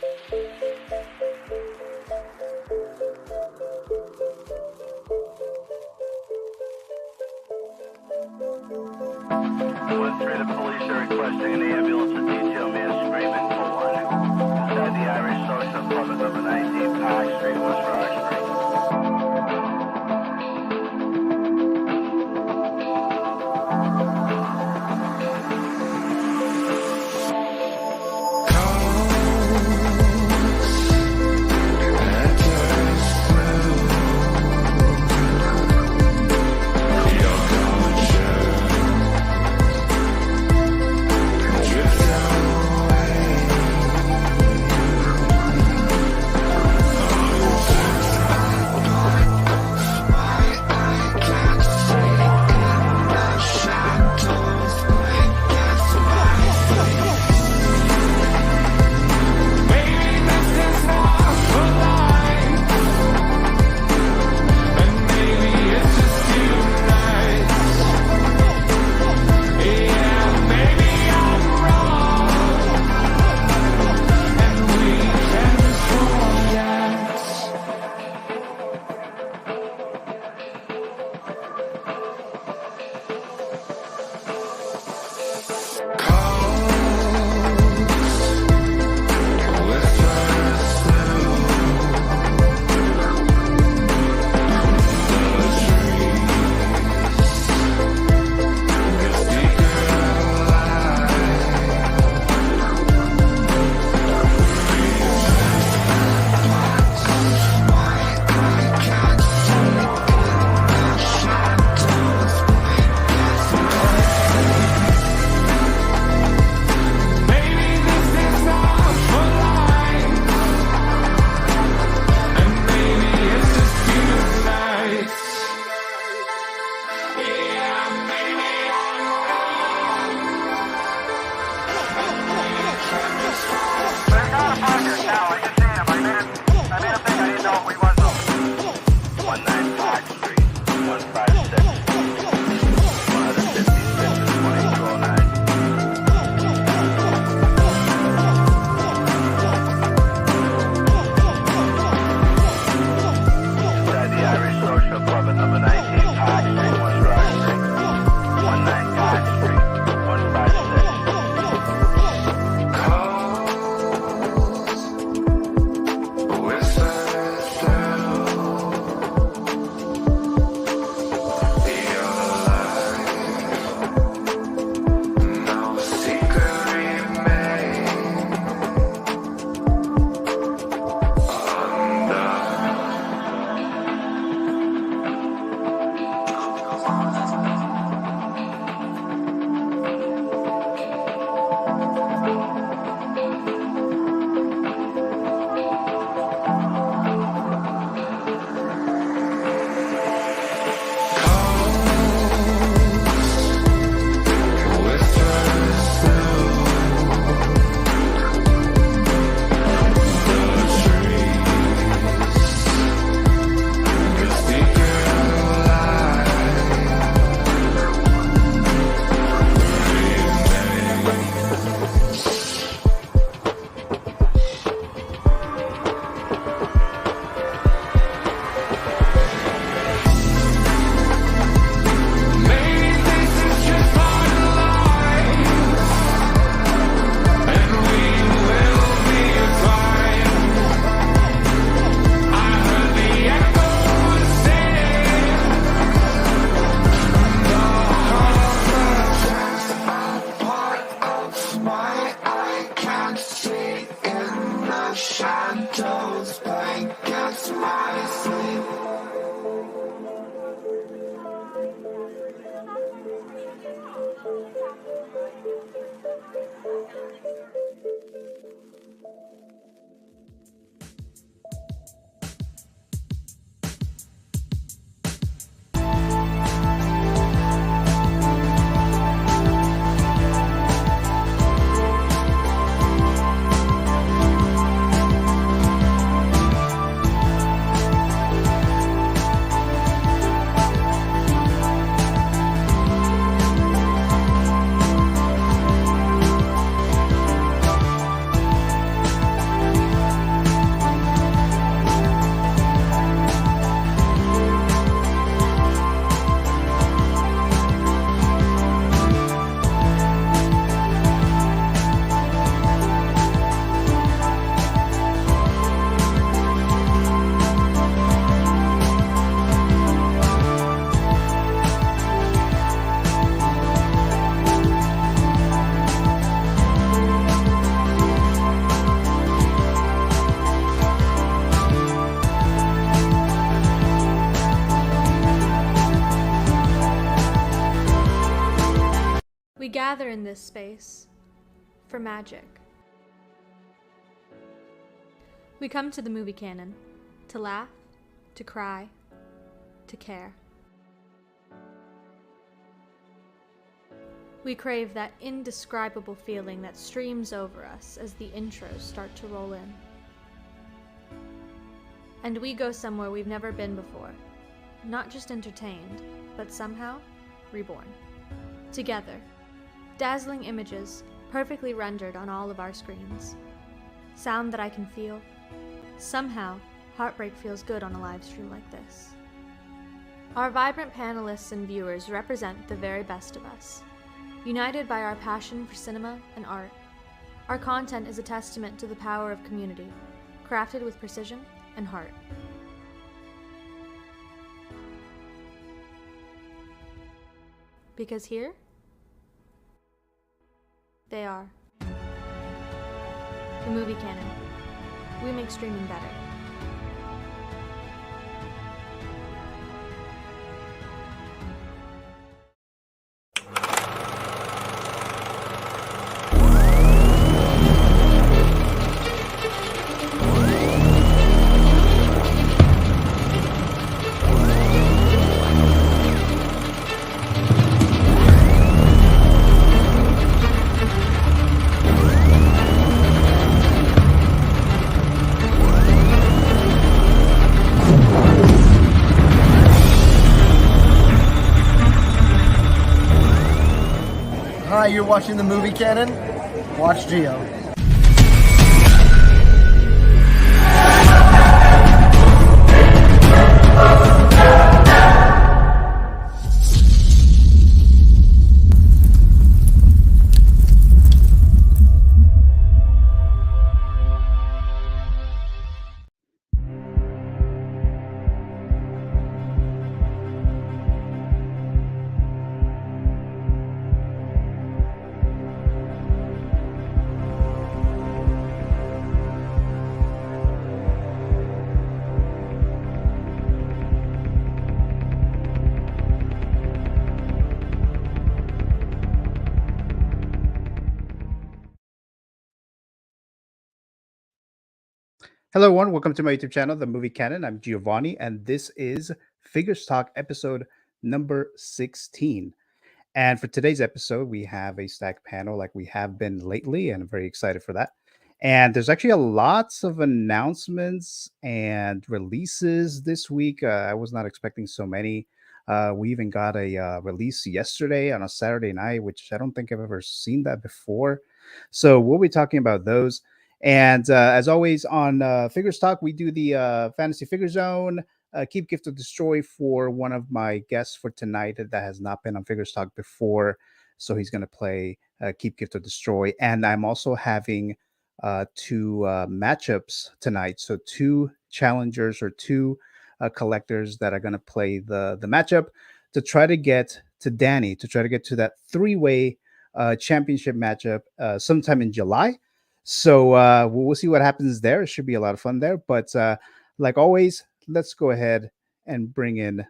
The police are requesting an ambulance to detail man screaming for one. Inside the Irish Social Club at number 19 Park Street, West Roxbury. gather in this space for magic. We come to the movie canon to laugh, to cry, to care. We crave that indescribable feeling that streams over us as the intros start to roll in. And we go somewhere we've never been before, not just entertained, but somehow reborn. Together, dazzling images perfectly rendered on all of our screens. Sound that I can feel. Somehow, heartbreak feels good on a live stream like this. Our vibrant panelists and viewers represent the very best of us. United by our passion for cinema and art, our content is a testament to the power of community, crafted with precision and heart. Because here, they are. The Movie Canon. We make streaming better. Hi, you're watching the Movie Canon? Watch Gio. Hello, everyone. Welcome to my YouTube channel, The Movie Canon. I'm Giovanni, and this is Figures Talk episode number 16. And for today's episode, we have a stacked panel like we have been lately, and I'm very excited for that. And there's actually lots of announcements and releases this week. I was not expecting so many. We even got a release yesterday on a Saturday night, which I don't think I've ever seen that before. So we'll be talking about those. And as always on Figures Talk, we do the Fantasy Figure Zone, Keep, Gift, or Destroy for one of my guests for tonight that has not been on Figures Talk before. So he's going to play Keep, Gift, or Destroy. And I'm also having two matchups tonight. So two challengers or two collectors that are going to play the matchup to try to get to Danny, to try to get to that three-way championship matchup sometime in July. So we'll see what happens there. It should be a lot of fun there. But like always, let's go ahead and bring in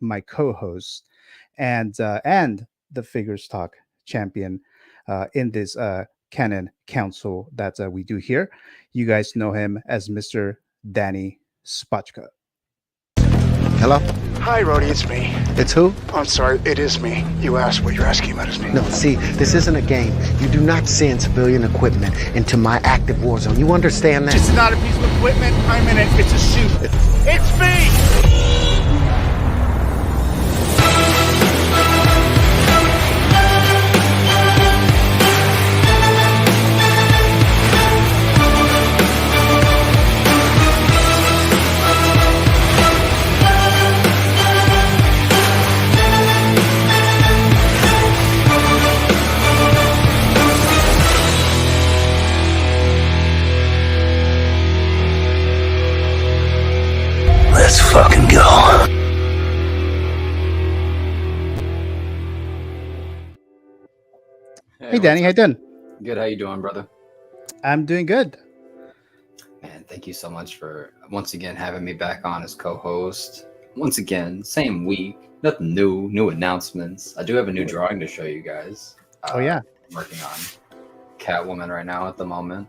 my co-host and the Figures Talk champion in this Canon Council that we do here. You guys know him as Mr. Danny Spotchka. Hello? Hi, Rhodey, it's me. It's who? I'm sorry, it is me. You asked what you're asking about is me. No, see, this isn't a game. You do not send civilian equipment into my active war zone. You understand that? It's not a piece of equipment. I'm in it. It's a suit. It's me! Let's fucking go. Hey Danny, how you doing? Good. How you doing, brother? I'm doing good. Man, thank you so much for once again having me back on as co-host. Once again, same week, nothing new announcements. I do have a new drawing to show you guys. Oh yeah. I'm working on Catwoman right now at the moment.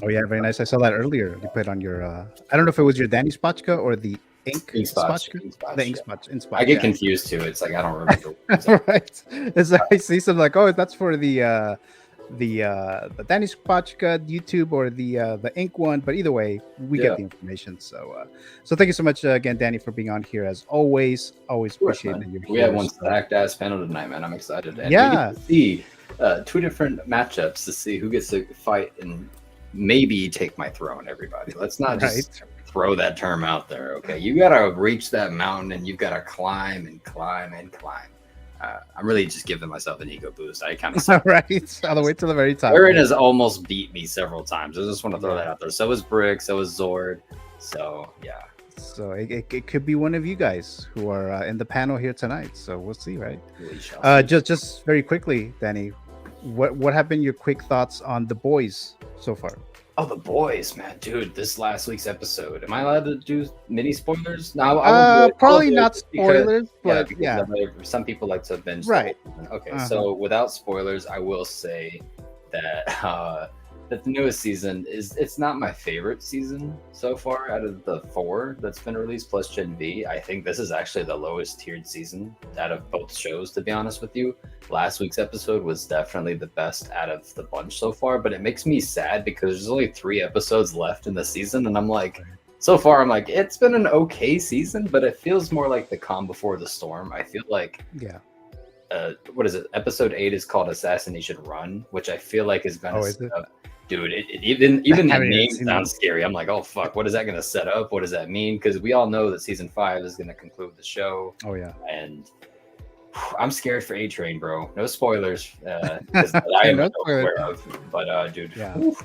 Oh yeah, very nice. I saw that earlier. You put on your I don't know if it was your Danny Spotchka or the Ink Spotchka. The Ink Spotch. I get confused too. It's like I don't remember. Right. It's like, I see some like, oh, that's for the Danny Spotchka YouTube or the Ink one. But either way, we get the information. So thank you so much again, Danny, for being on here as always. Always appreciate that you're here. We have one stacked ass panel tonight, man. I'm excited. And yeah. we get to see two different matchups to see who gets to fight and maybe take my throne. Everybody, let's not just throw that term out there. Okay, you gotta reach that mountain and you've got to climb and climb and climb. I'm really just giving myself an ego boost. I kind of right all the way to the very top. Aaron has almost beat me several times. I just want to throw that out there. So was Brick. So was Zord. So yeah. So it could be one of you guys who are in the panel here tonight. So we'll see, right? Just very quickly, Danny, what have been your quick thoughts on The Boys so far? Oh, The Boys, man, dude! This last week's episode. Am I allowed to do mini spoilers? No, probably not spoilers, but yeah. Some people like to binge. Right. Okay, so without spoilers, I will say that that the newest season it's not my favorite season so far out of the 4 that's been released plus Gen V. I think this is actually the lowest tiered season out of both shows, to be honest with you. Last week's episode was definitely the best out of the bunch so far, but it makes me sad because there's only 3 episodes left in the season, and I'm like, so far I'm like, it's been an okay season, but it feels more like the calm before the storm. I feel like what is it? Episode 8 is called Assassination Run, which I feel like is gonna dude, even the name sounds scary. I'm like, oh fuck, what is that going to set up? What does that mean? Because we all know that season 5 is going to conclude the show. Oh yeah, and I'm scared for A-Train, bro. No spoilers, because I am not aware of. But dude,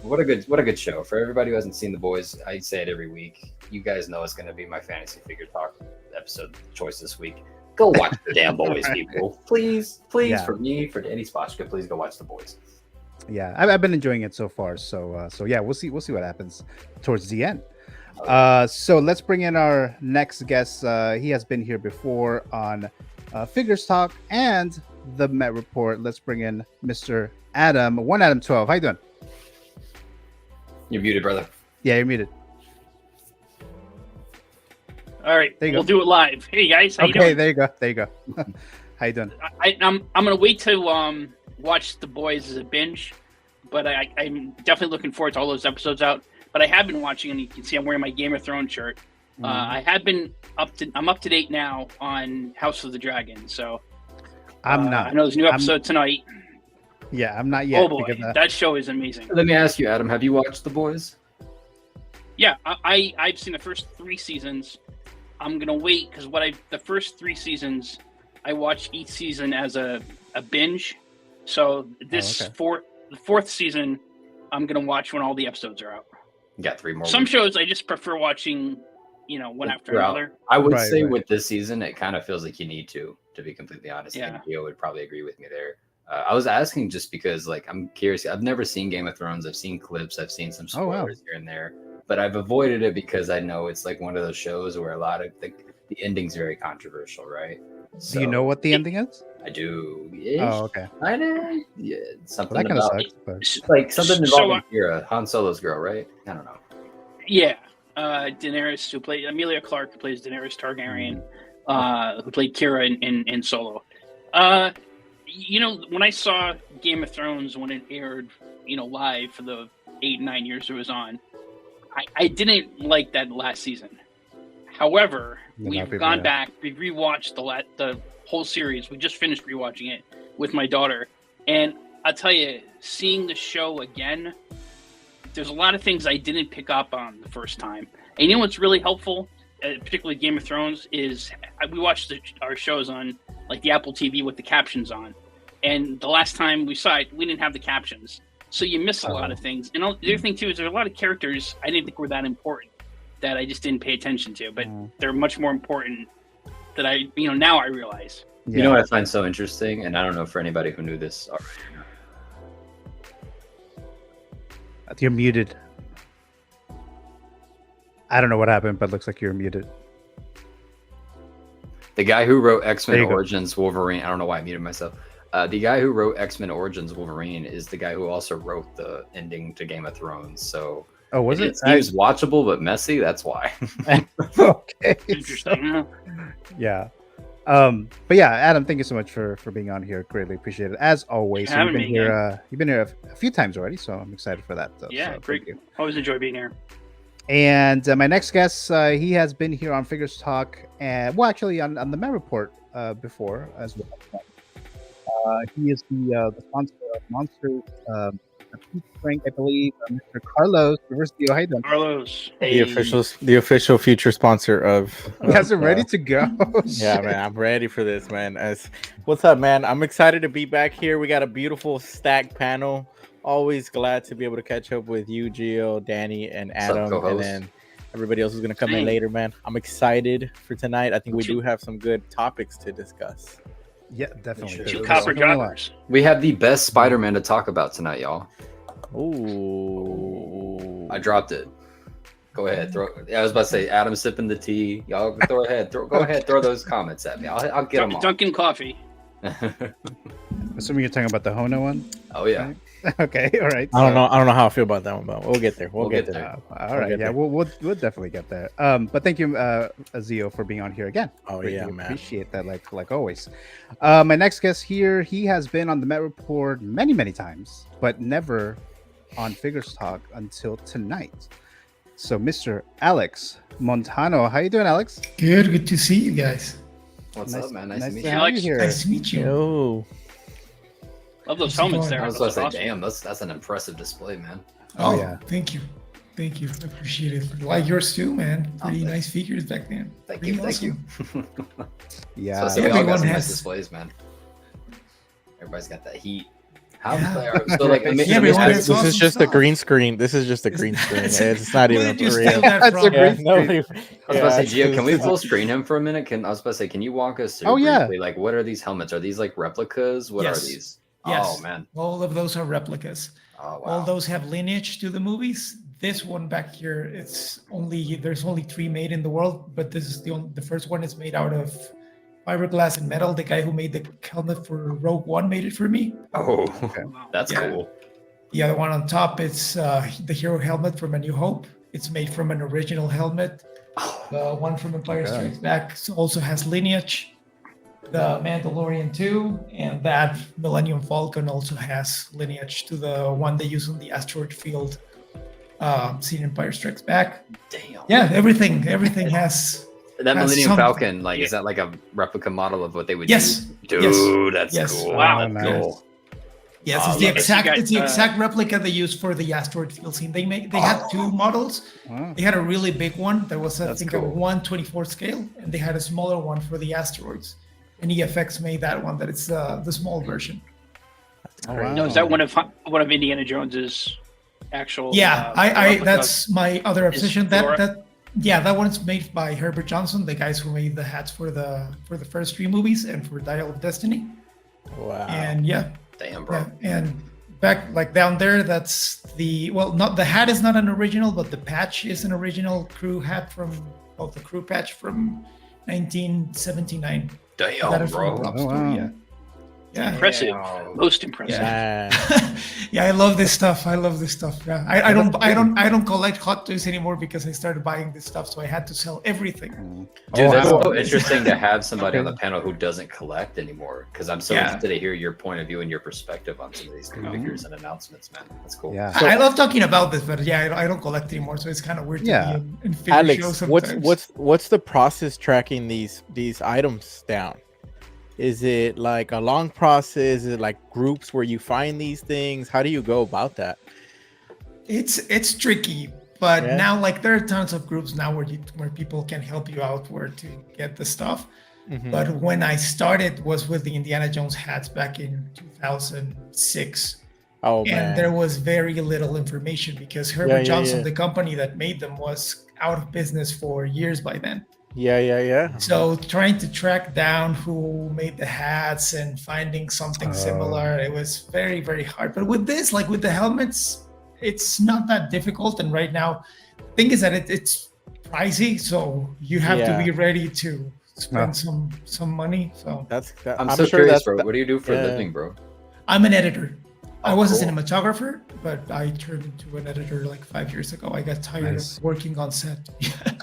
what a good show. For everybody who hasn't seen The Boys, I say it every week. You guys know it's going to be my fantasy figure talk episode choice this week. Go watch the damn Boys, people. Please, for me, for Danny Spotchka, please go watch The Boys. Yeah, I've been enjoying it so far. So yeah, we'll see what happens towards the end. So let's bring in our next guest. He has been here before on Figures Talk and the Met Report. Let's bring in Mr. Adam, Adam 12. How you doing? You're muted, brother. Yeah, you're muted. All right, we'll do it live. Hey guys, how you doing? There you go. How you doing? I'm gonna wait to watch The Boys as a binge, but I'm definitely looking forward to all those episodes out. But I have been watching, and you can see I'm wearing my Game of Thrones shirt. I have been I'm up to date now on House of the Dragon. So I'm not. I know there's a new episode tonight. Yeah, I'm not yet. Oh boy, that show is amazing. Let me ask you, Adam, have you watched The Boys? Yeah, I've seen the first 3 seasons. I'm gonna wait because the first 3 seasons I watched each season as a binge. So this the 4th season, I'm gonna watch when all the episodes are out. You got 3 more. Some shows I just prefer watching, one after another. I would say with this season, it kind of feels like you need to be completely honest. Yeah. I think Gio would probably agree with me there. I was asking just because, I'm curious. I've never seen Game of Thrones. I've seen clips. I've seen some spoilers here and there, but I've avoided it because I know it's like one of those shows where a lot of the ending's very controversial, right? So, do you know what the ending is? I do. Oh, okay. I know. Yeah, something that about sucks, but... like something involving Kira, Han Solo's girl, right? I don't know. Yeah, Daenerys, who played Emilia Clarke, who plays Daenerys Targaryen, who played Kira in Solo. When I saw Game of Thrones when it aired, live for the 8-9 years it was on, I didn't like that last season. However, we've gone back, we've rewatched the whole series. We just finished rewatching it with my daughter, and I'll tell you, seeing the show again, there's a lot of things I didn't pick up on the first time. And you know what's really helpful, particularly Game of Thrones, is we watched our shows on like the Apple TV with the captions on, and the last time we saw it, we didn't have the captions, so you miss a lot of things. And the other thing too is there are a lot of characters I didn't think were that important that I just didn't pay attention to, but they're much more important that now I realize. Yeah. You know what I find so interesting, and I don't know for anybody who knew this already. You're muted. I don't know what happened, but it looks like you're muted. The guy who wrote X-Men Origins Wolverine, I don't know why I muted myself. The guy who wrote X-Men Origins Wolverine is the guy who also wrote the ending to Game of Thrones. So was it seems watchable but messy. That's why. Okay. Interesting. Huh? Yeah. But yeah, Adam, thank you so much for being on here. Greatly appreciate it. As always, Thanks for having me you've been here a few times already, so I'm excited for that. Yeah, so great. thank you. Always enjoy being here. And my next guest, he has been here on Figures Talk, and well, actually on the Met Report before as well. He is the sponsor of Monsters, Frank, I believe, Mr. Carlos University. How you doing? Carlos, The official future sponsor of. You guys are ready to go. Yeah, man, I'm ready for this, man. What's up, man? I'm excited to be back here. We got a beautiful stacked panel. Always glad to be able to catch up with you, Gio, Danny, and Adam, and then everybody else is gonna come in later, man. I'm excited for tonight. I think we do have some good topics to discuss. Yeah, definitely. Two copper droppers. We have the best Spider-Man to talk about tonight, y'all. Ooh. I dropped it. Go ahead. I was about to say, Adam sipping the tea. Y'all go ahead. Go ahead. Throw those comments at me. I'll get them all. Dunkin' coffee. Assuming you're talking about the Hono one. Oh yeah. Okay. All right. I don't know how I feel about that one, but we'll get there. We'll get there. All right. Yeah, we'll definitely get there. But thank you, Azio, for being on here again. Oh Greatly yeah, man. Appreciate that, like always. My next guest here, he has been on the Met Report many times, but never on Figures Talk until tonight. So, Mr. Alex Montano, how you doing, Alex? Good to see you guys. What's up, man? Nice to meet you. Alex. Nice to meet you. Yo. Love those helmets there. I was about to say, Awesome. damn, that's an impressive display, man. Oh yeah. Thank you. I appreciate it. Like yours too, man. Pretty nice figures back then. Thank you. Yeah. So we all got Everyone some nice has displays, man. Everybody's got that heat. How Yeah. so like Everyone has This awesome is just a stuff. green screen. This is just a green screen. It's not Where even did you real. steal that That's a from? great Yeah, nobody, I was about to say, Gio, can we this is- full screen him for a minute? I was about to say, can you walk us through Oh, yeah. briefly, like, what are these helmets? Are these like replicas? What Yes. are these? Yes. Oh man. All of those are replicas. Oh wow. All those have lineage to the movies. This one back here, there's only 3 made in the world, but this is the first one is made out of fiberglass and metal. The guy who made the helmet for Rogue One made it for me. Oh, Wow. that's Yeah. cool. The other one on top, it's the hero helmet from A New Hope. It's made from an original helmet. The one from Empire Strikes Back also has lineage. The Mandalorian 2 and that Millennium Falcon also has lineage to the one they use on the asteroid field seen in Empire Strikes Back. Damn. Yeah, everything has. That has Millennium some- Falcon, like, is that like a replica model of what they would Yes. use? Yes. Dude, that's Yes. cool. Wow. Nice. Cool. Yes, Oh, it's the look, exact you got, it's the exact replica they used for the asteroid field scene. They had 2 models. Wow. They had a really big one that was I That's think cool. a 1/24 scale, and they had a smaller one for the asteroids. And EFX made that one that it's the small version. Oh, wow. No, is that one of Indiana Jones's actual? Yeah, I replicas? that's my other obsession. Thor- That one's made by Herbert Johnson, the guys who made the hats for the first 3 movies and for Dial of Destiny. Wow. And yeah, Damn, bro. and back like down there, that's not the hat is not an original, but the patch is an original crew hat from the crew patch from 1979. Got Damn, it from bro. a prop Oh, store, wow. yeah. Yeah. Impressive. Damn. Most impressive. Man. Yeah, I love this stuff. Yeah. I don't collect hot toys anymore because I started buying this stuff, so I had to sell everything. Dude, Oh, that's wow. so interesting to have somebody on the panel who doesn't collect anymore. Because I'm so Yeah. interested to hear your point of view and your perspective on some of these new figures and announcements, man. That's cool. Yeah. I love talking about this, but yeah, I don't collect anymore, so it's kind of weird Yeah. to be in figure shows Alex, sometimes. what's the process tracking these items down? Is it like a long process? Is it like groups where you find these things? How do you go about that? It's tricky, but Yeah. now like there are tons of groups now where people can help you out where to get the stuff. Mhm. But when I started was with the Indiana Jones hats back in 2006. Oh And man. there was very little information because Herbert yeah, Johnson, yeah. the company that made them, was out of business for years by then. Yeah. So trying to track down who made the hats and finding something similar, it was very, very hard. But with this, like with the helmets, it's not that difficult. And right now, the thing is that it's pricey, so you have to Yeah. be ready to spend some money. So I'm I'm so sure curious, that's bro. the- What do you do for a yeah. living, bro? I'm an editor. I was cool. a cinematographer, but I turned into an editor like 5 years ago. I got tired of working on set.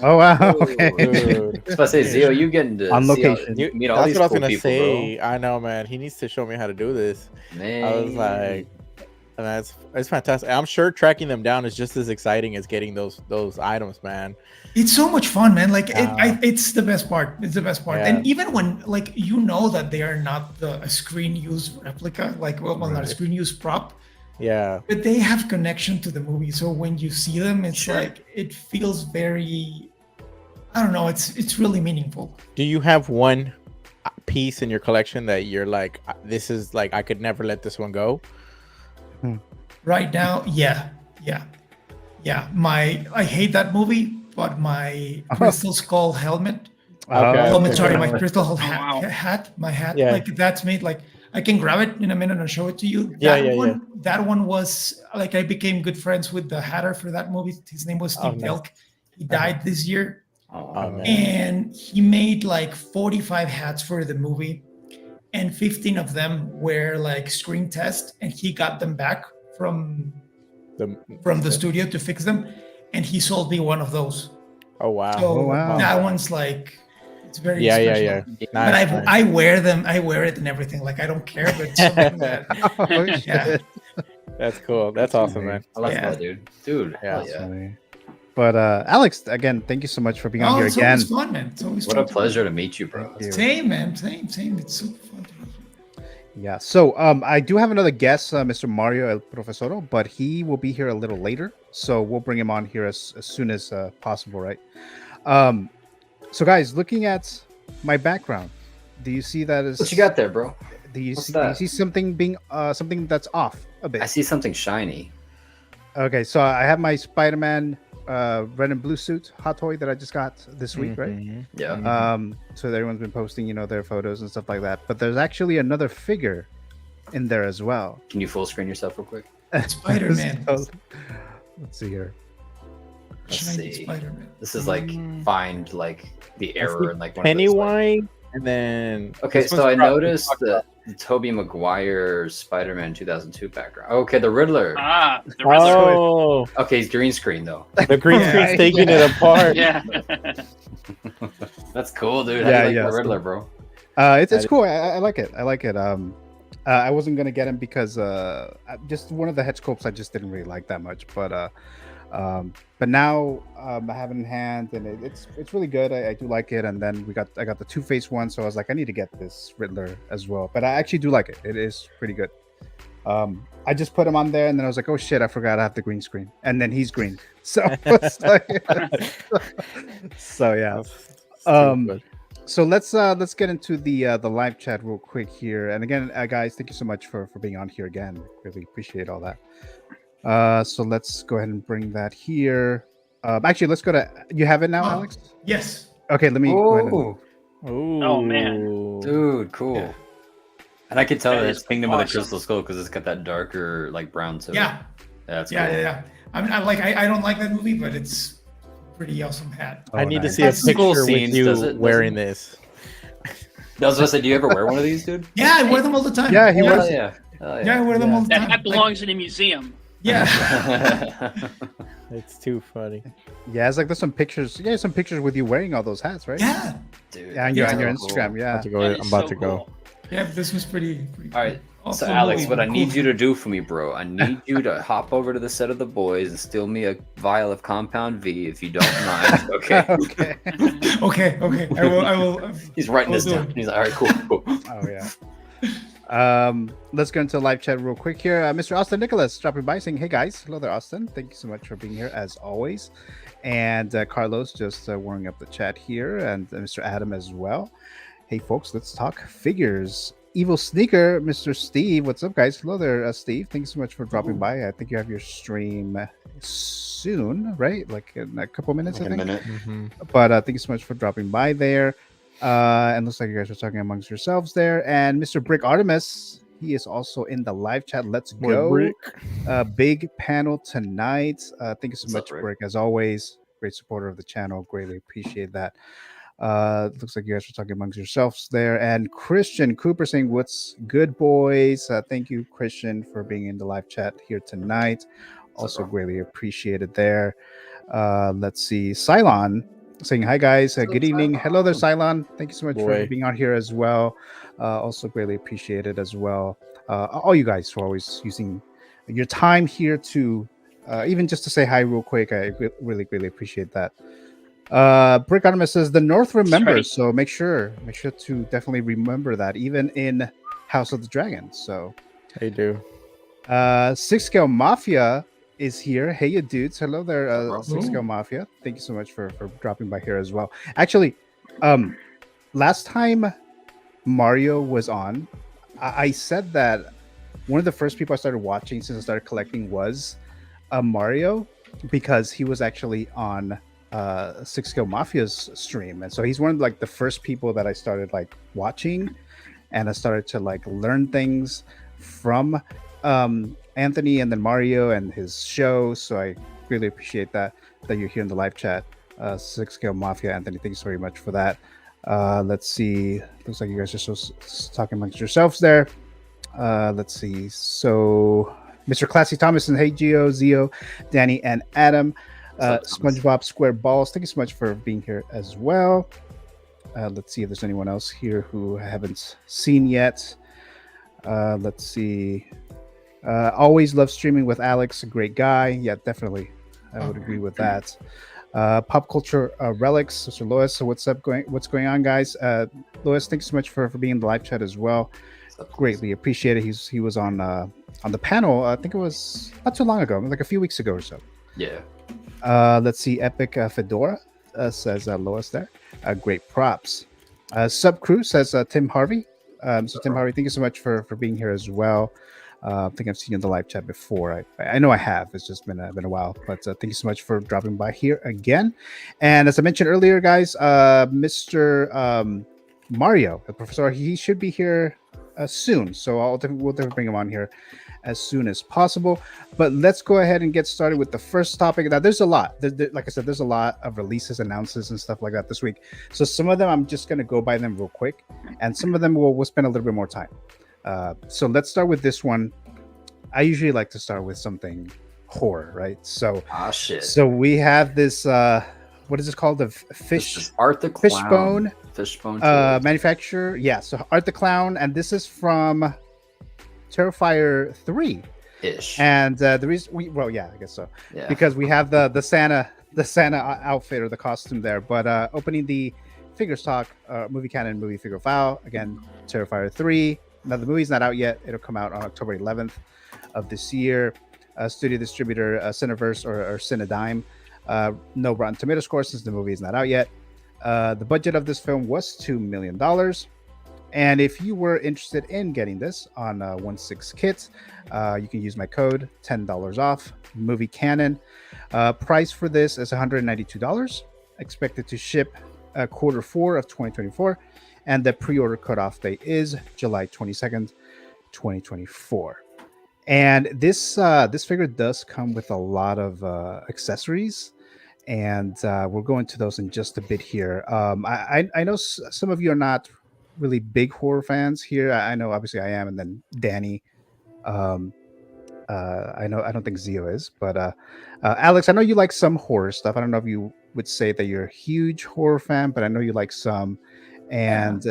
Oh wow. Okay. Dude. I was about to say, Zio, you getting to On see all- location. you meet all That's these what I was cool gonna people, say. I know, man. He needs to show me how to do this. bro. Man. I was like, and it's fantastic. I'm sure tracking them down is just as exciting as getting those items, man. It's so much fun, man. Like Yeah. it's the best part. It's the best part. Yeah. And even when like you know that they are not a screen use replica, like well, not a screen use prop, Yeah. but they have connection to the movie. So when you see them, it's like it feels very, I don't know. It's really meaningful. Do you have one piece in your collection that you're like, this is like, I could never let this one go? Right now, yeah. I hate that movie, but my Crystal Skull helmet. Okay. Sorry, my Crystal Skull wow. hat, my hat. Yeah. Like that's made like I can grab it in a minute and show it to you. Yeah. That one was like I became good friends with the hatter for that movie. His name was Steve nice. Delk. He died this year. Oh, man. And he made like 45 hats for the movie, and 15 of them were like screen test, and he got them back from the studio to fix them, and he sold me one of those. Oh wow. So that one's like it's very special. Yeah. But Nice. I wear them, I wear it and everything. Like I don't care, but it's something that, Oh, yeah. shit. That's cool. That's awesome, man. I like Yeah. that, dude. Yeah. Hell yeah. Funny. But Alex, again, thank you so much for being on here it's again. always fun, man. It's always What fun a pleasure to meet you, bro. you. Same, man. Same. It's super fun to meet you. Yeah. So I do have another guest, Mr. Mario El Profesoro, but he will be here a little later. So we'll bring him on here as soon as possible, right? So guys, looking at my background, do you see that as What you got there, bro? do you What's see, do you that? see something being something that's off a bit? I see something shiny. Okay, so I have my Spider-Man red and blue suit hot toy that I just got this week, right? Yeah. So everyone's been posting, their photos and stuff like that. But there's actually another figure in there as well. Can you full screen yourself real quick? Spider-Man. So, let's see here. Let's Shiny see. Spider-Man. This is like find like the error in like one Pennywise, and then Okay, this so one's I probably noticed talked the about. Tobey Maguire Spider-Man 2002 background. Okay, the Riddler. Ah, the Riddler. Oh, Okay, he's green screen though. the green screen's taking it apart. Yeah. That's cool, dude. How Yeah, do you like yeah, the Riddler, bro? It's cool. I like it. I like it. I wasn't gonna get him because just one of the head sculpts I just didn't really like that much. But now I have it in hand and it's really good. I do like it. And then I got the Two-Face one, so I was like, I need to get this Riddler as well. But I actually do like it. It is pretty good. I just put him on there, and then I was like, oh shit, I forgot I have the green screen, and then he's green. So it's like, so yeah. So let's get into the live chat real quick here. And again, guys, thank you so much for being on here again. Really appreciate all that. So let's go ahead and bring that here. Actually, let's go to. You have it now, Alex? Yes. Okay, let me go ahead. Oh man, dude, cool. Yeah. And I can tell That that is it's Kingdom of the awesome. Crystal Skull because it's got that darker like brown to it. Yeah. That's Yeah, cool. yeah. I mean, I don't like that movie, but it's a pretty awesome hat. I need to nice. see a That's some cool picture with scenes, you doesn't it? wearing this. I was gonna say, do you ever wear one of these, dude? Yeah, I wear them all the time. Yeah, he yeah. wears it. Yeah. Oh, Yeah, I wear them all the that time. hat belongs in a museum. Yeah. It's too funny. Yeah, it's like there's some pictures. Yeah, some pictures with you wearing all those hats, right? Yeah. Dude, Yeah, on your that's so Instagram. cool. Yeah. I'm about to go. Yeah, this was pretty All right. also So Alex, really what I cool. need you to do for me, bro, I need you to hop over to the set of the boys and steal me a vial of Compound V, if you don't mind. Okay. Okay. Okay. I will. He's writing this I'll do down. it. He's like, all right, cool. Oh yeah. Let's go into live chat real quick here. Mr. Austin Nicholas dropping by saying, "Hey guys, hello there, Austin. Thank you so much for being here as always." And Carlos just warming up the chat here, and Mr. Adam as well. Hey folks, let's talk figures. Evil Sneaker, Mr. Steve, what's up, guys? Hello there, Steve. Thanks so much for dropping by. I think you have your stream soon, right? Like in a couple minutes, I In a think. minute. Mm-hmm. But thank you so much for dropping by there. And looks like you guys are talking amongst yourselves there. And Mr. Brick Artemis, he is also in the live chat. Let's go. Big panel tonight. Thank you so What's up, much, Rick? Brick, as always. Great supporter of the channel. Greatly appreciate that. Looks like you guys are talking amongst yourselves there. And Christian Cooper saying, "What's good, boys?" Thank you, Christian, for being in the live chat here tonight. Also greatly appreciated there. Let's see, Cylon saying, "Hi guys, good evening." Hello there, Cylon. Thank you so much for being on here as well. Also greatly appreciated as well. All you guys for always using your time here to even just to say hi real quick. I really greatly appreciate that. Brick Artemis says the North remembers, so make sure to definitely remember that, even in House of the Dragon. So they do. 6-Scale Mafia is here. Hey, you dudes. Hello there, 6-Scale Mafia. Thank you so much for dropping by here as well. Actually, last time Mario was on, I said that one of the first people I started watching since I started collecting was Mario, because he was actually on 6-Scale Mafia's stream, and so he's one of like the first people that I started like watching, and I started to like learn things from Anthony and then Mario and his show. So I really appreciate that you're here in the live chat. 6-Scale Mafia, Anthony, thanks very much for that. Let's see, looks like you guys are just talking amongst yourselves there. Let's see, so Mr. Classy Thomas and hey Gio, Zio, Danny, and Adam. SpongeBob Square Balls, thank you so much for being here as well. Let's see if there's anyone else here who I haven't seen yet. Let's see. Always love streaming with Alex, a great guy. Yeah, definitely. I would agree with that. Pop Culture Relics, Sister Lois. So what's going on, guys? Lois, thanks so much for being in the live chat as well. Greatly appreciate it. He was on the panel. I think it was not too long ago, like a few weeks ago or so. Yeah. Let's see. Epic Fedora says Lois there. Great props. Sub Crew says Tim Harvey. So Tim Harvey, thank you so much for being here as well. I think I've seen you in the live chat before. I know I have. It's just been a while. But thank you so much for dropping by here again. And as I mentioned earlier, guys, Mr. Mario, the professor, he should be here soon. So we'll definitely bring him on here as soon as possible. But let's go ahead and get started with the first topic. Now, there's a lot. Like I said, there's a lot of releases, announcements, and stuff like that this week. So some of them I'm just going to go by them real quick, and some of them we'll spend a little bit more time. So let's start with this one. I usually like to start with something horror, right? So shit. So we have this. What is this called? The Art the Clown. Fishbone manufacturer. Yeah. So Art the Clown, and this is from TERRIFIER 3 ish. And the reason I guess so. Yeah. Because we have the Santa outfit or the costume there. But opening the Figures Talk movie canon movie figure file again, TERRIFIER 3. Now the movie's not out yet. It'll come out on October 11th of this year. Studio distributor Cineverse or Cinedigm. No Rotten Tomato score since the movie is not out yet. The budget of this film was $2 million. And if you were interested in getting this on 1/6 kit, you can use my code, $10 off, Movie Canon. Price for this is $192. Expected to ship Q4 of 2024. And the pre-order cutoff date is July 22nd, 2024. And this figure does come with a lot of accessories. And we'll go into those in just a bit here. I know some of you are not really big horror fans here. I know obviously I am, and then Danny. I don't think Zio is, but Alex, I know you like some horror stuff. I don't know if you would say that you're a huge horror fan, but I know you like some. And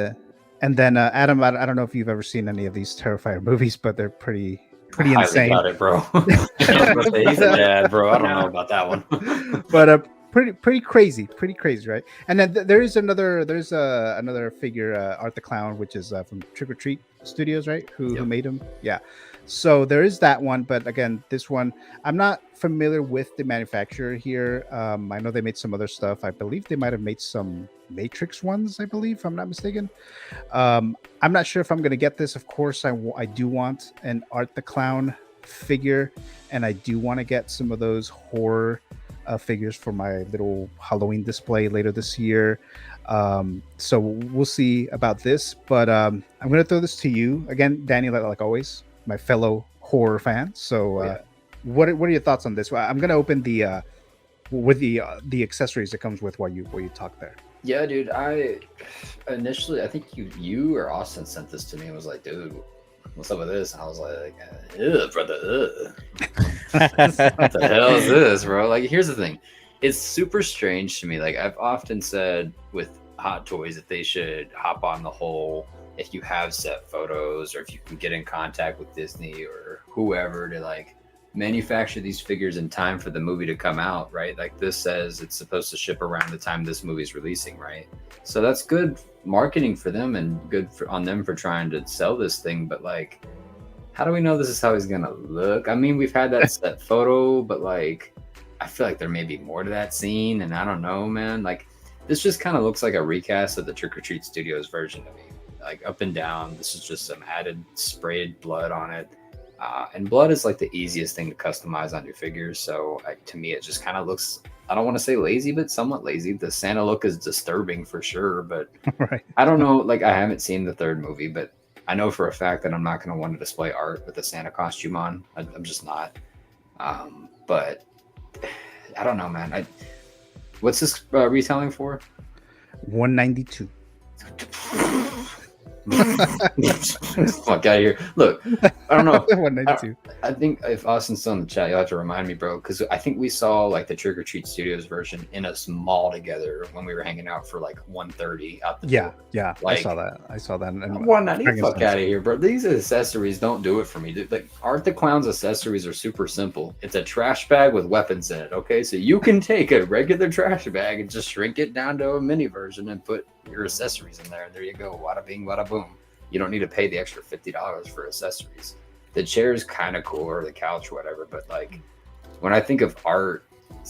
then Adam, I don't know if you've ever seen any of these TERRIFIER movies, but they're pretty insane. Got it, bro. He's a dad, bro. I don't know about that one. But pretty crazy, right? And then there's another figure, Art the Clown, which is from Trick or Treat Studios, right? Who made him? Yeah. So there is that one, but again, this one I'm not familiar with the manufacturer here. I know they made some other stuff. I believe they might have made some Matrix ones, I believe, if I'm not mistaken. I'm not sure if I'm going to get this. Of course, I do want an Art the Clown figure, and I do want to get some of those horror figures for my little Halloween display later this year. So we'll see about this, but I'm going to throw this to you again, Danny, like always, my fellow horror fan. So what are your thoughts on this? Well, I'm going to open the with the accessories that comes with while you talk there. Yeah, dude. I think you or Austin sent this to me and was like, dude, what's up with this? And I was like, brother, what the hell is this, bro? Like, here's the thing. It's super strange to me. Like, I've often said with Hot Toys that they should hop on the whole, if you have set photos or if you can get in contact with Disney or whoever to like manufacture these figures in time for the movie to come out, right? Like this says it's supposed to ship around the time this movie's releasing, right? So that's good marketing for them and good on them for trying to sell this thing. But like, how do we know this is how he's gonna look? I mean, we've had that set photo, but like, I feel like there may be more to that scene, and I don't know, man. Like, this just kind of looks like a recast of the Trick or Treat Studios version to me. Like up and down, this is just some added sprayed blood on it. And blood is like the easiest thing to customize on your figures. So to me, it just kind of looks, I don't want to say lazy, but somewhat lazy. The Santa look is disturbing for sure. But right. I don't know, like I haven't seen the third movie, but I know for a fact that I'm not going to want to display art with a Santa costume on. I'm just not. But I don't know, man. What's this retailing for? $192. Fuck out of here. Look, I don't know. 192. I think if Austin's still in the chat, you'll have to remind me, bro, because I think we saw like the Trick or Treat Studios version in a mall together when we were hanging out for like 1:30 out the door. Yeah, like, I saw that. And 190. Fuck out of here, bro. These accessories don't do it for me, dude. Like Art the Clown's accessories are super simple. It's a trash bag with weapons in it. Okay, so you can take a regular trash bag and just shrink it down to a mini version and put your accessories in there, and there you go. Wada bing, wada boom. You don't need to pay the extra $50 for accessories. The chair is kind of cool, or the couch, or whatever. But like, when I think of art,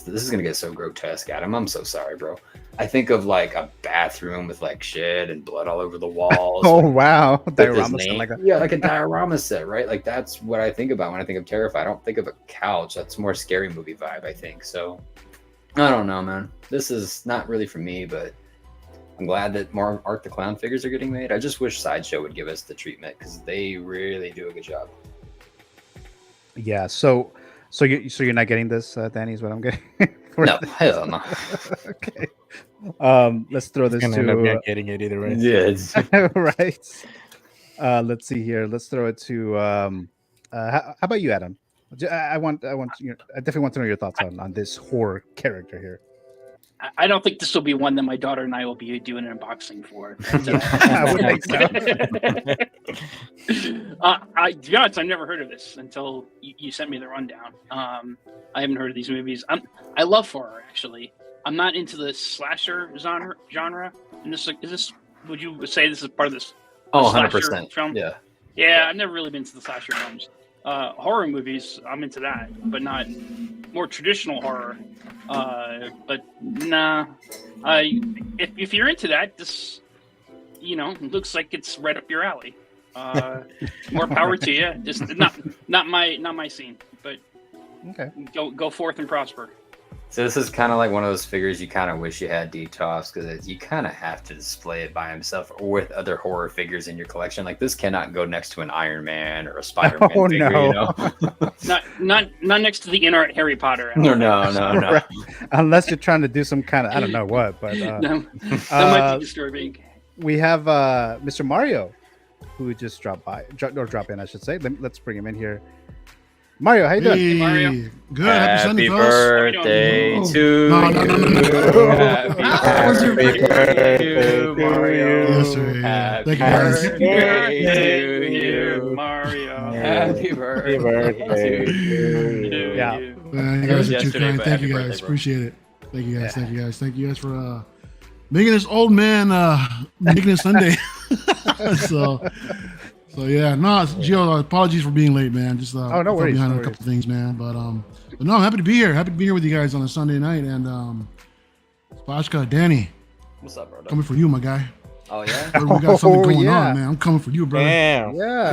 this is gonna get so grotesque, Adam. I'm so sorry, bro. I think of like a bathroom with like shit and blood all over the walls. Oh wow, diorama set like that. Yeah, like a diorama set, right? Like that's what I think about when I think of Terrifier. I don't think of a couch. That's more scary movie vibe, I think. So I don't know, man. This is not really for me, but I'm glad that more Art the Clown figures are getting made. I just wish Sideshow would give us the treatment because they really do a good job. Yeah. So you're not getting this, Danny? Is what I'm getting? No, hell no. Okay. Let's throw this to. End up not getting it either way. Yeah. Right. Let's see here. Let's throw it to. How about you, Adam? I definitely want to know your thoughts on this horror character here. I don't think this will be one that my daughter and I will be doing an unboxing for. I would think to be honest, I've never heard of this until you sent me the rundown. I haven't heard of these movies. I love horror, actually. I'm not into the slasher genre. And would you say this is part of this? Oh, 100%. Film? Yeah. Yeah, I've never really been to the slasher films. Horror movies, I'm into that, but not more traditional horror. But nah, if you're into that, this, looks like it's right up your alley. More power to you. Just not my scene, but okay. Go forth and prosper. So this is kind of like one of those figures you kind of wish you had Detox because you kind of have to display it by himself or with other horror figures in your collection. Like this cannot go next to an Iron Man or a Spider-Man figure, no. You know? not next to the INART Harry Potter. No. Right. Unless you're trying to do some kind of I don't know what, but that might be disturbing. We have Mr. Mario, who just dropped in, I should say. Let's bring him in here. Mario, how you doing? Hey, Mario. Good. Happy Sunday, fellas. Birthday to you. No. Happy birthday to Mario. Yes, sir. Thank you, guys. Happy birthday to you, Mario. Happy birthday to you. Yeah. You guys are too kind. Thank you, guys. Appreciate it. Thank you, guys. Thank you, guys. Thank you guys for making this old man making it Sunday. So yeah, no, Gio, apologies for being late, man. Just no worries, behind no a couple things, man. But no, I'm happy to be here. Happy to be here with you guys on a Sunday night. And Spashka, Danny, what's up, bro? Coming for you, my guy. Oh yeah, we got something going on, man. I'm coming for you, brother. Damn. Yeah.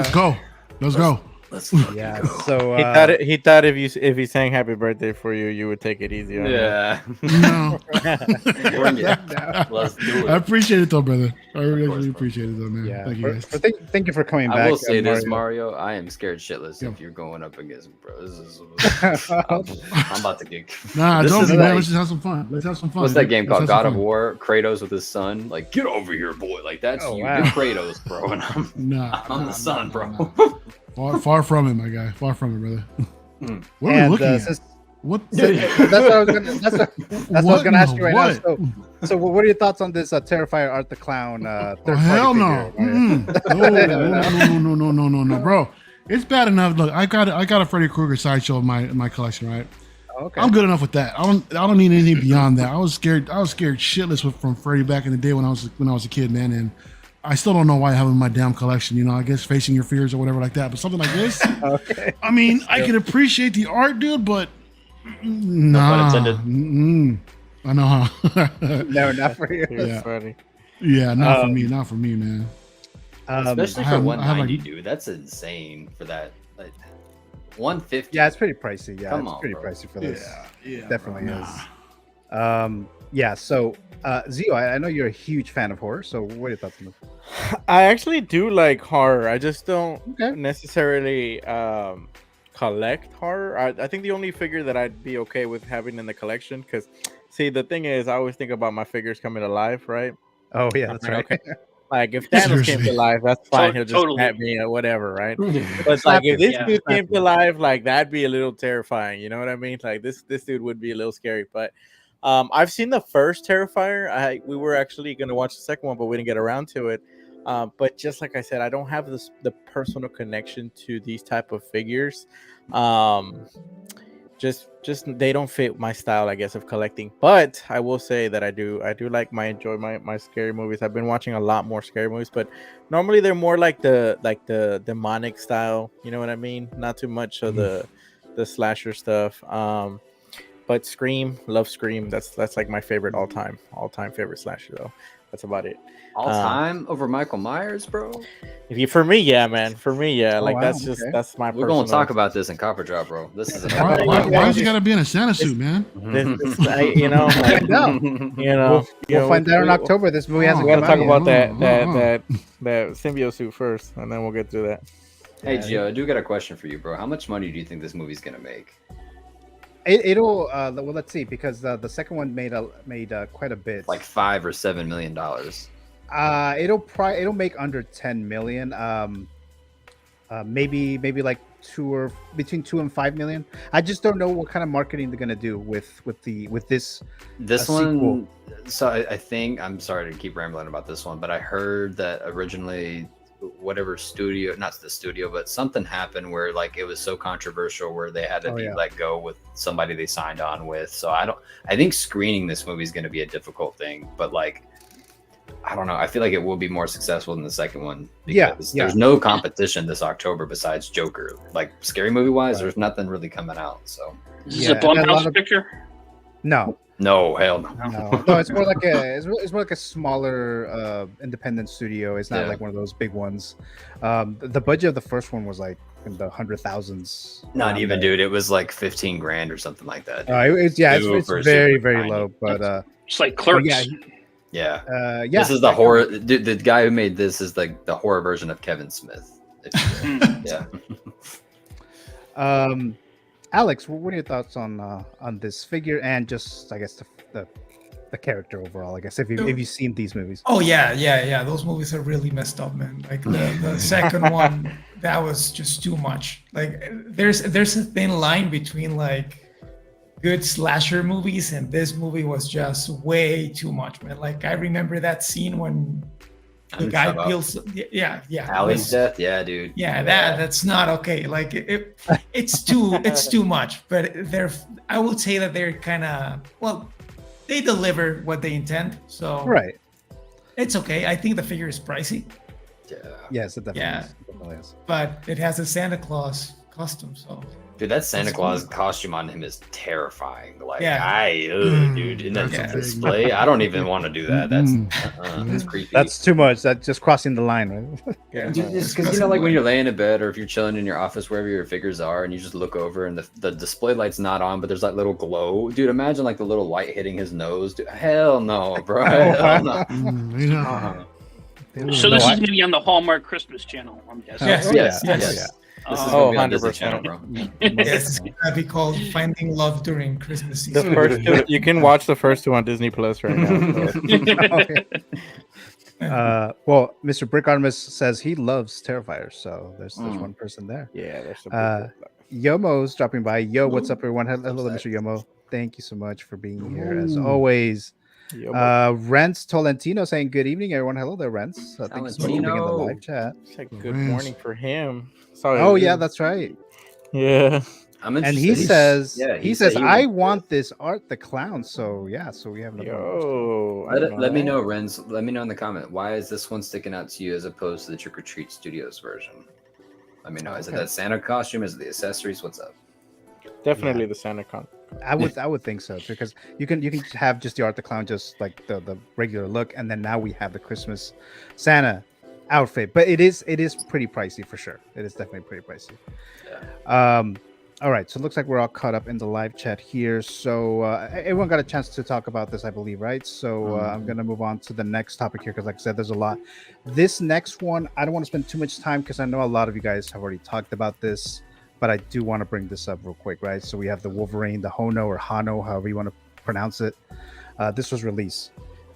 Let's go. Let's Yeah. So he thought if he sang happy birthday for you, you would take it easy on him. yeah. No. Bring it. Let's do I it. appreciate it though, brother. I really bro. appreciate it though, man. yeah. Thank you guys. Thank you for coming back. I will say this, Mario. Mario. I am scared shitless Yeah. if you're going up against me, bro. This is. I'm about to get. Nah, This don't is be, man. like- Let's just have some fun. Let's have some fun. What's that dude. game Let's called? have some God of fun. War. Kratos with his son. Like, get over here, boy. Like that's Oh, you. wow. You're Kratos, bro. And I'm the son, bro. Far from it, my guy. Far from it, brother. What are we And looking at? since What? that's what I was gonna. That's what I was gonna ask you right now. What? So, what are your thoughts on this Terrifier Art the Clown? Oh, hell no. No, bro. It's bad enough. Look, I got a Freddy Krueger sideshow in my collection, right? Okay. I'm good enough with that. I don't need anything beyond that. I was scared shitless from Freddy back in the day when I was a kid, man, and I still don't know why I have him in my damn collection. You know, I guess facing your fears or whatever like that. But something like this, Okay. I mean, I can appreciate the art, dude, but nah. I know how. No, not for you. Yeah. Funny. Yeah, not for me. Not for me, man. Especially I for have- 190, like- dude. That's insane for that. Like, 150. Yeah, it's pretty pricey. Yeah, Come it's on, pretty bro. pricey for this. Yeah, Definitely bro, is. Yeah. So, Zio, I know you're a huge fan of horror. So, what are your thoughts on this? I actually do like horror. I just don't Okay. necessarily collect horror. I think the only figure that I'd be okay with having in the collection, because see, the thing is, I always think about my figures coming to life, right? Oh yeah, that's right. Okay. Like if Thanos came to life, that's fine. He'll just Totally. snap me or whatever, right? Slap But like if you. this Yeah. dude came to life, like that'd be a little terrifying. You know what I mean? Like this dude would be a little scary. But I've seen the first Terrifier. We were actually going to watch the second one, but we didn't get around to it. But just like I said, I don't have the personal connection to these type of figures. Just they don't fit my style, I guess, of collecting. But I will say that I do like enjoy my scary movies. I've been watching a lot more scary movies, but normally they're more like the demonic style. You know what I mean? Not too much of the slasher stuff. But Scream, love Scream. That's like my favorite all time favorite slasher though. That's about it. All time over Michael Myers, bro. For me, yeah, man. For me, yeah. Like wow, that's okay. that's my. We're gonna talk about this in Copper Drop, bro. This is Why is he gotta be in a Santa suit, man? You know, like, We'll find out in October. This movie hasn't We gotta come talk out yet. about that symbiote suit first, and then we'll get through that. Hey, Gio, I do got a question for you, bro. How much money do you think this movie's gonna make? It'll well, let's see, because the second one made quite a bit. Like $5 or $7 million. It'll make under 10 million. Maybe like between 2 and 5 million. I just don't know what kind of marketing they're gonna do with this. This sequel. one. So I think, I'm sorry to keep rambling about this one, but I heard that originally, whatever studio, not the studio, but something happened where like it was so controversial where they had to be let go with somebody they signed on with. So I think screening this movie is going to be a difficult thing, but like I don't know, I feel like it will be more successful than the second one because there's no competition this October besides Joker. Like scary movie wise, there's nothing really coming out. So Is this a Blumhouse picture? No, hell no. No, it's more like it's more like a smaller independent studio. It's not like one of those big ones. The budget of the first one was like in the $100,000s. Not even, dude. It was like 15 grand or something like that. It's very low, but it's like Clerks. Yeah. This is the horror. Dude, the guy who made this is like the horror version of Kevin Smith. Yeah. Alex, what are your thoughts on this figure and just, I guess, the character overall? I guess if you've seen these movies. Oh yeah. Those movies are really messed up, man. Like the second one, that was just too much. Like there's a thin line between like good slasher movies, and this movie was just way too much, man. Like I remember that scene when the guy feels Allie's death, yeah, dude. Yeah, that's not okay. Like it's too much. But I will say that they're kind of they deliver what they intend. So it's okay. I think the figure is pricey. Yeah. Yes, it definitely is. But it has a Santa Claus costume. So dude, that Santa That's Claus cool. costume on him is terrifying. Like, Yeah. dude, in that That's a big- display, I don't even want to do that. That's creepy. That's too much. That's just crossing the line, right? Yeah, Just because like when you're laying in bed or if you're chilling in your office wherever your figures are and you just look over and the display light's not on but there's that little glow, dude, imagine like the little light hitting his nose, dude. Hell no, bro. Hell no. You know. So this is going to be on the Hallmark Christmas channel, I'm guessing. Yes. This is gonna be on Disney 100%. Channel, bro. It's gonna be called Finding Love During Christmas The season. first two, you can watch the first two on Disney Plus right now. So. Well, Mr. Brick Artemis says he loves Terrifier, so there's one person there. Yeah, there's some Yomo's dropping by. Yo, what's up, everyone? Hello, Mr. Yomo. Thank you so much for being here as always. Rents Tolentino saying good evening, everyone. Hello there, Rents. Thank you so much for being in the live chat. It's like good morning for him. Sorry. Oh yeah, that's right. Yeah. And he says, I want this Art the Clown. So yeah, so we have another. Let me know, Renz. Let me know in the comment. Why is this one sticking out to you as opposed to the Trick or Treat Studios version? Let me know. Is it that Santa costume? Is it the accessories? What's up? Definitely the Santa con. I would think so because you can have just the Art the Clown, just like the regular look, and then now we have the Christmas Santa outfit. But it is pretty pricey for sure. It is definitely pretty pricey. Yeah. All right, so it looks like we're all caught up in the live chat here. So everyone got a chance to talk about this, I believe, right? So I'm gonna move on to the next topic here because, like I said, there's a lot. This next one, I don't want to spend too much time because I know a lot of you guys have already talked about this, but I do want to bring this up real quick, right? So we have the Wolverine, the Hono or Hano, however you want to pronounce it. This was released,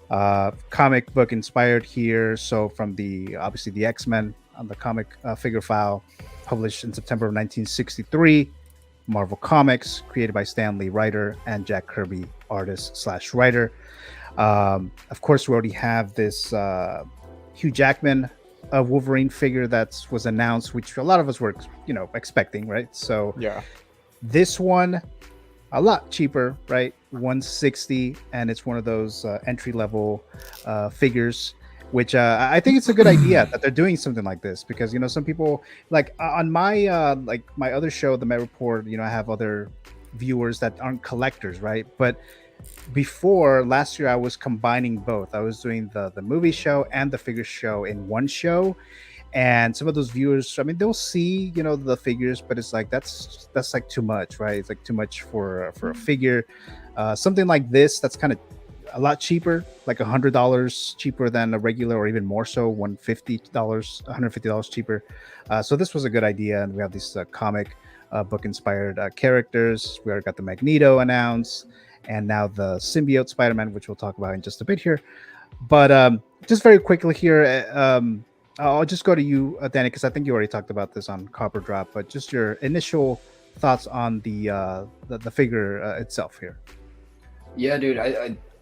comic book inspired here. So from obviously the X-Men on the comic figure file, published in September of 1963. Marvel Comics, created by Stan Lee, writer, and Jack Kirby, artist/writer. Of course, we already have this Hugh Jackman Wolverine figure that was announced, which a lot of us were, expecting, right? So yeah, this one a lot cheaper, right? $160, and it's one of those entry level figures. Which I think it's a good idea that they're doing something like this because some people like on my my other show, the Met Report. I have other viewers that aren't collectors, right? But before last year, I was combining both. I was doing the movie show and the figure show in one show, and some of those viewers, I mean, they'll see the figures, but it's like that's like too much, right? It's like too much for a figure. Something like this that's kind of a lot cheaper, like $100 cheaper than a regular, or even more so, $150 cheaper. So this was a good idea, and we have these comic book inspired characters. We already got the Magneto announced, and now the Symbiote Spider-Man, which we'll talk about in just a bit here. But just very quickly here, I'll just go to you, Danny, because I think you already talked about this on Copper Drop. But just your initial thoughts on the figure itself here. Yeah, dude,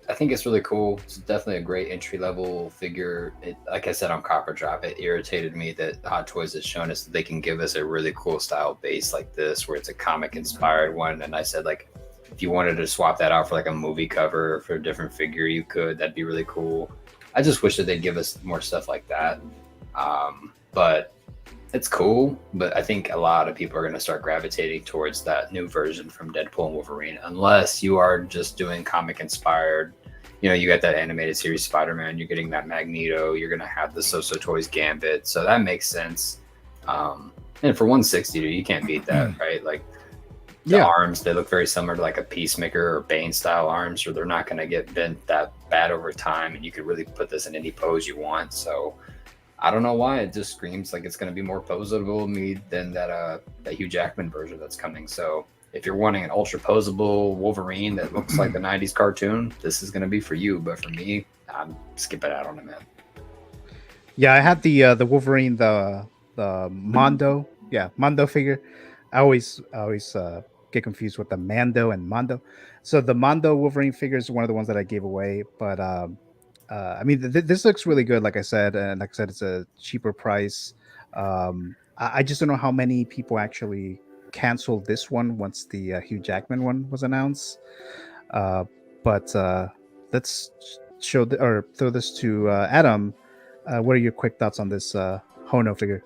I think it's really cool. It's definitely a great entry-level figure. Like I said on Copper Drop, it irritated me that Hot Toys has shown us that they can give us a really cool style base like this, where it's a comic-inspired one. And I said, like, if you wanted to swap that out for like a movie cover or for a different figure, you could. That'd be really cool. I just wish that they'd give us more stuff like that. But it's cool. But I think a lot of people are going to start gravitating towards that new version from Deadpool and Wolverine, unless you are just doing comic-inspired. You got that animated series Spider-Man, you're getting that Magneto, you're going to have the So Toys Gambit. So that makes sense. And for $160, dude, you can't beat that, right? Like, the arms, they look very similar to like a Peacemaker or Bane style arms, or they're not going to get bent that bad over time. And you could really put this in any pose you want. So I don't know why. It just screams like it's going to be more posable to me than that Hugh Jackman version that's coming. So if you're wanting an ultra posable Wolverine that looks like the 90s cartoon, this is going to be for you. But for me, I'm skipping out on it, man. Yeah, I had the Wolverine, the Mondo. Yeah, Mondo figure. I always get confused with the Mando and Mondo. So the Mondo Wolverine figure is one of the ones that I gave away. But I mean, this looks really good. Like I said, and like I said, it's a cheaper price. I just don't know how many people actually canceled this one once the Hugh Jackman one was announced. But let's throw this to Adam. What are your quick thoughts on this Hono figure?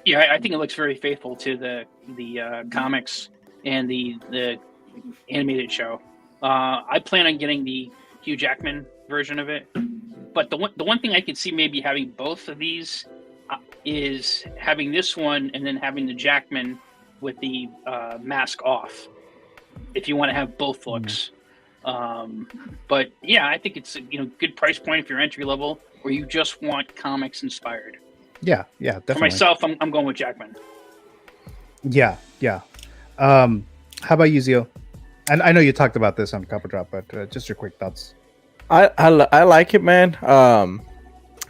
Yeah, I think it looks very faithful to the comics and the animated show. I plan on getting the Hugh Jackman version of it, but the one thing I could see maybe having both of these is having this one and then having the Jackman with the mask off, if you want to have both looks. But yeah, I think it's a good price point if you're entry level or you just want comics inspired. Yeah, definitely. For myself, I'm going with Jackman. Yeah. How about you, Zio? And I know you talked about this on Copper Drop, but just your quick thoughts. I like it, man.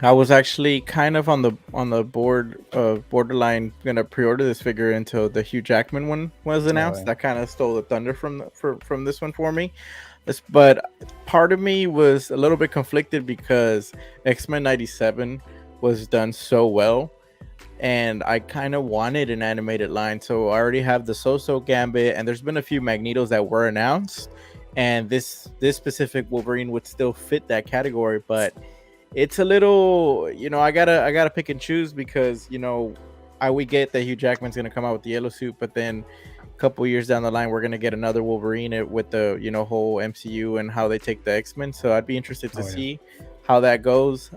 I was actually kind of on the borderline gonna pre-order this figure until the Hugh Jackman one was announced. That kind of stole the thunder from this one for me. But part of me was a little bit conflicted because X-Men 97 was done so well, and I kind of wanted an animated line. So I already have the So-So Gambit, and there's been a few Magnetos that were announced, and this specific Wolverine would still fit that category, but it's a little, I gotta pick and choose because we get that Hugh Jackman's gonna come out with the yellow suit, but then a couple years down the line we're gonna get another Wolverine with the whole MCU and how they take the X-Men. So I'd be interested to see how that goes.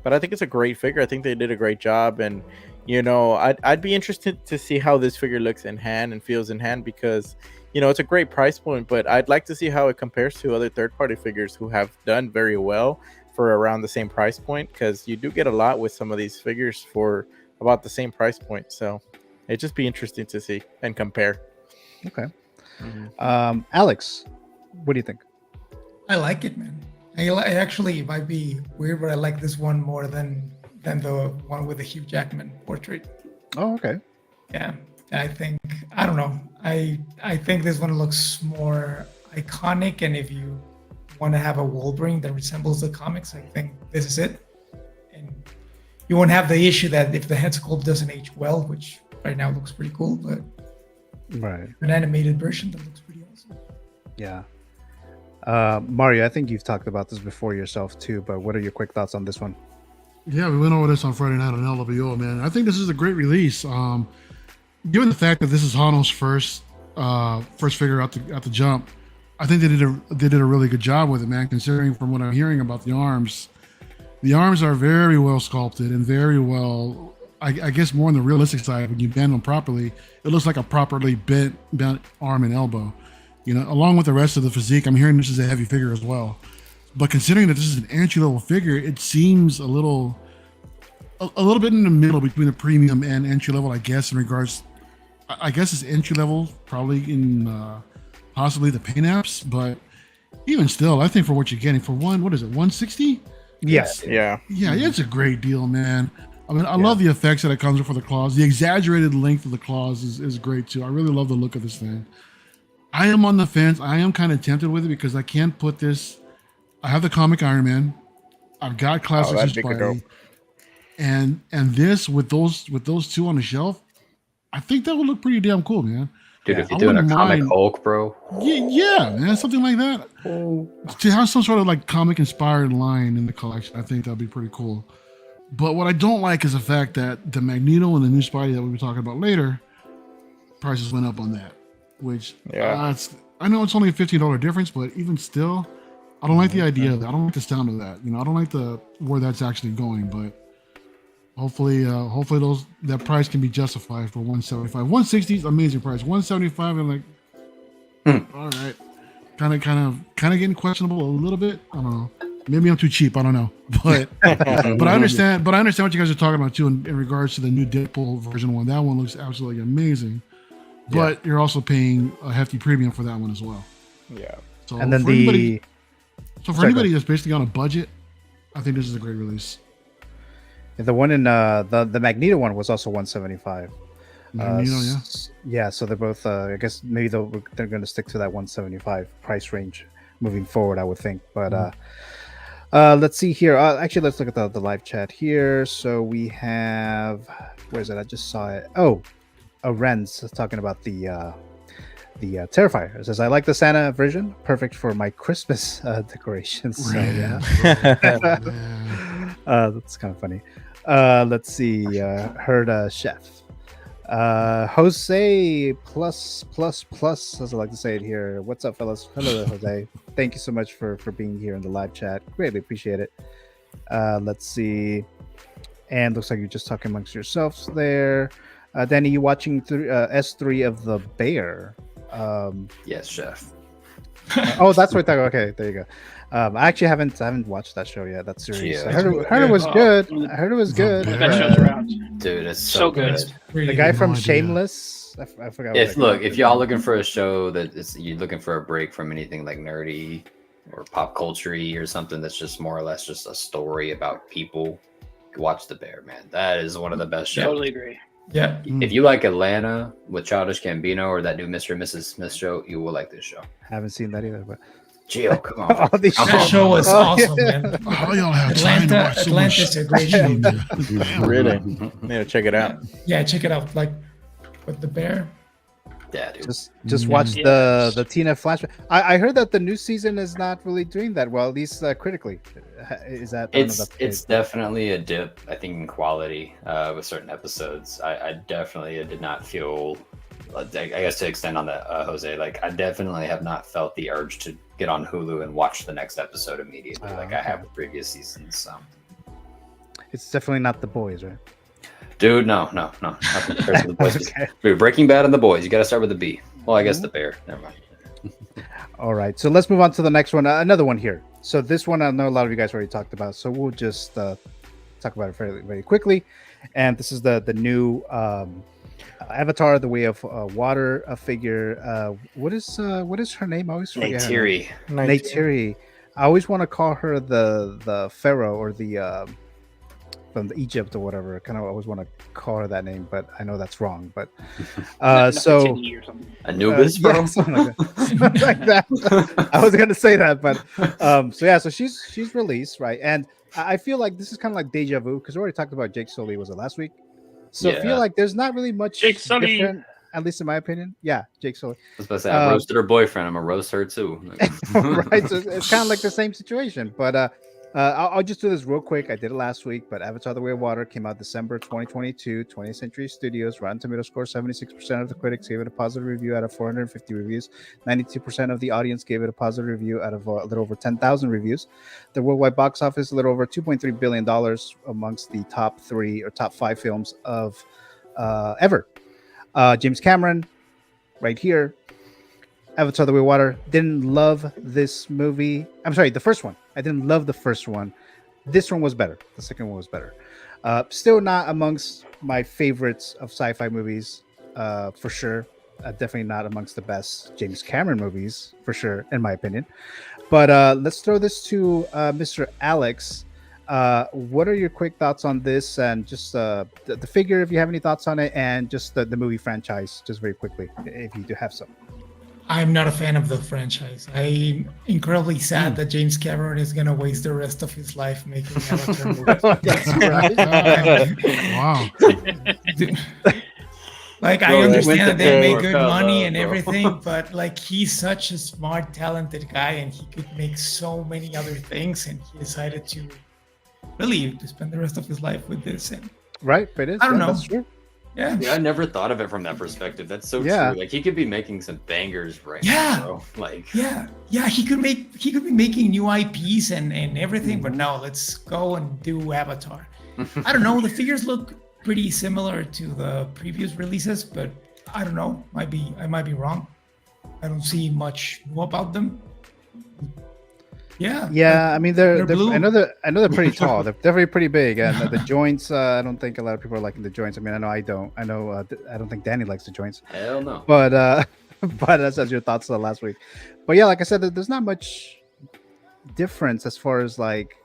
But I think it's a great figure. I think they did a great job, and I'd be interested to see how this figure looks in hand and feels in hand because it's a great price point. But I'd like to see how it compares to other third-party figures who have done very well for around the same price point, because you do get a lot with some of these figures for about the same price point. So it'd just be interesting to see and compare. Okay. Alex, what do you think? I like it, man. I actually, it might be weird, but I like this one more than the one with the Hugh Jackman portrait. Oh, okay. Yeah, I don't know. I think this one looks more iconic, and if you want to have a Wolverine that resembles the comics, I think this is it. And you won't have the issue that if the head sculpt doesn't age well, which right now looks pretty cool, but an animated version that looks pretty awesome. Yeah. Mario, I think you've talked about this before yourself too, but what are your quick thoughts on this one? Yeah, we went over this on Friday night on LWO, man. I think this is a great release. Given the fact that this is Hono's first figure out the jump, I think they did a really good job with it, man. Considering from what I'm hearing about the arms are very well sculpted and very well. I guess more on the realistic side. When you bend them properly, it looks like a properly bent arm and elbow. Along with the rest of the physique, I'm hearing this is a heavy figure as well. But considering that this is an entry-level figure, it seems a little bit in the middle between the premium and entry-level, I guess, in regards. I guess it's entry-level, probably in possibly the paint apps, but even still, I think for what you're getting for what is it, 160? Yes. Yeah. Yeah, it's a great deal, man. I mean, I love the effects that it comes with for the claws. The exaggerated length of the claws is great too. I really love the look of this thing. I am on the fence. I am kind of tempted with it because I can't put this. I have the comic Iron Man. I've got classics Spidey, and this with those two on the shelf, I think that would look pretty damn cool, man. Dude, if you're doing a comic Hulk, bro. Yeah, man, something like that. To have some sort of like comic inspired line in the collection, I think that'd be pretty cool. But what I don't like is the fact that the Magneto and the new Spidey that we'll be talking about later, prices went up on that. Which I know it's only a $15 difference, but even still, I don't like the idea of that. I don't like the sound of that. I don't like where that's actually going. But hopefully that price can be justified for $175. $160 is amazing price. $175, I'm like, all right, kind of getting questionable a little bit. I don't know. Maybe I'm too cheap. I don't know, but I understand. But I understand what you guys are talking about too in regards to the new Deadpool version one. That one looks absolutely amazing. But you're also paying a hefty premium for that one as well. Yeah. So and then for anybody that's basically on a budget, I think this is a great release. The one in the Magneto one was also $175. Magneto, yeah. So they're both. I guess maybe they're going to stick to that $175 price range moving forward, I would think. But let's see here. Actually, let's look at the live chat here. So we have. Where is it? I just saw it. Oh. Renz talking about the Terrifier. It says, I like the Santa version, perfect for my Christmas decorations. So yeah, that's kind of funny. Let's see. Heard chef. Jose plus, as I like to say it here. What's up, fellas? Hello, Jose. Thank you so much for being here in the live chat. Greatly appreciate it. Let's see. And looks like you're just talking amongst yourselves there. Danny, you watching through S3 of the Bear? Yes, chef. Oh, that's what I thought. Okay, there you go. I actually haven't watched that show yet. That series. Yeah, I heard it was good. I heard it was good. That show's around. Dude, it's so good. The guy from Shameless. I forgot. If y'all looking for a show you're looking for a break from anything like nerdy or pop culture-y or something that's just more or less just a story about people, watch The Bear, man. That is one of the best shows. Totally agree. Yeah. If you like Atlanta with Childish Gambino or that new Mr. and Mrs. Smith show, you will like this show. Haven't seen that either, but Gio, come on. That show was awesome, man. Oh, y'all have time to watch so much Atlanta's a great show. Really? Yeah, check it out. Yeah, check it out. Like with The Bear. Yeah, dude. Just watch the Tina flashback. I heard that the new season is not really doing that well, at least critically. Is that? It's definitely a dip, I think, in quality with certain episodes. I definitely did not feel. I guess to extend on that, Jose, like I definitely have not felt the urge to get on Hulu and watch the next episode immediately, like I have with previous seasons. It's definitely not The Boys, right? Dude, no. Nothing compared to The Boys. Okay. Dude, Breaking Bad and The Boys. You got to start with the B. Well, I guess The Bear. Never mind. All right, so let's move on to the next one. Another one here. So this one I know a lot of you guys already talked about, so we'll just talk about it very quickly. And this is the new Avatar: The Way of Water figure. What is her name? I always forget. NEYTIRI. NEYTIRI. I always want to call her the pharaoh or the from Egypt or whatever. Kind of always want to call her that name, but I know that's wrong. But so Anubis, yeah, something like that. I was gonna say that, but so she's released, right? And I feel like this is kind of like deja vu because we already talked about Jake Sully. Was it last week? So I feel like there's not really much different, at least in my opinion. Yeah, Jake Sully. I was about to say, I roasted her boyfriend. I'm gonna roast her too. Right, so it's kind of like the same situation. But I'll just do this real quick. I did it last week, but Avatar: The Way of Water came out December 2022. 20th Century Studios. Rotten Tomato score 76% of the critics gave it a positive review out of 450 reviews. 92% of the audience gave it a positive review out of a little over 10,000 reviews. The worldwide box office a little over $2.3 billion amongst the top 3 or top 5 films of ever. James Cameron, right here. Avatar: The Way of Water. Didn't love this movie. I'm sorry, the first one. I didn't love the first one. This one was better. The second one was better. Still not amongst my favorites of sci-fi movies, for sure. Definitely not amongst the best James Cameron movies, for sure, in my opinion. But let's throw this to Mr. Alex. What are your quick thoughts on this, and just the figure, if you have any thoughts on it, and just the movie franchise, just very quickly, if you do have some. I'm not a fan of the franchise. I'm incredibly sad that James Cameron is going to waste the rest of his life making Avatar movies. That's right. Wow. Like, I understand that they make good money and everything, but like, he's such a smart, talented guy, and he could make so many other things, and he decided to spend the rest of his life with this. And right, but it is. I don't know. That's true. Yeah, I never thought of it from that perspective. That's so true. Like, he could be making some bangers right now, bro. Like, he could be making new IPs and everything, but no, let's go and do Avatar. I don't know. The figures look pretty similar to the previous releases, but I don't know. I might be wrong. I don't see much new about them. Yeah. I mean, they're I know they're pretty tall. They're definitely pretty big, and the joints. I don't think a lot of people are liking the joints. I mean, I know I don't. I know I don't think Danny likes the joints. Hell no. But that's your thoughts last week. But yeah, like I said, there's not much difference as far as like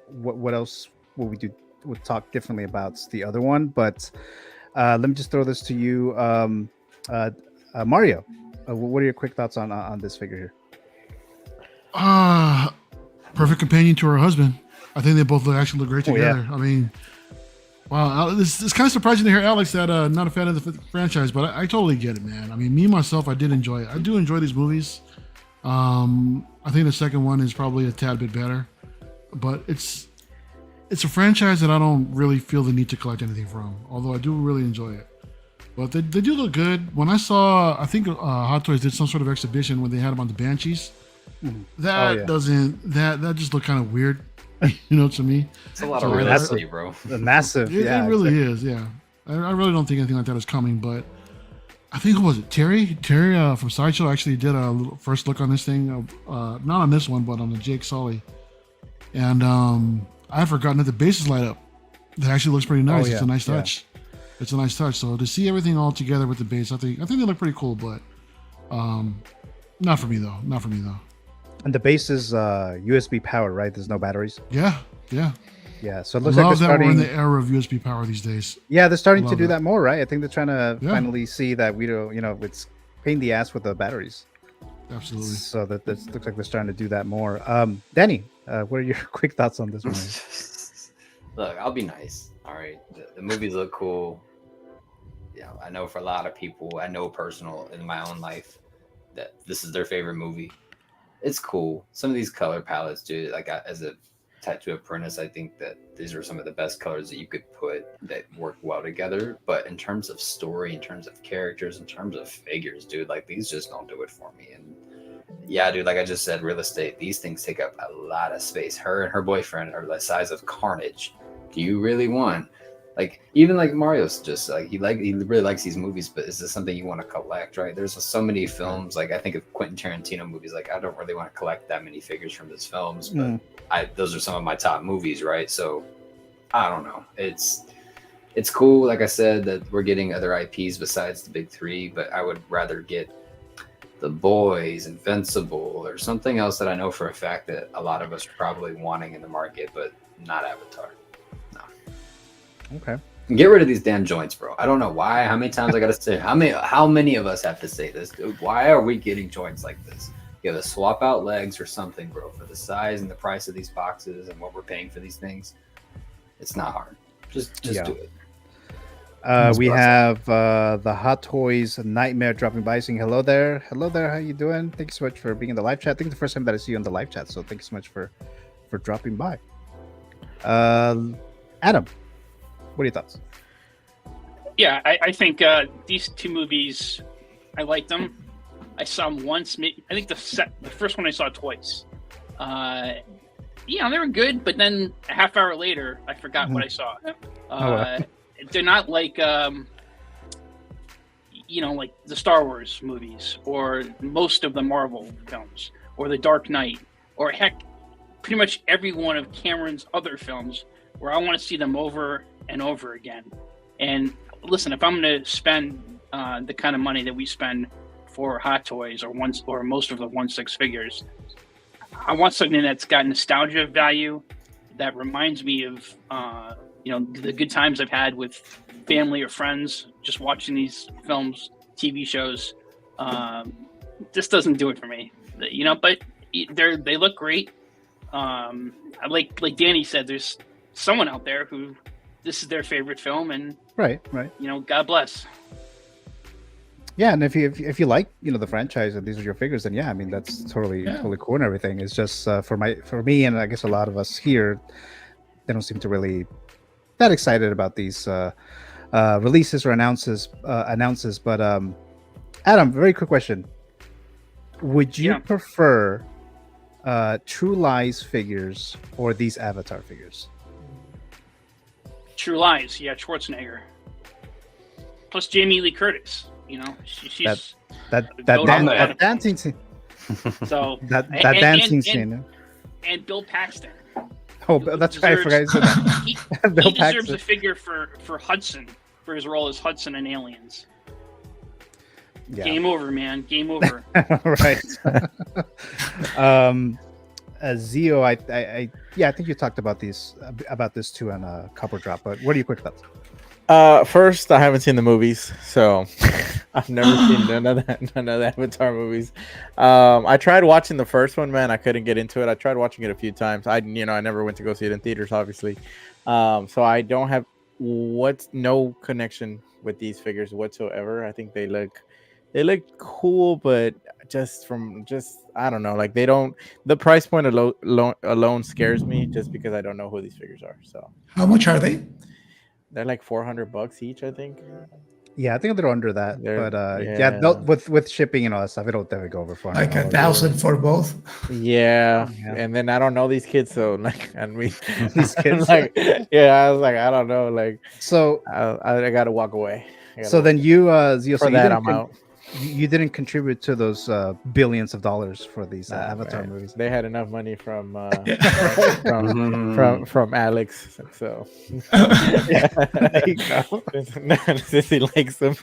what else would talk differently about the other one. But let me just throw this to you, Mario. What are your quick thoughts on this figure here? Perfect companion to her husband. I think they both actually look great together. Yeah. I mean, wow, it's kind of surprising to hear Alex that not a fan of the franchise, but I totally get it, man. I mean, me myself, I did enjoy it. I do enjoy these movies. I think the second one is probably a tad bit better, but it's it's a franchise that I don't really feel the need to collect anything from, although I do really enjoy it. But they do look good. When I saw, I think Hot Toys did some sort of exhibition when they had them on the Banshees. That doesn't, that just looked kind of weird, to me. It's a lot of real estate, bro. Massive. It really is, yeah. I really don't think anything like that is coming, but I think, who was it? Terry from Sideshow actually did a little first look on this thing. Not on this one, but on the Jake Sully. And I had forgotten that the bases light up. That actually looks pretty nice. It's a nice touch. It's a nice touch. So to see everything all together with the base, I think they look pretty cool, but not for me though. And the base is USB powered, right? There's no batteries. Yeah. So it looks like they're starting. We're in the era of USB power these days. Yeah, they're starting to do that more, right? I think they're trying to finally see that we don't, it's pain in the ass with the batteries. Absolutely. So that looks like they're starting to do that more. Danny, what are your quick thoughts on this one? Look, I'll be nice. All right, the movies look cool. I know for a lot of people, I know personal in my own life that this is their favorite movie. It's cool. Some of these color palettes, dude. Like as a tattoo apprentice, I think that these are some of the best colors that you could put that work well together. But in terms of story, in terms of characters, in terms of figures, dude, like these just don't do it for me. And yeah, dude, like I just said, real estate, these things take up a lot of space. Her and her boyfriend are the size of Carnage. Do you really want, like, even like Mario's just like, he really likes these movies, but is this something you want to collect, right? There's so many films, like I think of Quentin Tarantino movies, like I don't really want to collect that many figures from his films, but those are some of my top movies, right? So I don't know. It's cool, like I said, that we're getting other IPs besides the big three, but I would rather get The Boys, Invincible, or something else that I know for a fact that a lot of us are probably wanting in the market, but not Avatar. No. Okay. Get rid of these damn joints, bro. I don't know why. How many times I gotta say? How many of us have to say this, dude? Why are we getting joints like this? You gotta swap out legs or something, bro, for the size and the price of these boxes and what we're paying for these things. It's not hard. Just do it. We have the Hot Toys Nightmare dropping by, saying hello there. Hello there. How you doing? Thank you so much for being in the live chat. I think it's the first time that I see you on the live chat, so thank you so much for dropping by. Adam, what are your thoughts? Yeah, I think these two movies, I like them. I saw them once. I think the first one I saw twice. They were good, but then a half hour later, I forgot what I saw. They're not like, like the Star Wars movies or most of the Marvel films or the Dark Knight or heck, pretty much every one of Cameron's other films where I want to see them over and over again. And listen, if I'm going to spend the kind of money that we spend for Hot Toys or most of the 1/6 figures, I want something that's got nostalgia value, that reminds me of the good times I've had with family or friends, just watching these films, TV shows. This doesn't do it for me, but they look great. Like Danny said, there's someone out there who this is their favorite film, and right. God bless. Yeah, and if you like the franchise and these are your figures, then yeah, I mean that's totally cool and everything. It's just for me and I guess a lot of us here, they don't seem to really that excited about these releases or announces. But Adam, very quick question: would you prefer True Lies figures or these Avatar figures? True Lies, yeah, Schwarzenegger. Plus Jamie Lee Curtis. She's that dancing scene. So that dancing scene. And Bill Paxton. Oh, that's right. I forgot you said that. He deserves a figure for Hudson for his role as Hudson in Aliens. Yeah. Game over, man. Game over. Right. Zio, I think you talked about this too on a Copper Drop. But what are your quick thoughts? First, I haven't seen the movies, so I've never seen none of the Avatar movies. I tried watching the first one, man. I couldn't get into it. I tried watching it a few times. I never went to go see it in theaters, obviously. So I don't have no connection with these figures whatsoever. I think they look they look cool, but just I don't know, like they don't. The price point alone scares me, just because I don't know who these figures are. So How much are they? they're like $400 each, I think. Yeah, I think they're under that. They're- But yeah. with shipping and all that stuff, it'll definitely go over Like $400. 1,000 for both. Yeah. Yeah. And then I don't know these kids, so like, and we These kids? like, yeah, I was like, I don't know, like, So I gotta walk away. so then you Zio, for so you that didn't I'm out. you didn't contribute to those billions of dollars for these Nah, Avatar man. movies. They had enough money from from Alex, so There you go. since he likes them.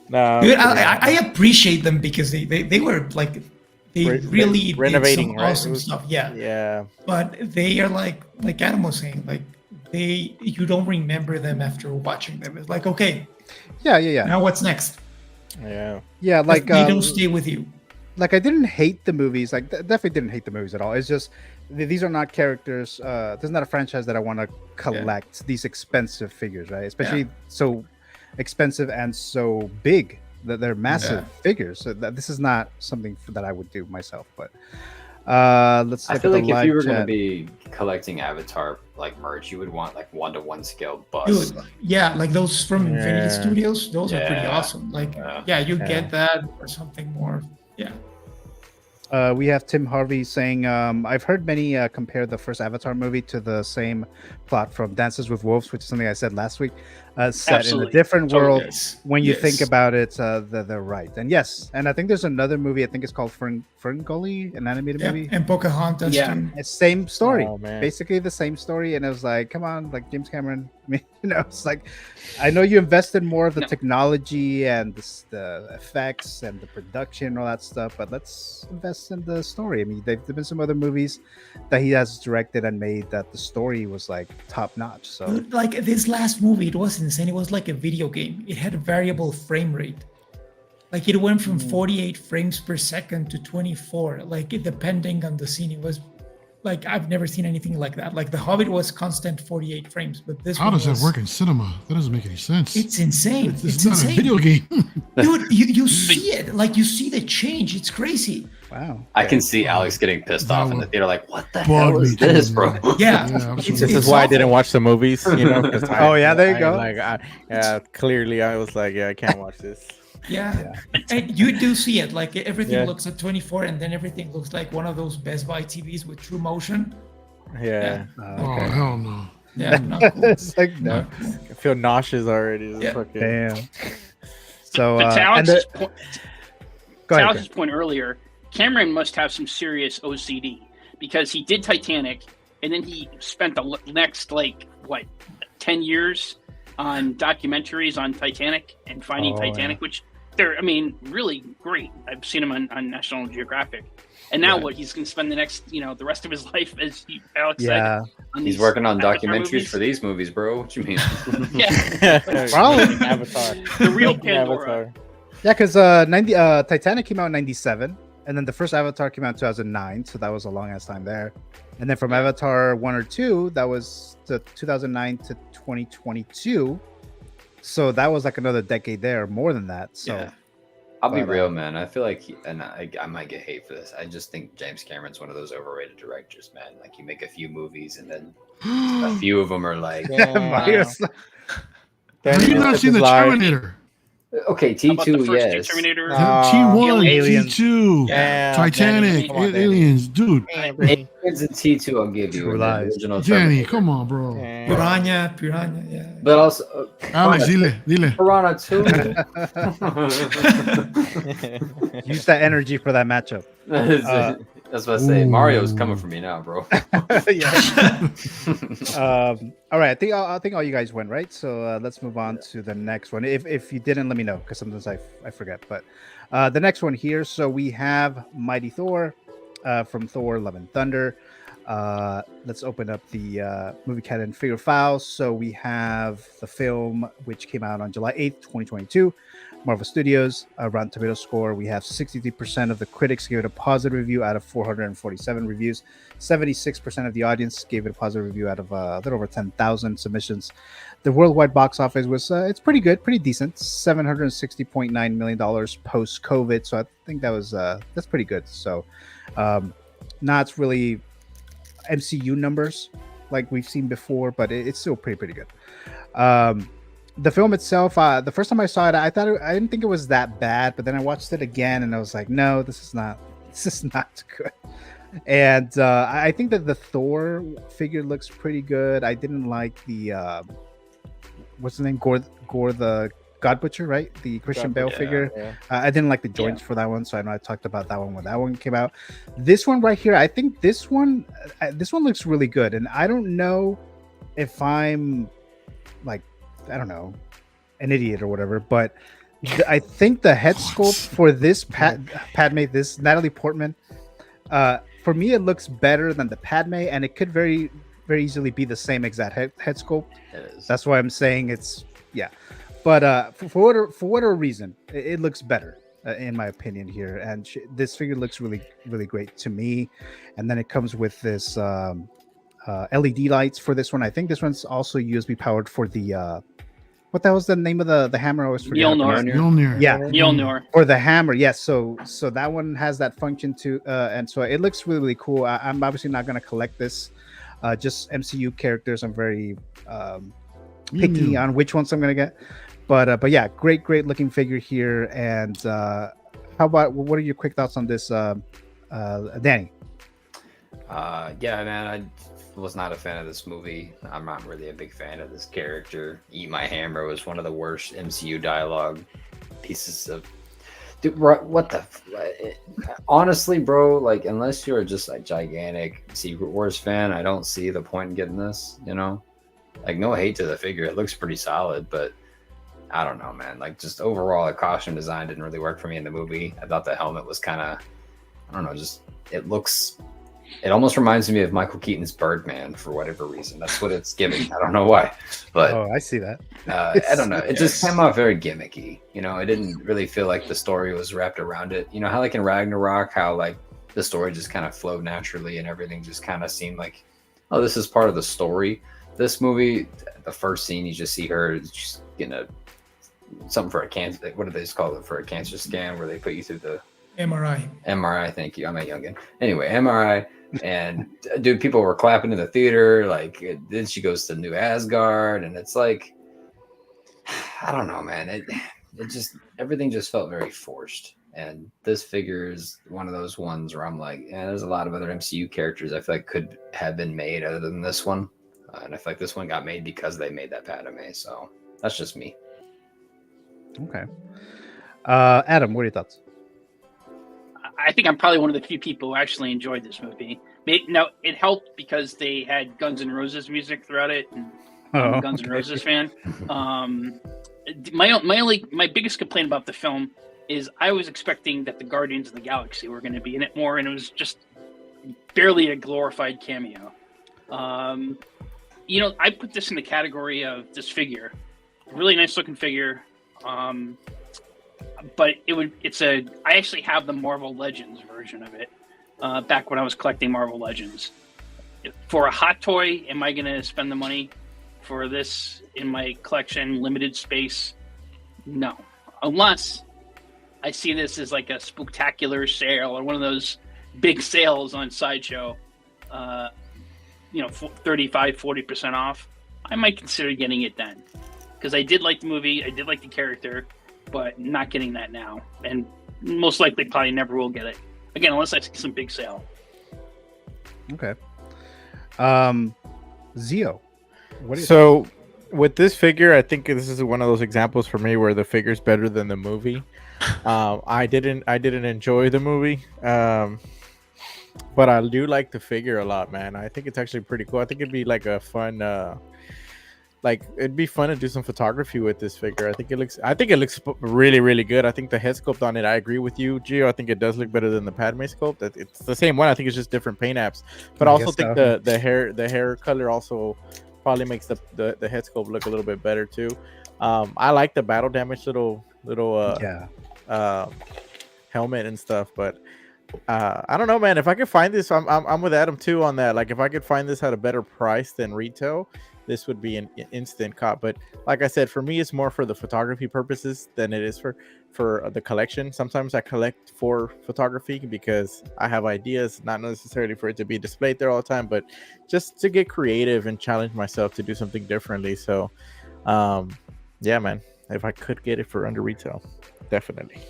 No, Dude, I appreciate them because they were like they really did renovating, some right? awesome It was- stuff. Yeah. yeah. But they are like Adam was saying, like you don't remember them after watching them. It's like, okay, Yeah. now what's next? Yeah. Yeah, like they don't stay with you. like I didn't hate the movies. Like definitely didn't hate the movies at all. It's just these are not characters. This is not a franchise that I want to collect. These expensive figures, right? Especially so expensive and so big that they're massive figures. So this is not something that I would do myself. But let's. I Look feel at like the if you were live going to chat. be collecting Avatar like merch, you would want like 1-to-1 scale bust. Dude, yeah, like those from Infinity Yeah. Studios, those are pretty Yeah. awesome. Like, Yeah. you get that or something more. Yeah. We have Tim Harvey saying, I've heard many compare the first Avatar movie to the same plot from Dances with Wolves, which is something I said last week, set Absolutely. in a different Totally. world. Yes. When you Yes. think about it, they're right. And yes, and I think there's another movie, I think it's called Ferngully, an animated Yeah, movie. and Pocahontas. Yeah. Too. It's same story, Oh, man. basically the same story. And it was like, come on, like James Cameron. I mean, it's like, I know you invested more of the No. technology and the effects and the production and all that stuff, but let's invest in the story. I mean, there've been some other movies that he has directed and made that the story was like top notch. So Dude, like this last movie, it was insane. It was like a video game. It had a variable frame rate. Like it went from 48 frames per second to 24. Like depending on the scene, it was like I've never seen anything like that. Like The Hobbit was constant 48 frames, but this How one does that was- work in cinema? That doesn't make any sense. It's insane. It's It's not insane. a video game. Dude, you see it. Like you see the change. It's crazy. wow. I can see Alex getting pissed That off in the would theater, like, what the bug hell is me too, this, man. bro? Yeah. Yeah, It's- absolutely. This is it's why I awful. didn't watch the movies, 'cause Oh, yeah, there you go. Yeah, clearly I was like, yeah, I can't watch this. Yeah. And you do see it. Like everything Yeah. looks at 24 and then everything looks like one of those Best Buy TVs with true motion. Yeah. Oh hell no. Yeah, not cool. It's like, no. Not cool. I feel nauseous already. It's Yeah. fucking- Damn. So, But to and Alex's, the, point, go to ahead. Alex's point earlier, Cameron must have some serious OCD because he did Titanic and then he spent the next, 10 years on documentaries on Titanic and finding Oh, Titanic, which they're, really great. I've seen them on National Geographic. And now what? He's going to spend the next, the rest of his life, as Alex Yeah. said. On He's these working on Avatar documentaries movies. for these movies, bro. What you mean? Yeah, Probably. Avatar. the real Making Pandora. Avatar. Yeah, because Titanic came out in 97, and then the first Avatar came out in 2009, so that was a long ass time there. And then from Avatar 1 or 2, that was the 2009 to 2022. So that was like another decade there, more than that. So Yeah. I'll be But, real, man. I feel like, I might get hate for this. I just think James Cameron's one of those overrated directors, man. Like, you make a few movies, and then a few of them are like, Mario's like, Have you not seen the Terminator? okay, How about the T2, first yes. Terminator? T1, Aliens. T2, Yeah, Titanic, Danny, come on, Danny. Aliens, dude. Aliens and T2, I'll give you. True and the lies. original Danny, Terminator. come on, bro. Piranha, yeah. But also, Alex, dile. Piranha 2. use that energy for that matchup. That's what I say. Mario's coming for me now, bro. Yeah. All right. I think all you guys went right. So let's move on to the next one. If you didn't, let me know because sometimes I forget. But the next one here. So we have Mighty Thor from Thor: Love and Thunder. Let's open up the movie canon figure files. So we have the film which came out on July 8th, 2022. Marvel Studios. Rotten Tomato score, we have 63% of the critics gave it a positive review out of 447 reviews. 76% of the audience gave it a positive review out of a little over 10,000 submissions. The worldwide box office was it's pretty good, pretty decent, $760.9 million post-COVID. So I think that's pretty good. So not really MCU numbers like we've seen before, but it's still pretty good. The film itself, the first time I saw it, I didn't think it was that bad, but then I watched it again and I was like, no, this is not good. And I think that the Thor figure looks pretty good. I didn't like the what's the name, Gore the God Butcher, right? The Christian Bale figure. Yeah. I didn't like the joints for that one, so I know I talked about that one when that one came out. This one right here, I think this one looks really good, and I don't know if I'm like, I don't know, an idiot or whatever, but I think the head sculpt for this Padme, this Natalie Portman, for me it looks better than the Padme, and it could very easily be the same exact head sculpt. It is. That's why I'm saying it's but for whatever reason, it looks better in my opinion here, and this figure looks really great to me. And then it comes with this LED lights for this one. I think this one's also USB powered for the what that was the name of the hammer I was forgetting. Mjolnir. Yeah, Mjolnir. For the hammer, yes. So that one has that function too, and so it looks really cool. I'm obviously not going to collect this, just MCU characters. I'm very picky on which ones I'm going to get, but yeah, great looking figure here. And how about, what are your quick thoughts on this, Danny? Yeah, man, I was not a fan of this movie. I'm not really a big fan of this character. Eat My Hammer was one of the worst MCU dialogue pieces of... Dude, what the... Honestly, bro, like, unless you're just a gigantic Secret Wars fan, I don't see the point in getting this, you know? Like, no hate to the figure. It looks pretty solid, but I don't know, man. Like, just overall, the costume design didn't really work for me in the movie. I thought the helmet was kind of... I don't know, just... It almost reminds me of Michael Keaton's Birdman for whatever reason. That's what it's giving. I don't know why, but I see that. I don't know. It just came out very gimmicky. You know, it didn't really feel like the story was wrapped around it. You know how like in Ragnarok, how like the story just kind of flowed naturally and everything just kind of seemed like, oh, this is part of the story. This movie, the first scene, you just see her just getting something for a cancer. What do they just call it, for a cancer scan where they put you through the MRI. Thank you. I'm a youngin. Anyway, MRI. And dude, people were clapping in the theater. Like, then she goes to New Asgard, and it's like, I don't know, man. It just, everything just felt very forced. And this figure is one of those ones where I'm like, yeah, there's a lot of other MCU characters I feel like could have been made other than this one, and I feel like this one got made because they made that Padme. So that's just me. Okay, Adam, what are your thoughts? I think I'm probably one of the few people who actually enjoyed this movie. Now, it helped because they had Guns N' Roses music throughout it, and I'm a Guns N' Roses fan. My biggest complaint about the film is I was expecting that the Guardians of the Galaxy were going to be in it more, and it was just barely a glorified cameo. You know, I put this in the category of this figure, really nice looking figure. But I actually have the Marvel Legends version of it back when I was collecting Marvel Legends. For a hot toy, am I going to spend the money for this in my collection, limited space? No. Unless I see this as like a spooktacular sale or one of those big sales on Sideshow, 35-40% off. I might consider getting it then. Because I did like the movie, I did like the character, but not getting that now, and most likely probably never will get it again unless I see some big sale. Okay. Zio, with this figure, I think this is one of those examples for me where the figure's better than the movie. I didn't enjoy the movie, but I do like the figure a lot, man. I think it's actually pretty cool. I think it'd be like a fun it'd be fun to do some photography with this figure. I think it looks really good. I think the head sculpt on it, I agree with you, Gio. I think it does look better than the Padme sculpt. It's the same one. I think it's just different paint apps. But I also think the hair color also probably makes the head sculpt look a little bit better too. I like the battle damage little little helmet and stuff. But I don't know, man. If I could find this, I'm with Adam too on that. Like, if I could find this at a better price than retail, this would be an instant cop. But like I said, for me, it's more for the photography purposes than it is for the collection. Sometimes I collect for photography because I have ideas, not necessarily for it to be displayed there all the time, but just to get creative and challenge myself to do something differently. So yeah, man, if I could get it for under retail, definitely.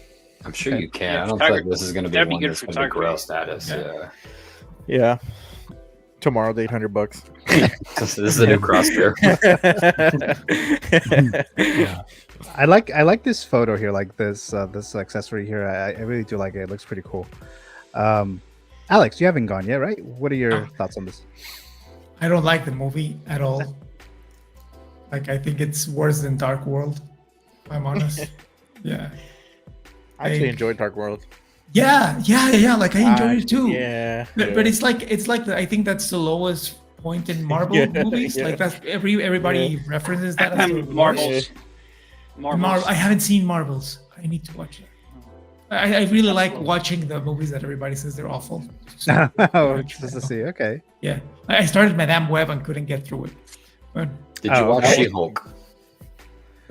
I'm sure you can. I don't think this is going to be one that's going to be grail status. Yeah. Tomorrow, $800. This is a new crosshair. Yeah. I like this photo here, like this accessory here. I really do like it. It looks pretty cool. Alex, you haven't gone yet, right? What are your thoughts on this? I don't like the movie at all. Like, I think it's worse than Dark World, if I'm honest. Yeah. I actually enjoyed Dark World. Yeah. Like, I enjoyed it too. Yeah. But it's like I think that's the lowest point in Marvel movies. Like, that's everybody references that as the Marvels. I haven't seen Marvels. I need to watch it. I really like watching the movies that everybody says they're awful. Just to see. Okay. Yeah, I started Madame Web and couldn't get through it. But, did you watch She-Hulk?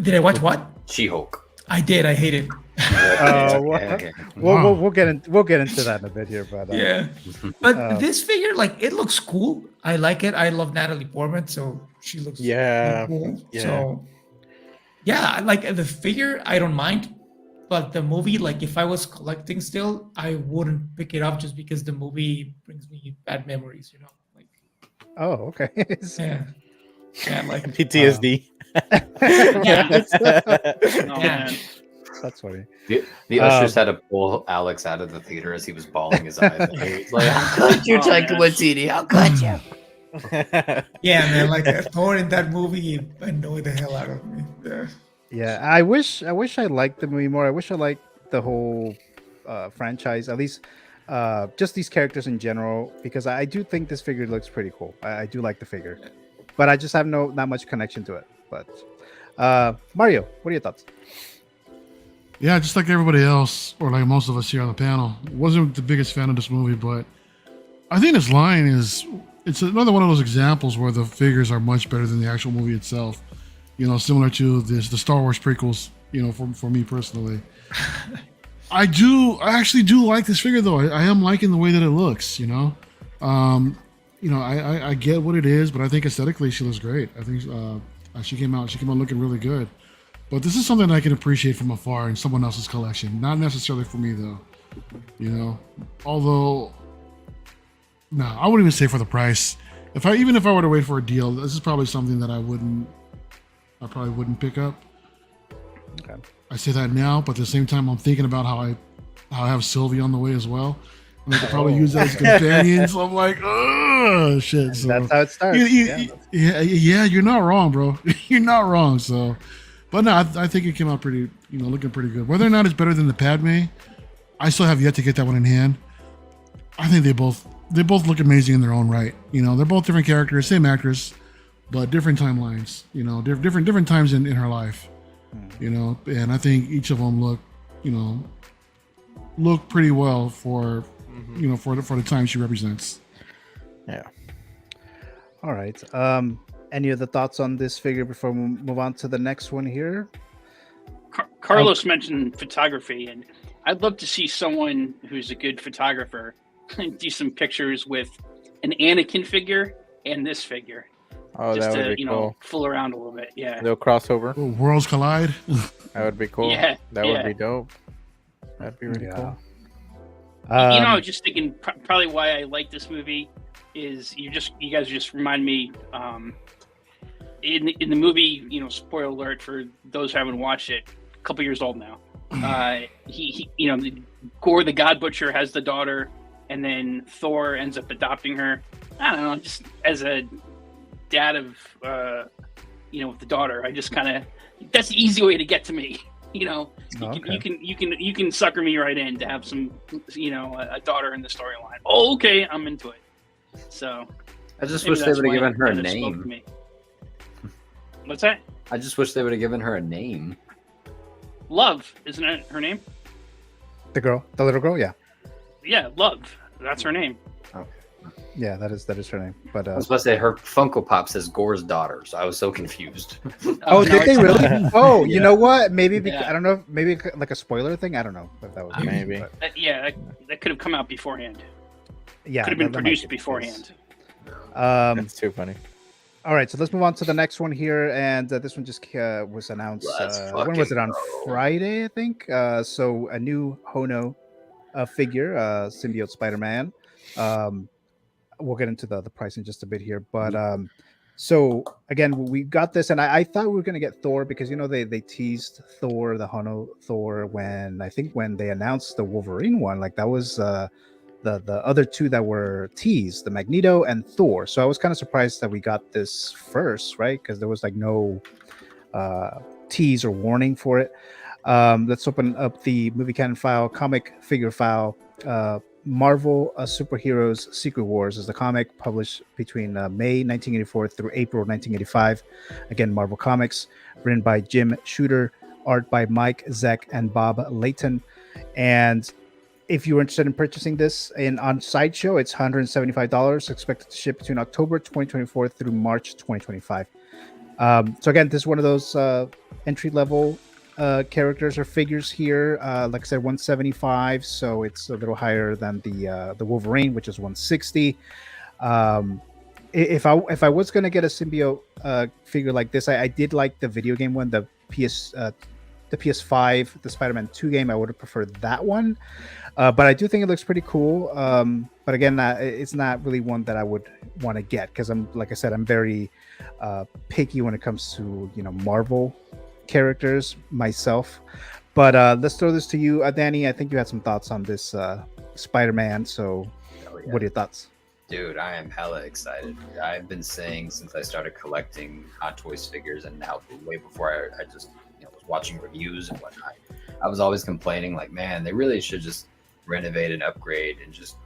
Did I watch what? She-Hulk. I did. I hate it. Okay. We'll get into that in a bit here, but yeah. But this figure, like, it looks cool. I like it. I love Natalie Portman, so she looks really cool. Yeah. So yeah, like the figure, I don't mind. But the movie, like, if I was collecting still, I wouldn't pick it up just because the movie brings me bad memories, you know. Like, oh, okay. Yeah, like PTSD. Yeah. That's funny. The ushers had to pull Alex out of the theater as he was bawling his eyes. He was like, "How could you, Taika Waititi? How could you?" Yeah, man, like Thor in that movie annoyed the hell out of me. Yeah. Yeah, I wish I liked the movie more. I wish I liked the whole franchise, at least just these characters in general, because I do think this figure looks pretty cool. I do like the figure, but I just have not much connection to it. But Mario, what are your thoughts? Yeah, just like everybody else, or like most of us here on the panel, wasn't the biggest fan of this movie, but I think this line it's another one of those examples where the figures are much better than the actual movie itself. You know, similar to the Star Wars prequels, you know, for me personally. I actually do like this figure though. I am liking the way that it looks, you know. I get what it is, but I think aesthetically she looks great. I think she came out looking really good. But this is something that I can appreciate from afar in someone else's collection. Not necessarily for me though. You know. Although I wouldn't even say for the price. Even if I were to wait for a deal, this is probably something that I probably wouldn't pick up. Okay. I say that now, but at the same time, I'm thinking about how I have Sylvie on the way as well. And I could probably use that as a companion. So I'm like, oh shit. So that's how it starts. Yeah, you're not wrong, bro. You're not wrong. So, but no, I think it came out pretty, looking pretty good. Whether or not it's better than the Padme, I still have yet to get that one in hand. I think they both look amazing in their own right. They're both different characters, same actress, but different timelines, different times in her life, and I think each of them look pretty well for, for the time she represents. Yeah. All right. Any other thoughts on this figure before we move on to the next one here? Carlos mentioned photography, and I'd love to see someone who's a good photographer do some pictures with an Anakin figure and this figure. Oh, just that would be cool. Fool around a little bit. Yeah. Little crossover. Worlds collide. That would be cool. Yeah. That would be dope. That'd be really cool. I was just thinking probably why I like this movie is you guys just remind me in the movie, spoiler alert for those who haven't watched it, a couple years old now. He Gore the God Butcher has the daughter, and then Thor ends up adopting her. I don't know, just as a dad of with the daughter, I just kind of, that's the easy way to get to me. You can sucker me right in to have some a daughter in the storyline. Oh, okay, I'm into it. So I just wish they would have given her a name. What's that? I just wish they would have given her a name. Love, isn't that her name? The little girl, yeah. Yeah, Love. That's her name. Okay. Yeah, that is her name. But I was supposed to say her Funko Pop says Gore's daughter, so I was so confused. Oh, did they really? Oh, you Yeah. know what? Maybe Yeah. I don't know. Maybe like a spoiler thing. I don't know if that was Maybe. but That could have come out beforehand. yeah, Could have been that might produced be the beforehand. That's too funny. All right, so let's move on to the next one here, and this one just was announced. When was it? On Friday, I think. So a new Hono figure, Symbiote Spider-Man. We'll get into the price in just a bit here, but so again, we got this, and I thought we were gonna get Thor because they teased Thor, the Hono Thor, when they announced the Wolverine one, like that was the other two that were teased, the Magneto and Thor. So I was kind of surprised that we got this first, right? Because there was like no tease or warning for it. Let's open up the movie canon file, comic figure file. Marvel Superheroes Secret Wars is the comic published between May 1984 through April 1985. Again, Marvel Comics, written by Jim Shooter, art by Mike Zeck and Bob Layton. And if you're interested in purchasing this on Sideshow, it's $175, expected to ship between October 2024 through March 2025. So again, this is one of those entry-level characters or figures here. Like I said, 175, so it's a little higher than the Wolverine, which is 160. If I was gonna get a symbiote figure like this, I did like the video game one, the PS5, the Spider-Man 2 game. I would have preferred that one, but I do think it looks pretty cool. But again, it's not really one that I would want to get because like I said, I'm very picky when it comes to Marvel characters myself. But let's throw this to you, Danny. I think you had some thoughts on this Spider-Man. So, what are your thoughts? Dude, I am hella excited. I've been saying since I started collecting Hot Toys figures, and now way before I just was watching reviews and whatnot, I was always complaining like, man, they really should just renovate and upgrade and just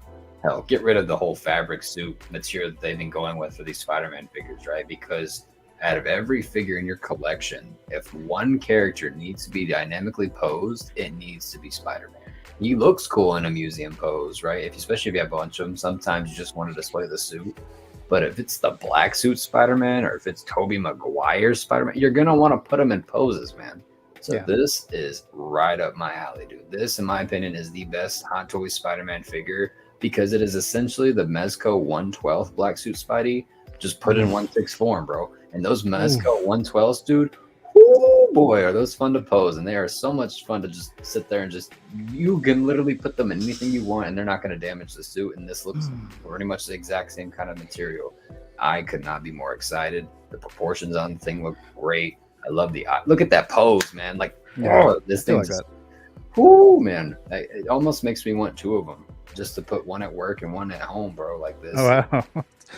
get rid of the whole fabric suit material that they've been going with for these Spider-Man figures, right? Because out of every figure in your collection, if one character needs to be dynamically posed, it needs to be Spider-Man. He looks cool in a museum pose, right? Especially if you have a bunch of them, sometimes you just want to display the suit. But if it's the black suit Spider-Man, or if it's Tobey Maguire's Spider-Man, you're gonna want to put them in poses, man. So this is right up my alley, dude. This, in my opinion, is the best Hot Toys Spider-Man figure because it is essentially the Mezco 1/12 black suit Spidey, just put in 1/6 form, bro. And those Mezco 1/12s, dude, oh boy, are those fun to pose. And they are so much fun to just sit there and you can literally put them in anything you want and they're not going to damage the suit. And this looks pretty much the exact same kind of material. I could not be more excited. The proportions on the thing look great. I love the eye. Look at that pose, man. Like, this thing like whoo, man. It almost makes me want two of them just to put one at work and one at home, bro, like this. Oh, wow.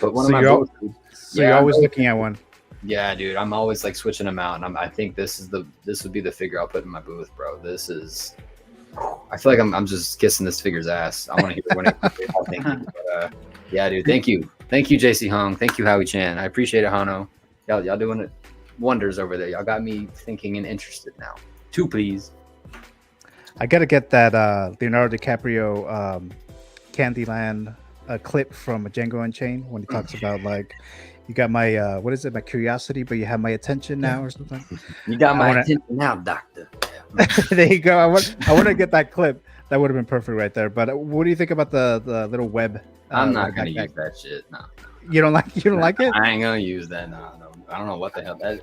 But one of my booths, you're always looking at one. Yeah, dude, I'm always like switching them out, and I think this would be the figure I'll put in my booth, bro. This is, I feel like I'm just kissing this figure's ass. I want to hear what y'all think. But yeah, dude, thank you, JC Hong, thank you, Howie Chan. I appreciate it, Hono. Y'all doing it wonders over there. Y'all got me thinking and interested now. Two, please. I gotta get that Leonardo DiCaprio Candyland clip from Django Unchained when he talks about like, you got my what is it, my curiosity, but you have my attention now or something. You got my attention now, doctor. There you go. I want to get that clip. That would have been perfect right there. But what do you think about the little web? I'm not gonna use that shit. No. You don't like it? I ain't gonna use that. No. I don't know what the hell that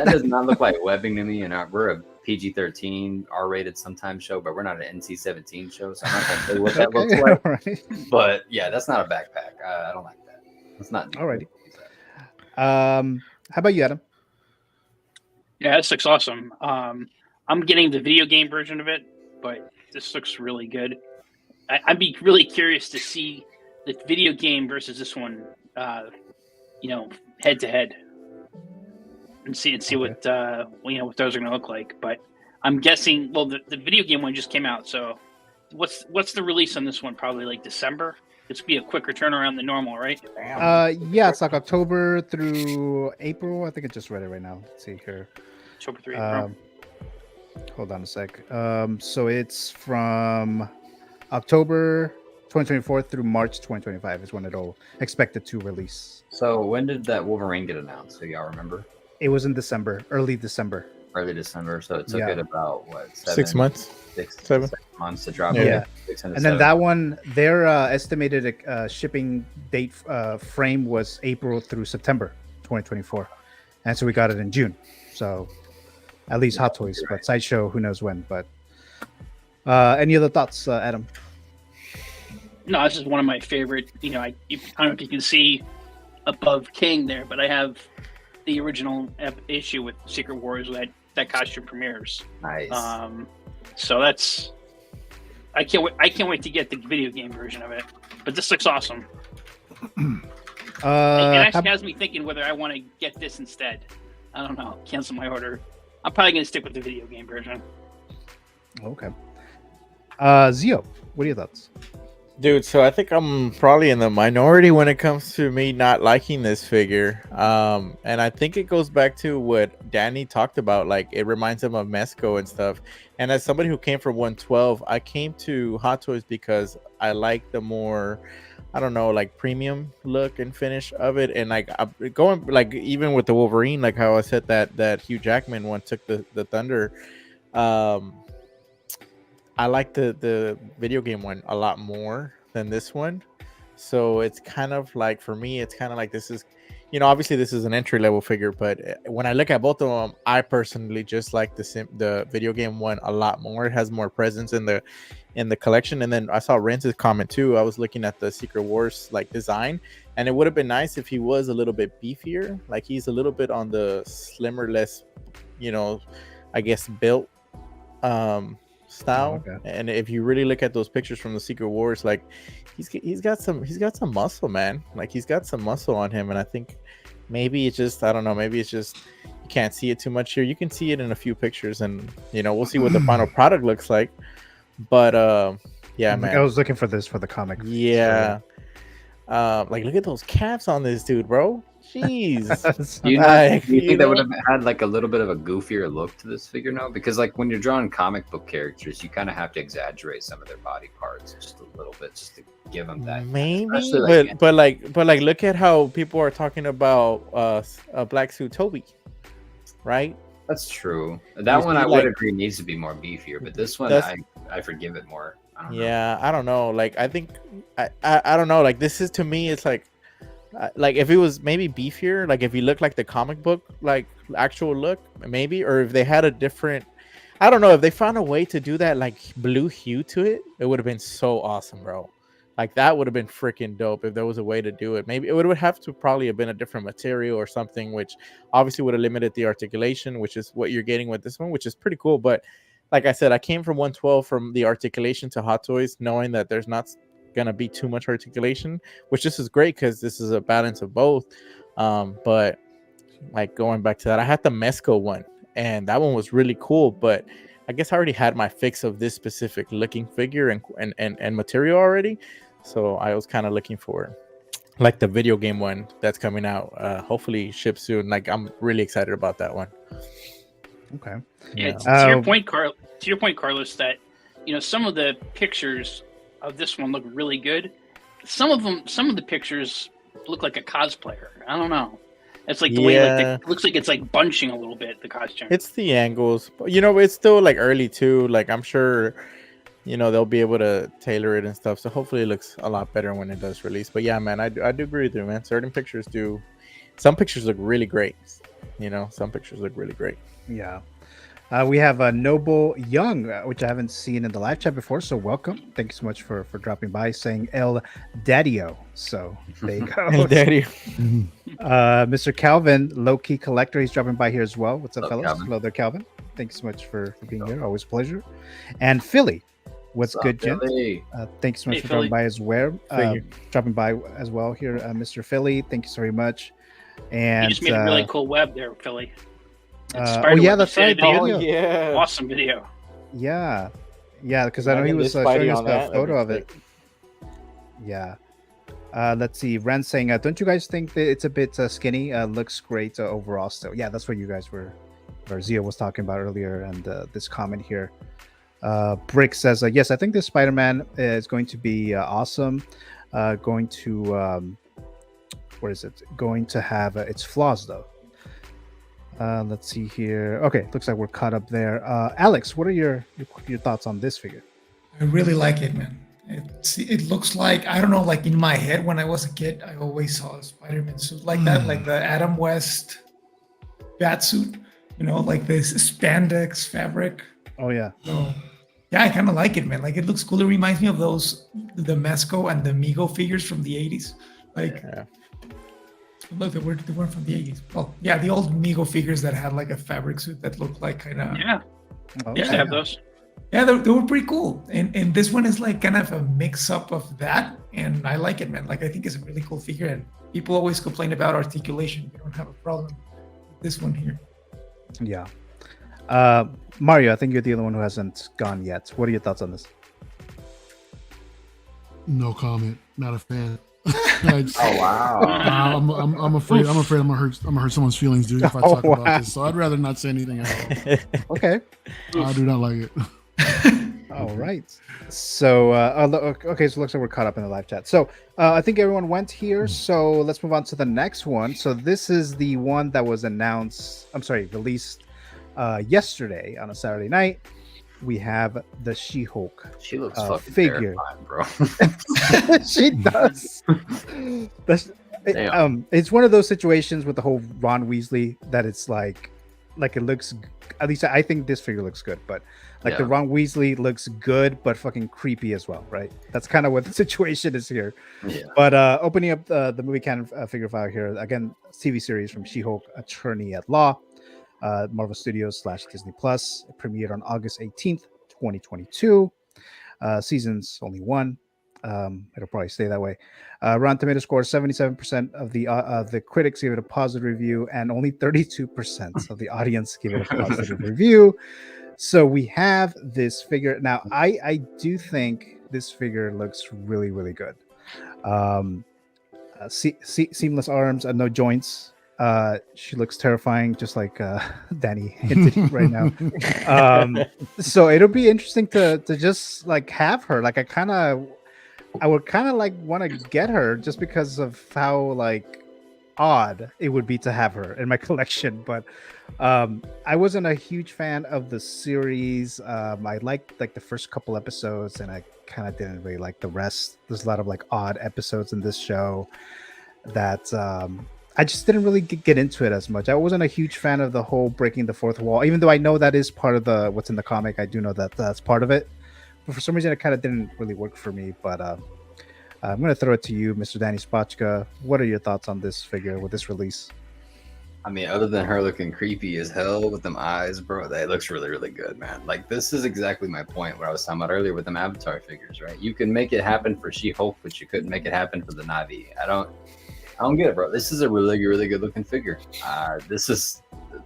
does not look like webbing to me. And we're a PG-13 R-rated sometimes show, but we're not an NC-17 show, so I'm not gonna tell you what that looks like. Right. But yeah, that's not a backpack. I don't like that. It's not. Alrighty. How about you, Adam? Yeah, this looks awesome. I'm getting the video game version of it, but this looks really good. I'd be really curious to see the video game versus this one, head to head, and see what what those are going to look like. But I'm guessing, well, the video game one just came out, so what's the release on this one? Probably like December. This would be a quicker turnaround than normal, right? Yeah, it's like October through April. I think I just read it right now. Let's see here. October through April. Hold on a sec. So it's from October 2024 through March 2025 is when it'll expected to release. So when did that Wolverine get announced? Do y'all remember? It was in December, early December. Early December. So it took it about what 6 months, 7 months to drop. Yeah. It. And then that one, their estimated shipping date frame was April through September 2024, and so we got it in June. So at least Hot Toys, but Sideshow, who knows when. But any other thoughts, Adam? No, this is one of my favorite. You know, I don't know if you can see above King there, but I have the original issue with Secret Wars that costume premieres. Nice. So that's I can't wait to get the video game version of it. But this looks awesome. It actually has me thinking whether I want to get this instead. I don't know. Cancel my order. I'm probably going to stick with the video game version. Okay. Zio, what are your thoughts? Dude, so I think I'm probably in the minority when it comes to me not liking this figure. And I think it goes back to what Danny talked about. Like, it reminds him of Mezco and stuff. And as somebody who came from 112, I came to Hot Toys because I like the more, I don't know, like premium look and finish of it. And like going, like even with the Wolverine, like how I said that Hugh Jackman one took the thunder. I like the video game one a lot more than this one. So it's kind of like, for me, it's kind of like, this is, you know, obviously this is an entry level figure, but when I look at both of them, I personally just like the video game one a lot more. It has more presence in the collection. And then I saw Renz's comment too. I was looking at the Secret Wars like design, and it would have been nice if he was a little bit beefier. Like, he's a little bit on the slimmer, less, you know, I guess built style. And if you really look at those pictures from the Secret Wars, like he's got some muscle, man. Like, he's got some muscle on him. And I think maybe it's just, I don't know, maybe it's just you can't see it too much here. You can see it in a few pictures, and you know, we'll see what the final product looks like. But yeah, man, I was looking for this for the comic. Yeah. Like, look at those calves on this dude, bro. Jeez. Do you think that would have had like a little bit of a goofier look to this figure now? Because like when you're drawing comic book characters, you kind of have to exaggerate some of their body parts just a little bit, just to give them that. Maybe, like, but look at how people are talking about a Black Suit Toby, right? That's true. That one I would agree needs to be more beefier, but this one I forgive it more. I don't know. I don't know. Like, I think I don't know. Like, this is, to me, it's like if it was maybe beefier, like if he looked like the comic book, like actual look, maybe, or if they had a different, I don't know, if they found a way to do that like blue hue to it, it would have been so awesome, bro. Like, that would have been freaking dope if there was a way to do it. Maybe it would have to probably have been a different material or something, which obviously would have limited the articulation, which is what you're getting with this one, which is pretty cool. But like I said, I came from 112 from the articulation to Hot Toys, knowing that there's not gonna be too much articulation, which this is great because this is a balance of both. But like, going back to that, I had the Mezco one, and that one was really cool. But I guess I already had my fix of this specific looking figure and material already, so I was kind of looking for like the video game one that's coming out. Hopefully ship soon. Like, I'm really excited about that one. Okay. Yeah. To your point, Carlos, that, you know, some of the pictures of this one look really good. Some of the pictures look like a cosplayer. I don't know. It's like the way, like, it looks like it's like bunching a little bit, the costume. It's the angles, you know. It's still like early too. Like, I'm sure, you know, they'll be able to tailor it and stuff. So hopefully it looks a lot better when it does release. But yeah, man, I do agree with you, man. Certain pictures do. Some pictures look really great. You know, some pictures look really great. Yeah. We have a Noble Young, which I haven't seen in the live chat before, so welcome. Thank you so much for dropping by, saying El Daddio. So there you go. El Daddio. Mr. Calvin, low-key collector, he's dropping by here as well. What's up, Hello, fellas? Calvin. Hello there, Calvin. Thanks so much for being here. Always a pleasure. And Philly, what's good, gent? Thanks so much for dropping by as well. Dropping by as well here, Mr. Philly. Thank you so very much. And you just made a really cool web there, Philly. Oh yeah, that's right. Yeah, awesome video. Yeah, because I know he was showing us a photo of it. Yeah. Let's see. Ren saying, "Don't you guys think that it's a bit skinny? Looks great overall still." Yeah, that's what you guys were or Zia was talking about earlier, and this comment here. Brick says, yes, I think this Spider-Man is going to be awesome. Going to what is it? Going to have its flaws though. Let's see here. Okay, looks like we're caught up there. Alex, what are your thoughts on this figure? I really like it, man. It looks like, I don't know, like in my head when I was a kid, I always saw a Spider-Man suit like that, like the Adam West bat suit, you know, like this spandex fabric. Oh yeah. So yeah, I kind of like it, man. Like it looks cool. It reminds me of the Mezco and the Migo figures from the 80s. Like, look, they weren't from the 80s. Well, yeah, the old Migo figures that had like a fabric suit that looked like kind of. Yeah. Oh, Yeah, I have those. Yeah, they were pretty cool. And this one is like kind of a mix up of that. And I like it, man. Like, I think it's a really cool figure. And people always complain about articulation. We don't have a problem with this one here. Yeah. Mario, I think you're the only one who hasn't gone yet. What are your thoughts on this? No comment. Not a fan. Oh wow! I'm afraid I'm gonna hurt someone's feelings, dude, if I talk about this. So I'd rather not say anything at all. Okay. I do not like it. All right. So okay, so it looks like we're caught up in the live chat. So I think everyone went here. So let's move on to the next one. So this is the one that was released yesterday on a Saturday night. We have the She-Hulk. She looks fucking figure, terrifying, bro. She does. It's one of those situations with the whole Ron Weasley that it's like it looks. At least I think this figure looks good, but the Ron Weasley looks good, but fucking creepy as well, right? That's kind of what the situation is here. Yeah. But opening up the movie canon figure file here again, TV series from She-Hulk, Attorney at Law. Marvel Studios / Disney Plus. It premiered on August 18th, 2022. Seasons only one. It'll probably stay that way. Rotten Tomato score 77% of the critics gave it a positive review, and only 32% of the audience gave it a positive review. So we have this figure now. I do think this figure looks really, really good. Seamless arms and no joints. She looks terrifying, just like Danny hinted right now. So it'll be interesting to just like have her. Like I would kind of like want to get her just because of how like odd it would be to have her in my collection. But I wasn't a huge fan of the series. I liked like the first couple episodes, and I kind of didn't really like the rest. There's a lot of like odd episodes in this show that I just didn't really get into it as much. I wasn't a huge fan of the whole breaking the fourth wall, even though I know that is part of what's in the comic. I do know that that's part of it, but for some reason it kind of didn't really work for me. But I'm going to throw it to you, Mr. Danny Spotchka. What are your thoughts on this figure with this release? I mean, other than her looking creepy as hell with them eyes, bro, that looks really, really good, man. Like, this is exactly my point, what I was talking about earlier with them Avatar figures, right? You can make it happen for She-Hulk, but you couldn't make it happen for the Na'vi. I don't get it, bro. This is a really, really good looking figure. This is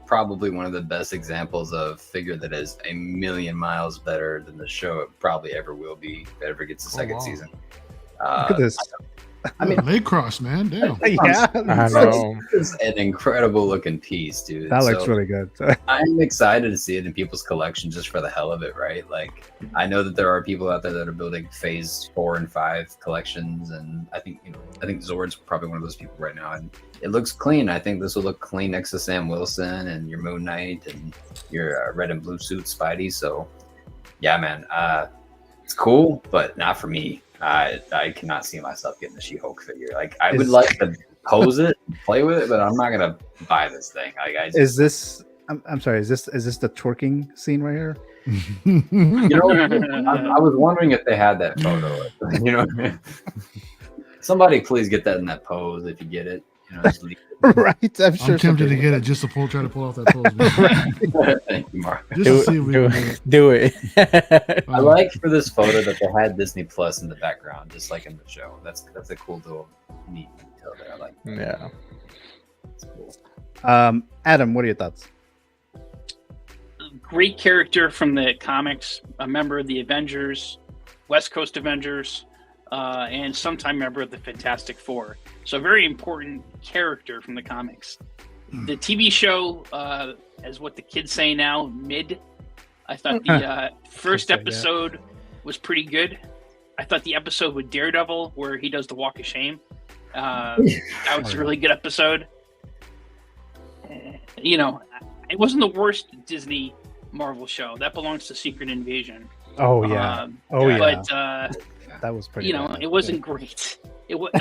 probably one of the best examples of figure that is a million miles better than the show it probably ever will be if it ever gets a second season. Look at this. I mean, leg cross, man. Damn. Yeah, I know. It's an incredible looking piece, dude. That looks really good. I'm excited to see it in people's collection just for the hell of it, right? Like, I know that there are people out there that are building phase 4 and 5 collections, and I think Zord's probably one of those people right now, and it looks clean. I think this will look clean next to Sam Wilson and your Moon Knight and your red and blue suit Spidey. So yeah, man, it's cool, but not for me. I cannot see myself getting the She-Hulk figure. Like, I would like to pose it, and play with it, but I'm not gonna buy this thing. Like, is this? I'm sorry. Is this the twerking scene right here? You know, I was wondering if they had that photo. You know what I mean? Somebody please get that in that pose if you get it. You know, just leave it. Right. I'm sure. I'm tempted to get it just to try to pull off that pose. Thank you, Mark. Do it. I like for this photo that they had Disney Plus in the background, just like in the show. That's a cool little neat detail there. I like that. Yeah. That's cool. Adam, what are your thoughts? Great character from the comics, a member of the Avengers, West Coast Avengers, and sometime member of the Fantastic Four. So a very important character from the comics. The TV show, as what the kids say now, mid. I thought the first episode was pretty good. I thought the episode with Daredevil, where he does the walk of shame, that was a really good episode. You know, it wasn't the worst Disney Marvel show. That belongs to Secret Invasion. Oh yeah. But that was pretty. You know, it wasn't great. It was,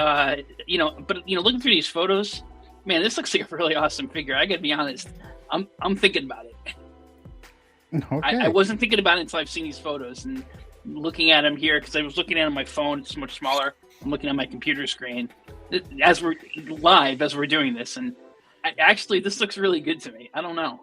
you know, but you know, looking through these photos, man, this looks like a really awesome figure. I gotta be honest. I'm thinking about it. Okay. I wasn't thinking about it until I've seen these photos and looking at them here, because I was looking at it on my phone. It's much smaller. I'm looking at my computer screen as we're live, as we're doing this, and actually, this looks really good to me. I don't know.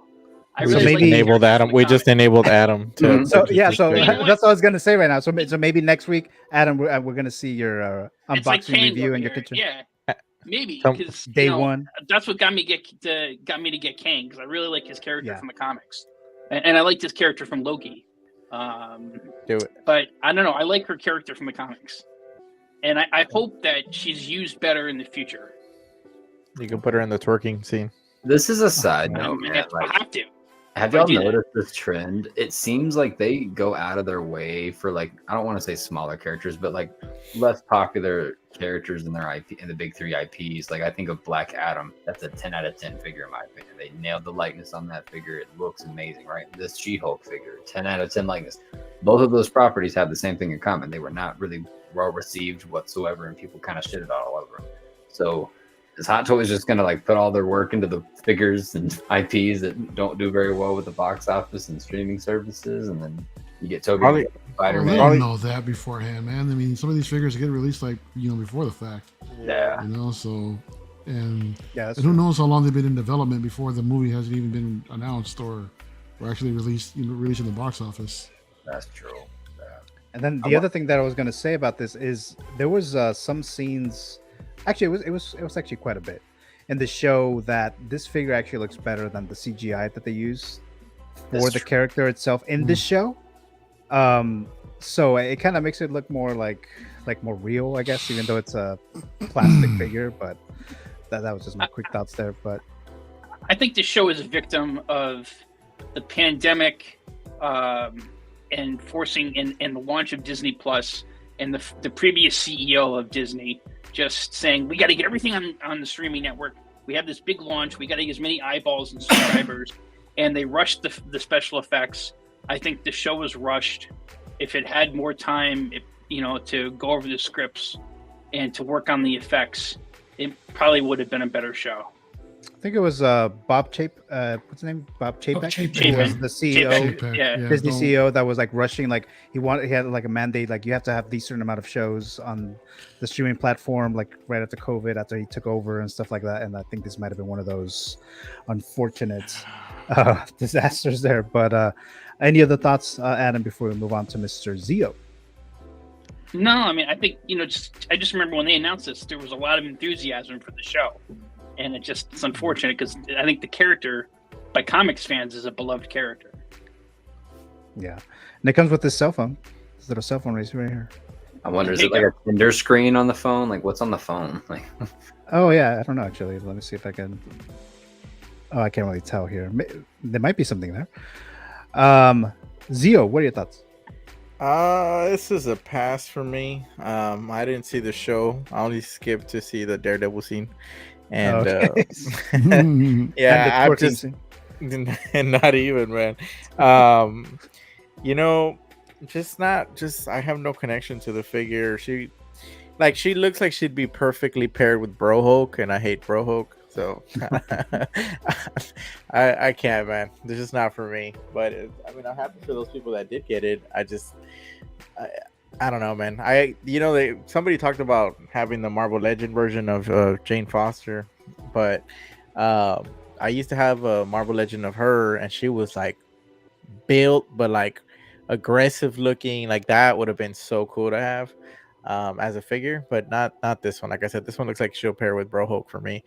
I So really maybe like enabled Adam. We just enabled Adam. To, So yeah, so You know what? that's what I was gonna say right now. So maybe next week, Adam, we're gonna see your It's like unboxing Kang review over in your here. kitchen. Yeah, maybe Some- because Day one. That's what got me to get Kang, because I really like his character Yeah. from the comics, and I liked his character from Loki. Do it. But I don't know. I like her character from the comics, and I hope that she's used better in the future. You can put her in the twerking scene. This is a side I note, mean, man. I have to. Have y'all noticed this trend? It seems like they go out of their way for, like, I don't want to say smaller characters, but like less popular characters in their IP, in the big three IPs. Like I think of Black Adam. That's a 10 out of 10 figure in my opinion. They nailed the likeness on that figure. It looks amazing, right? This She-Hulk figure, 10 out of 10 likeness. Both of those properties have the same thing in common. They were not really well received whatsoever, and people kind of shitted all over them. So is Hot Toys just gonna like put all their work into the figures and IPs that don't do very well with the box office and streaming services, and then you get Toby Probably- Spider They Man? don't know that beforehand, man. I mean, some of these figures get released like before the fact. Yeah. You know, so and Yeah, who knows how long they've been in development before the movie hasn't even been announced or actually released released in the box office. That's true. Yeah. And then the other thing that I was gonna say about this is there was some scenes. Actually, it was actually quite a bit in the show that this figure actually looks better than the CGI that they use for That's the true. character itself in this show. So it kind of makes it look more like more real, I guess, even though it's a plastic figure. But that was just my quick thoughts there. But I think the show is a victim of the pandemic and forcing and the launch of Disney Plus, and the previous CEO of Disney just saying, we got to get everything on the streaming network. We have this big launch. We got to get as many eyeballs and subscribers. And they rushed the special effects. I think the show was rushed. If it had more time, to go over the scripts and to work on the effects, it probably would have been a better show. I think it was Bob Chapek. What's his name? Bob Chapek. He was the CEO, Chapek, Yeah. Disney CEO, that was like rushing. Like he had like a mandate, like you have to have these certain amount of shows on the streaming platform, like right after COVID, after he took over and stuff like that. And I think this might have been one of those unfortunate disasters there. But any other thoughts, Adam, before we move on to Mr. Zio? No, I mean, I think, I just remember when they announced this, there was a lot of enthusiasm for the show. And it's unfortunate because I think the character, by comics fans, is a beloved character. Yeah. And it comes with this cell phone. This little cell phone right here. I wonder, is it like a Tinder screen on the phone? Like, what's on the phone? Like, Oh, yeah. I don't know, actually. Let me see if I can. Oh, I can't really tell here. There might be something there. Zio, what are your thoughts? This is a pass for me. I didn't see the show. I only skipped to see the Daredevil scene. And Okay. yeah, And the I'm just and not even, man. I have no connection to the figure. She looks like she'd be perfectly paired with Bro Hulk, and I hate Bro Hulk, so I can't, man. This is not for me. But I'm happy for those people that did get it. I don't know, man. Somebody talked about having the Marvel Legend version of Jane Foster, but I used to have a Marvel Legend of her, and she was like built, but like aggressive looking. Like that would have been so cool to have as a figure, but not this one. Like I said, this one looks like she'll pair with Bro Hulk for me,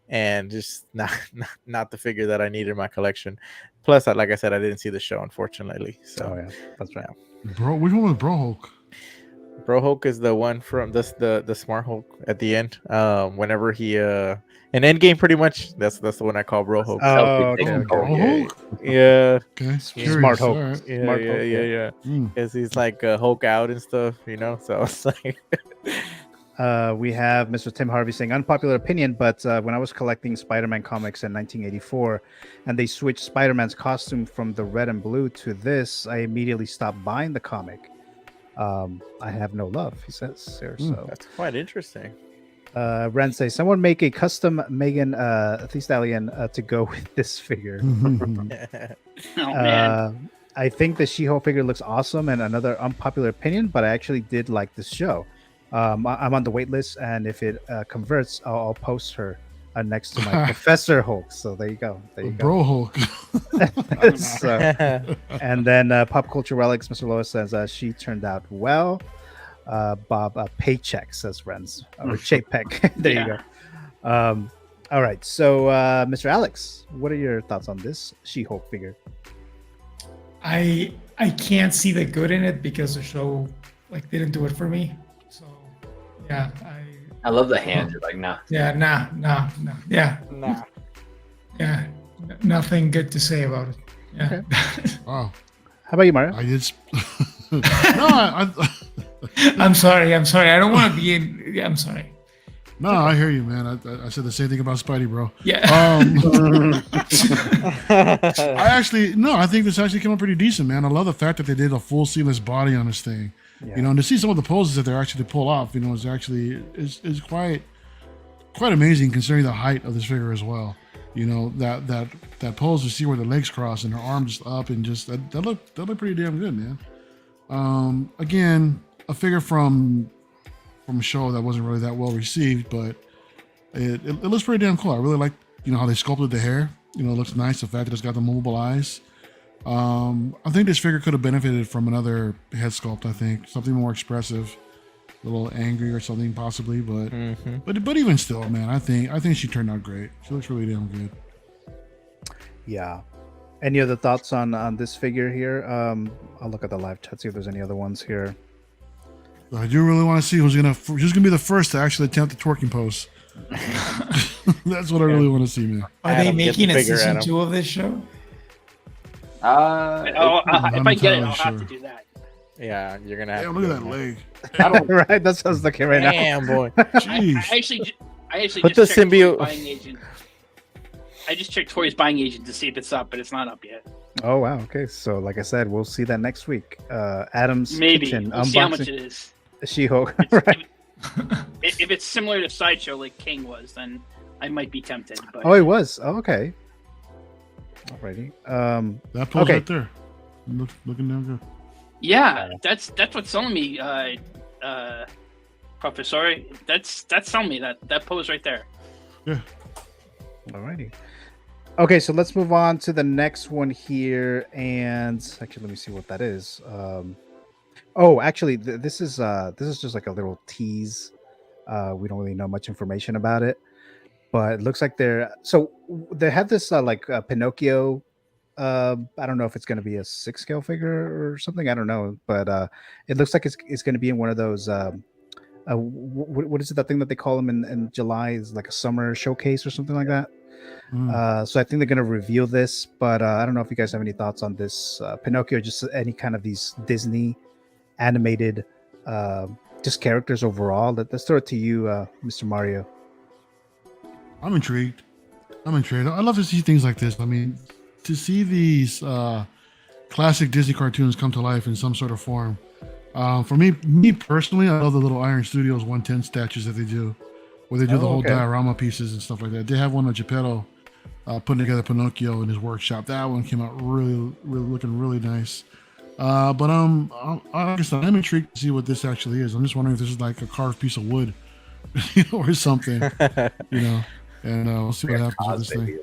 and just not the figure that I need in my collection. Plus, like I said, I didn't see the show, unfortunately. So yeah, that's right. Bro, which one was Bro Hulk? Bro Hulk is the one from the smart Hulk at the end. Whenever he in Endgame, pretty much that's the one I call Bro Hulk. Oh, okay, Bro Hulk? Yeah. Okay. Smart Hulk. All right. Yeah. Because he's like Hulk out and stuff, you know. So it's like. We have Mr. Tim Harvey saying unpopular opinion, but when I was collecting Spider-Man comics in 1984 and they switched Spider-Man's costume from the red and blue to this, I immediately stopped buying the comic. I have no love, he says there. So that's quite interesting. Ren says someone make a custom Megan Thee Stallion to go with this figure. Oh man. I think the She-Hulk figure looks awesome, and another unpopular opinion, but I actually did like this show. I'm on the wait list, and if it converts, I'll post her next to my Professor Hulk. So there you go. Bro Hulk. And then Pop Culture Relics, Mr. Lois says she turned out well. Bob Paycheck says Renz. Or Chapek. There you go. All right. So Mr. Alex, what are your thoughts on this She-Hulk figure? I can't see the good in it because the show didn't do it for me. So yeah, I love the hand. You're like, nah. Yeah, nah. Yeah. Nah. Yeah. Nothing good to say about it. Yeah. Okay. Wow. How about you, Mario? I did. I'm sorry. I don't want to be in. Yeah, I'm sorry. No, I hear you, man. I said the same thing about Spidey, bro. Yeah. I think this actually came out pretty decent, man. I love the fact that they did a full seamless body on this thing. Yeah. You know, and to see some of the poses that they're actually pull off, you know, is quite amazing considering the height of this figure as well. You know, that pose to see where the legs cross and her arms up and just that look pretty damn good, man. Again, a figure from a show that wasn't really that well received, but it looks pretty damn cool. I really like, you know, how they sculpted the hair. You know, it looks nice. The fact that it's got the movable eyes. I think this figure could have benefited from another head sculpt. I think something more expressive, a little angry or something possibly. But even still, man, I think she turned out great. She looks really damn good. Yeah. Any other thoughts on this figure here? I'll look at the live chat, see if there's any other ones here. I do really want to see who's gonna be the first to actually attempt the twerking pose. That's what I really want to see, man. Are they making a season 2 of this show? If I get it, I'll have to do that. Yeah, you're gonna have. Yeah, look at that leg. Right, that's what I was looking right now. Damn, boy. I actually Put just the checked symbiote. Tori's buying agent. I just checked Tori's buying agent to see if it's up, but it's not up yet. Oh wow. Okay, so like I said, we'll see that next week. Adam's Maybe Kitchen we'll see how much it unboxing is. She-Hulk. Right. If it's similar to Sideshow like King was, then I might be tempted. But Oh, it was. Oh, okay. Alrighty. That pose okay. right there, looking damn good. yeah, that's what's selling me, Professor. That's selling me that pose right there. Yeah. Alrighty. Okay, so let's move on to the next one here, and actually, let me see what that is. Actually, this is just like a little tease. We don't really know much information about it, but it looks like they have this Pinocchio. I don't know if it's going to be a 6-scale figure or something. I don't know, but it looks like it's going to be in one of those. What is it? That thing that they call them in July is like a summer showcase or something like that. So I think they're going to reveal this, but I don't know if you guys have any thoughts on this Pinocchio, just any kind of these Disney animated just characters overall. Let's throw it to you, Mr. Mario. I'm intrigued. I love to see things like this. I mean, to see these classic Disney cartoons come to life in some sort of form. For me personally, I love the little Iron Studios 110 statues that they do, where they do the whole diorama pieces and stuff like that. They have one of Geppetto putting together Pinocchio in his workshop. That one came out really looking really nice. But I guess I'm intrigued to see what this actually is. I'm just wondering if this is like a carved piece of wood, or something, and we'll see what happens with this thing.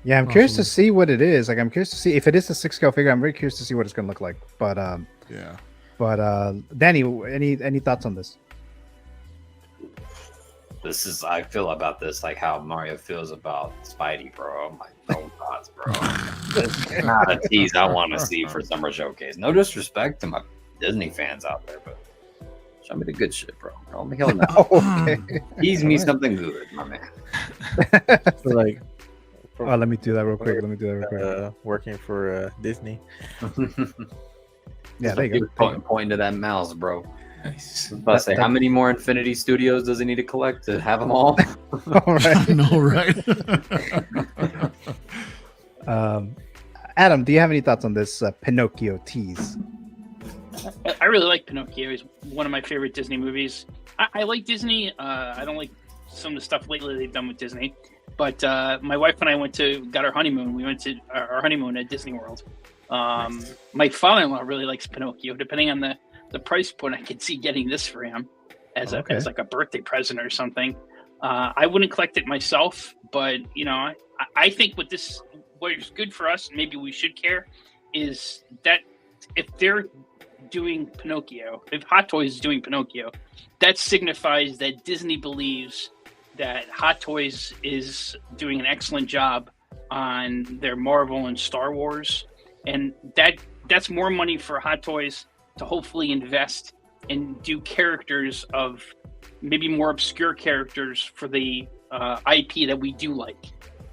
Yeah, I'm curious to see what it is. Like, I'm curious to see if it is a 6-scale figure. I'm very curious to see what it's going to look like. But yeah. But Danny, any thoughts on this? I feel about this like how Mario feels about Spidey, bro. My own thoughts, bro. This is not a tease I want to see for Summer Showcase. No disrespect to my Disney fans out there, but Show me the good shit, bro. Oh, hell no. Okay. Tease me something good, my man. So, like, Oh, let me do that real quick. Working for Disney. Yeah, there you go. Pointing to that mouse, bro. Nice. I say, how many more Infinity Studios does he need to collect to have them all? All right. I know, right? Adam, do you have any thoughts on this Pinocchio tease? I really like Pinocchio. It's one of my favorite Disney movies. I like Disney. I don't like some of the stuff lately they've done with Disney. But my wife and I got our honeymoon. We went to our honeymoon at Disney World. My father-in-law really likes Pinocchio. Depending on the price point, I could see getting this for him as like a birthday present or something. I wouldn't collect it myself, but I think what is good for us, maybe we should care, is that if they're doing Pinocchio, if Hot Toys is doing Pinocchio, that signifies that Disney believes that Hot Toys is doing an excellent job on their Marvel and Star Wars, and that's more money for Hot Toys to hopefully invest and do characters of maybe more obscure characters for the IP that we do like.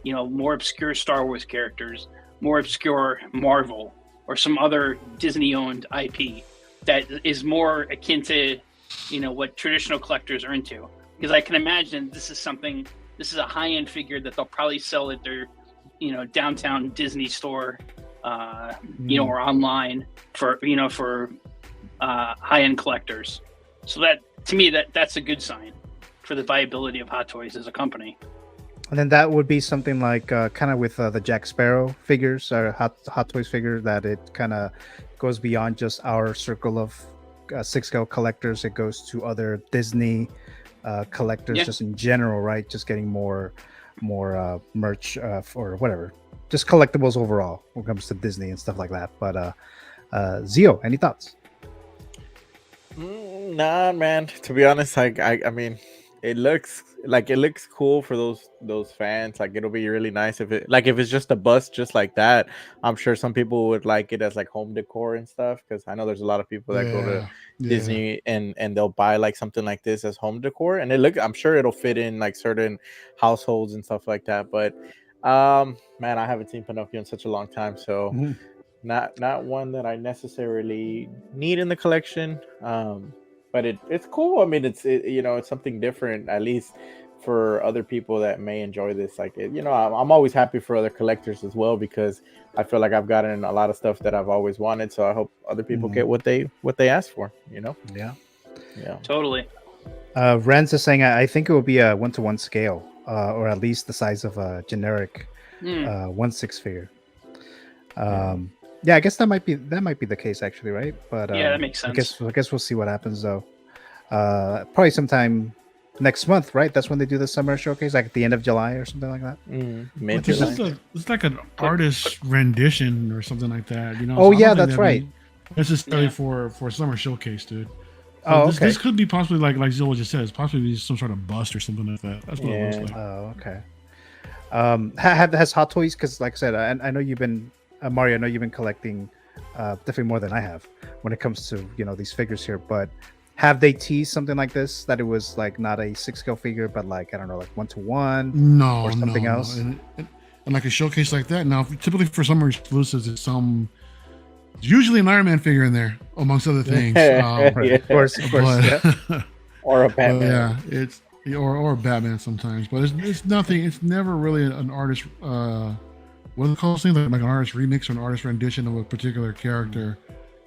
More obscure Star Wars characters, more obscure Marvel, or some other Disney-owned IP that is more akin to, what traditional collectors are into. Because I can imagine this is a high-end figure that they'll probably sell at their, downtown Disney store, or online for high-end collectors. So that, to me, that's a good sign for the viability of Hot Toys as a company. And then that would be something like kind of with the Jack Sparrow figures or Hot Toys figure, that it kind of goes beyond just our circle of 6-scale collectors. It goes to other Disney collectors just in general, right? Just getting more merch or whatever, just collectibles overall when it comes to Disney and stuff like that. But Zio, any thoughts? Nah, man. To be honest, I mean, it looks cool for those fans. Like, it'll be really nice if it's just a bust just like that. I'm sure some people would like it as like home decor and stuff, because I know there's a lot of people that go to Disney and they'll buy like something like this as home decor, and I'm sure it'll fit in like certain households and stuff like that. But man, I haven't seen Pinocchio in such a long time, so not one that I necessarily need in the collection. But it's cool. I mean, it's something different, at least for other people that may enjoy this. Like, I'm always happy for other collectors as well, because I feel like I've gotten a lot of stuff that I've always wanted. So I hope other people get what they ask for. Yeah. Totally. Renz is saying I think it will be a 1-to-1 scale, or at least the size of a generic 1/6 figure. Yeah, I guess that might be the case actually, right? But that makes sense. I guess we'll see what happens though. Probably sometime next month, right? That's when they do the summer showcase, like at the end of July or something like that. It's like an artist rendition or something like that, Oh, yeah, that's right. Necessarily for summer showcase, dude. Oh, okay. This could be possibly like Zilla just said. It's possibly some sort of bust or something like that. That's what it looks like. Oh, okay. Has Hot Toys, because like I said, I know you've been Mario. I know you've been collecting definitely more than I have when it comes to these figures here. But have they teased something like this, that it was like not a 6-scale figure, but like, I don't know, like 1-to-1? No, or something else. And like a showcase like that. Now, typically for summer exclusives, it's usually an Iron Man figure in there, amongst other things. Of course. Or a Batman. But it's or Batman sometimes. But it's nothing. It's never really an artist. What do they call those things? Like an artist remix or an artist rendition of a particular character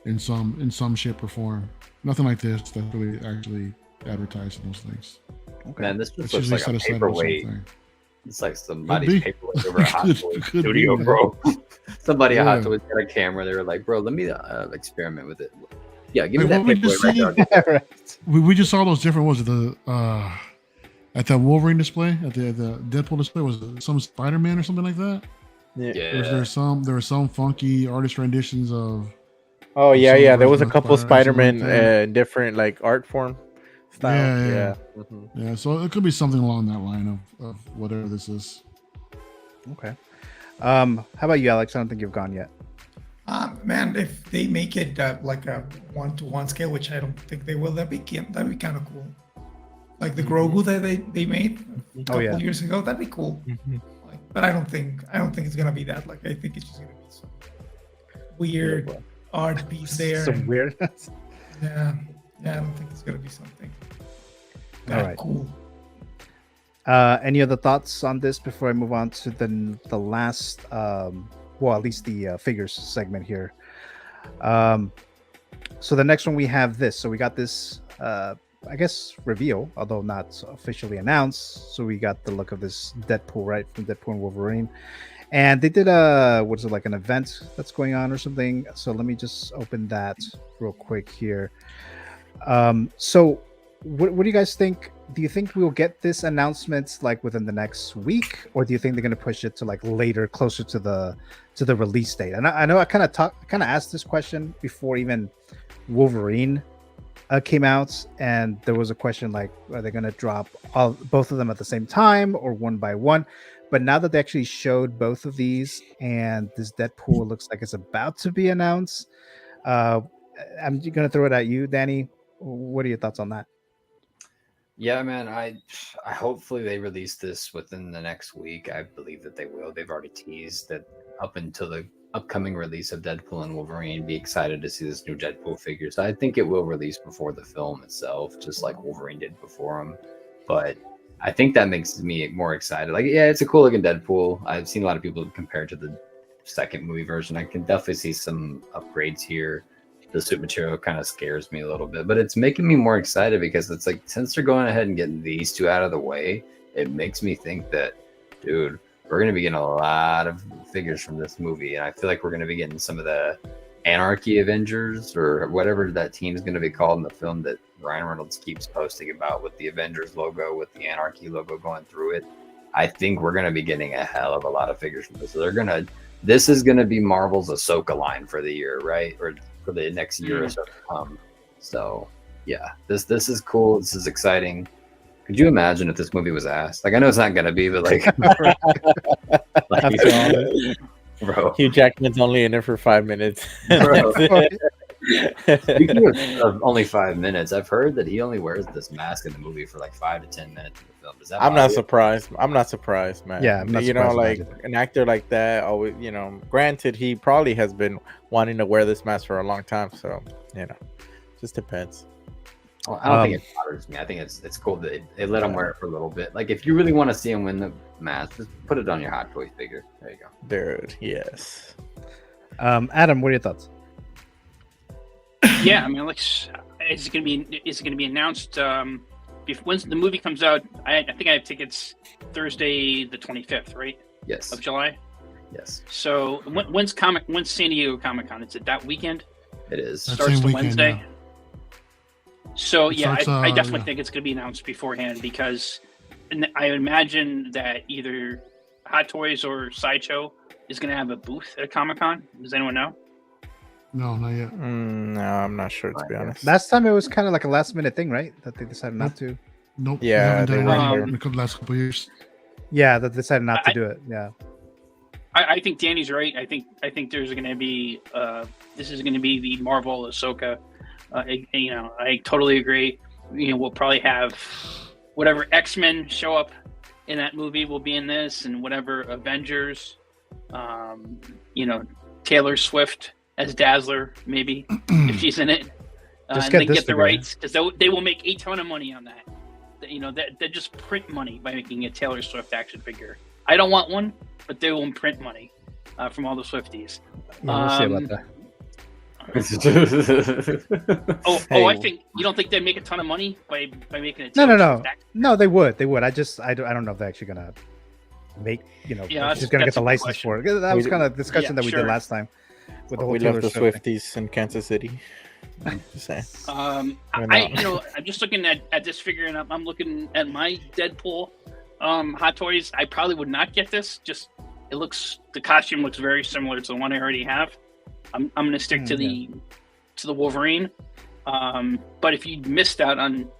in some shape or form. Nothing like this that's really actually advertising those things. Okay. Man, this just looks like a paperweight. It's like somebody's paperweight over a Hot Toys studio, bro. Somebody at Hot Toys got a camera. They were like, bro, let me experiment with it. Yeah, give me that paperweight right there. We just saw those different ones at the Wolverine display, at the Deadpool display. Was it some Spider-Man or something like that? Yeah. There were some funky artist renditions of. Oh yeah. There was a couple Spider-Man in different like art form style. Yeah. So it could be something along that line of whatever this is. Okay. How about you, Alex? I don't think you've gone yet. Man, if they make it like a 1-to-1 scale, which I don't think they will, that'd be kind of cool. Like the Grogu that they made a couple years ago, that'd be cool. Like, but I don't think it's gonna be that. Like I think it's just gonna be some weird art piece there. Some weird. Yeah, I don't think it's gonna be something All right. cool. Any other thoughts on this before I move on to the last, well, at least the figures segment here. So the next one we have this. So we got this, I guess, reveal, although not officially announced. So we got the look of this Deadpool, right, from Deadpool and Wolverine. And they did what is it, like an event that's going on or something? So let me just open that real quick here. So what do you guys think? Do you think we'll get this announcement like within the next week, or do you think they're going to push it to like later, closer to the release date? And I know I kind of asked this question before even Wolverine came out, and there was a question like, are they going to drop both of them at the same time or one by one? But now that they actually showed both of these, and this Deadpool looks like it's about to be announced, I'm going to throw it at you, Danny. What are your thoughts on that? Yeah, man, I hopefully they release this within the next week. I believe that they will. They've already teased that up until the upcoming release of Deadpool and Wolverine, be excited to see this new Deadpool figure. So I think it will release before the film itself, just like Wolverine did before him. But I think that makes me more excited. Like, yeah, it's a cool looking Deadpool. I've seen a lot of people compare it to the second movie version. I can definitely see some upgrades here. The suit material kind of scares me a little bit, but it's making me more excited because it's like, since they're going ahead and getting these two out of the way, it makes me think that, dude, we're going to be getting a lot of figures from this movie. And I feel like we're going to be getting some of the Anarchy Avengers or whatever that team is going to be called in the film that Ryan Reynolds keeps posting about, with the Avengers logo, with the Anarchy logo going through it. I think we're going to be getting a hell of a lot of figures from this. So this is going to be Marvel's Ahsoka line for the year, right? Or for the next year or so to come. So yeah, this is cool. This is exciting. Could you imagine if this movie was ass? Like, I know it's not gonna be, but like, bro, Hugh Jackman's only in it for 5 minutes. Bro. Speaking of only 5 minutes, I've heard that he only wears this mask in the movie for like 5 to 10 minutes in the film. Does that I'm not surprised. I'm not surprised, man. Yeah, I'm not you know, surprised like an actor like that, always, you know, granted, he probably has been wanting to wear this mask for a long time. So, you know, just depends. Well, I don't think it bothers me. I think it's cool that they let him wear it for a little bit. Like, if you really want to see him win the mask, just put it on your Hot Toys figure. There you go. Dude, yes. Adam, what are your thoughts? Yeah, I mean, like, is it gonna be announced? Once the movie comes out, I think I have tickets Thursday the 25th, right? Yes. Of July. Yes. So when's San Diego Comic-Con? Is it that weekend? It is. Starts the weekend, Wednesday. yeah. So yeah, starts, I definitely yeah. think it's going to be announced beforehand, because I imagine that either Hot Toys or Sideshow is going to have a booth at Comic-Con. Does anyone know? No, not yet. No, I'm not sure, to be honest. Last time it was kind of like a last minute thing, right? That they decided not to. Nope. Yeah, they haven't they done were. it in the last couple of years. Yeah, that decided not to do it. Yeah. I think Danny's right. I think there's going to be this is going to be the Marvel Ahsoka. You know, I totally agree. You know, we'll probably have whatever X-Men show up in that movie will be in this, and whatever Avengers. You know, Taylor Swift as Dazzler, maybe if she's in it. Just and they get the figure. rights, because they will make a ton of money on that. You know, they just print money by making a Taylor Swift action figure. I don't want one, but they will print money from all the Swifties. Yeah, we'll see about that. I think you don't think they'd make a ton of money by making it. No, they would. I don't know if they're actually gonna make, you know, she's gonna get the license for it. That was kind of discussion that we did last time with the whole we Taylor love the Swift Swifties in Kansas City. Just saying. I'm just looking at this figure, and I'm looking at my Deadpool Hot Toys. I probably would not get this. Just the costume looks very similar to the one I already have. I'm going to stick to the Wolverine. But if you missed out on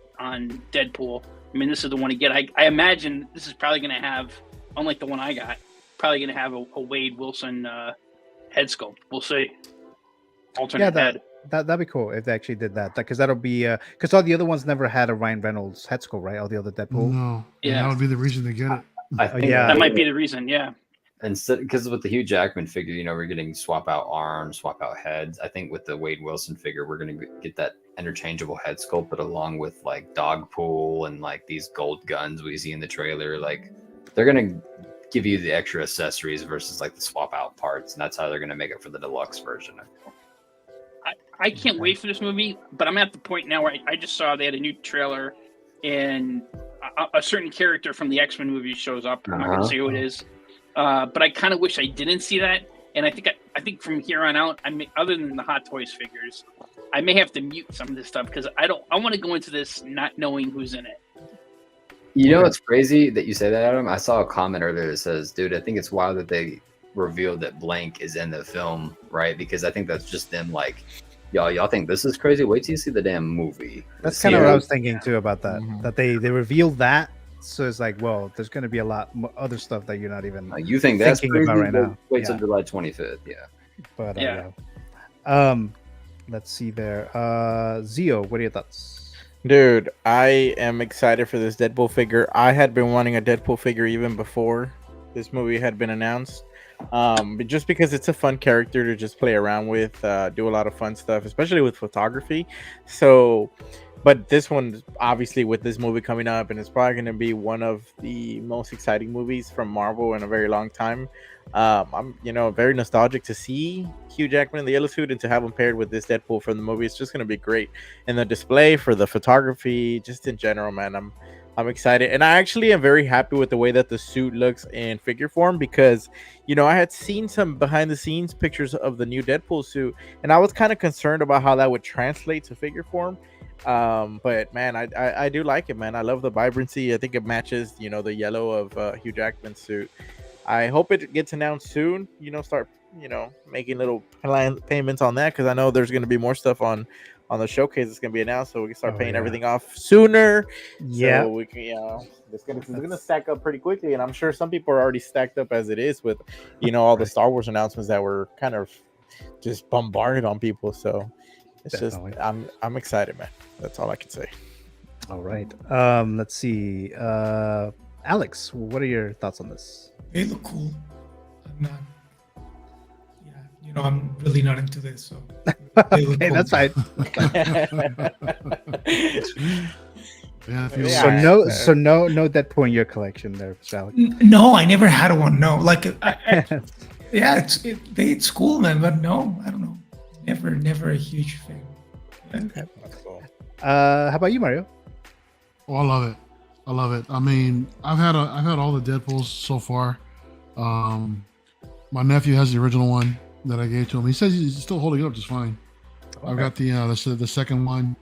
Deadpool, I mean, this is the one to get. I imagine this is probably going to have, unlike the one I got, probably going to have a Wade Wilson head sculpt. We'll see. alternate head. That'd be cool if they actually did that, because that'll be because all the other ones never had a Ryan Reynolds head sculpt, right? All the other Deadpool. No, Yeah. that would be the reason to get it. I think that might be the reason. Yeah. Instead, because with the Hugh Jackman figure, we're getting swap out arms, swap out heads. I think with the Wade Wilson figure, we're going to get that interchangeable head sculpt, but along with like Dogpool and like these gold guns we see in the trailer, like they're going to give you the extra accessories versus like the swap out parts, and that's how they're going to make it for the deluxe version. I can't wait for this movie, but I'm at the point now where I just saw they had a new trailer, and a certain character from the X-Men movie shows up. I'm not going to say who it is. But I kind of wish I didn't see that, and I think from here on out, other than the Hot Toys figures, I may have to mute some of this stuff because I want to go into this not knowing who's in it. You know, it's crazy that you say that, Adam. I saw a comment earlier that says, "Dude, I think it's wild that they revealed that Blank is in the film, right? Because I think that's just them like, y'all think this is crazy? Wait till you see the damn movie." That's kind of what I was thinking too about that. That they revealed that. So it's like, well, there's going to be a lot other stuff that you're not even you think that's thinking crazy? about right now. Wait till July 25th, yeah. But yeah. Let's see there. Zio, what are your thoughts? Dude, I am excited for this Deadpool figure. I had been wanting a Deadpool figure even before this movie had been announced. But just because it's a fun character to just play around with, do a lot of fun stuff, especially with photography. So, but this one, obviously, with this movie coming up, and it's probably going to be one of the most exciting movies from Marvel in a very long time. I'm, very nostalgic to see Hugh Jackman in the yellow suit and to have him paired with this Deadpool from the movie. It's just going to be great. And the display for the photography, just in general, man, I'm excited. And I actually am very happy with the way that the suit looks in figure form because, I had seen some behind the scenes pictures of the new Deadpool suit, and I was kind of concerned about how that would translate to figure form. But man, I do like it, man. I love the vibrancy. I think it matches, the yellow of Hugh Jackman's suit. I hope it gets announced soon. Start making little payments on that because I know there's going to be more stuff on the showcase that's going to be announced, so we can start paying everything off sooner. Yeah, so we can, it's gonna stack up pretty quickly, and I'm sure some people are already stacked up as it is with all the Star Wars announcements that were kind of just bombarded on people. So it's Definitely. Just I'm excited, man. That's all I can say. All right. Let's see. Alex, what are your thoughts on this? They look cool. I'm not. Yeah, I'm really not into this, so. Okay, cool. That's fine. So no Deadpool in your collection there, Alex. No, I never had one. No, like, it's cool, man. But no, I don't know. Never a huge fan. Okay. How about you, Mario? Oh, I love it. I mean, I've had all the Deadpools so far. My nephew has the original one that I gave to him. He says he's still holding up just fine. Okay. I've got the second one,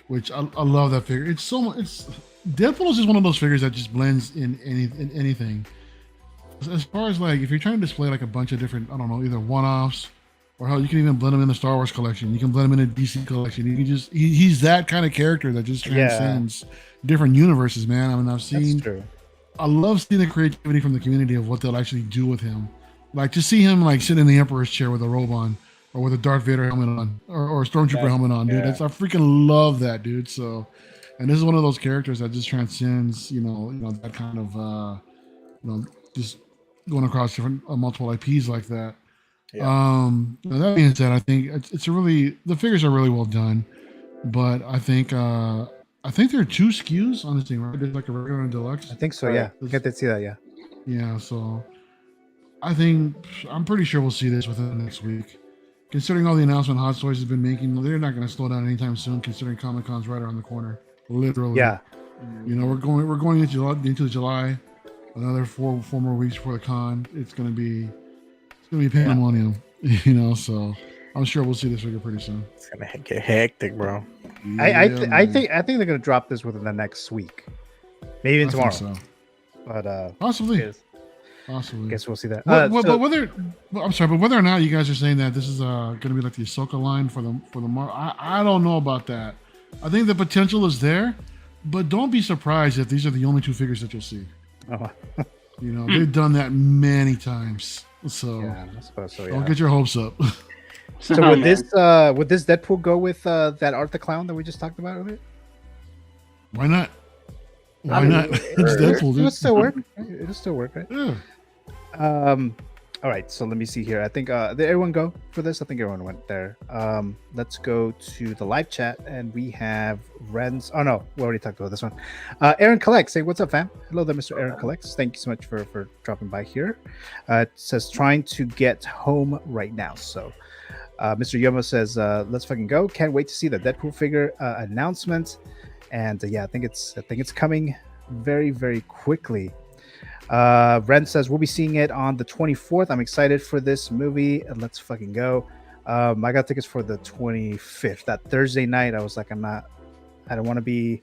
which I love that figure. It's so much. Deadpool is just one of those figures that just blends in anything. As far as like if you're trying to display like a bunch of different, I don't know, either one-offs or how you can even blend him in the Star Wars collection. You can blend him in a DC collection. You can just he's that kind of character that just transcends different universes, man. I mean, I've seen. That's true. I love seeing the creativity from the community of what they'll actually do with him. Like to see him like sitting in the Emperor's chair with a robe on, or with a Darth Vader helmet on, or a Stormtrooper helmet on, dude. I freaking love that, dude. So, and this is one of those characters that just transcends, that kind of, just going across different multiple IPs like that. Yeah. That being said, I think the figures are really well done, but I think there are 2 SKUs on this thing, right? There's like a regular and deluxe. I think so. Yeah, we get to see that. Yeah. Yeah. So. I'm pretty sure we'll see this within the next week. Considering all the announcement Hot Toys has been making, they're not going to slow down anytime soon. Considering Comic-Con's right around the corner, literally. Yeah. We're going into July, another four more weeks before the con. It's going to be pandemonium. So I'm sure we'll see this figure pretty soon. It's gonna get hectic, bro. I think they're going to drop this within the next week, maybe even tomorrow. So. But possibly. Possibly. Guess we'll see that. But whether or not you guys are saying that this is going to be like the Ahsoka line for the Marvel, I don't know about that. I think the potential is there, but don't be surprised if these are the only 2 figures that you'll see. Oh. They've done that many times, so yeah, I suppose so. Yeah. Don't get your hopes up. So Oh, would man. this Deadpool go with that Art the Clown that we just talked about earlier? Why not? Why I mean, not? It's Deadpool, dude. It'll still work. It'll still work, right? Yeah. All right, so let me see here. I think did everyone go for this? I think everyone went there. Let's go to the live chat, and we have Ren's. Oh no, we already talked about this one. Aaron Collects saying, "What's up, fam?" Hello there, Mr. Aaron Collects. Thank you so much for dropping by here. It says trying to get home right now. So, Mr. Yomo says, "Let's fucking go! Can't wait to see the Deadpool figure announcement." And yeah, I think it's coming very, very quickly. Ren says we'll be seeing it on the 24th. I'm excited for this movie. Let's fucking go. I got tickets for the 25th, that Thursday night. I was like, I don't want to be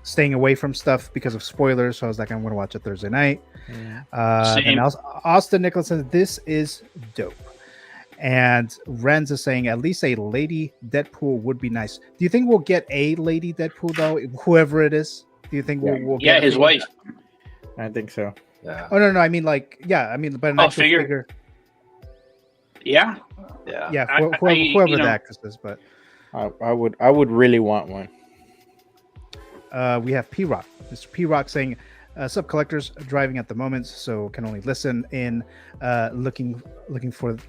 staying away from stuff because of spoilers. So I was like, I'm going to watch it Thursday night. And Austin Nicholson, this is dope. And Renz is saying at least a lady Deadpool would be nice. Do you think we'll get a lady Deadpool though? Whoever it is, do you think we'll get his wife? I think so. Yeah. Oh no, I mean like but an actual figure. Yeah. Whoever the actress is, but I would really want one. We have P Rock, Mr. P Rock saying, "Sub collectors driving at the moment, so can only listen in. Looking forward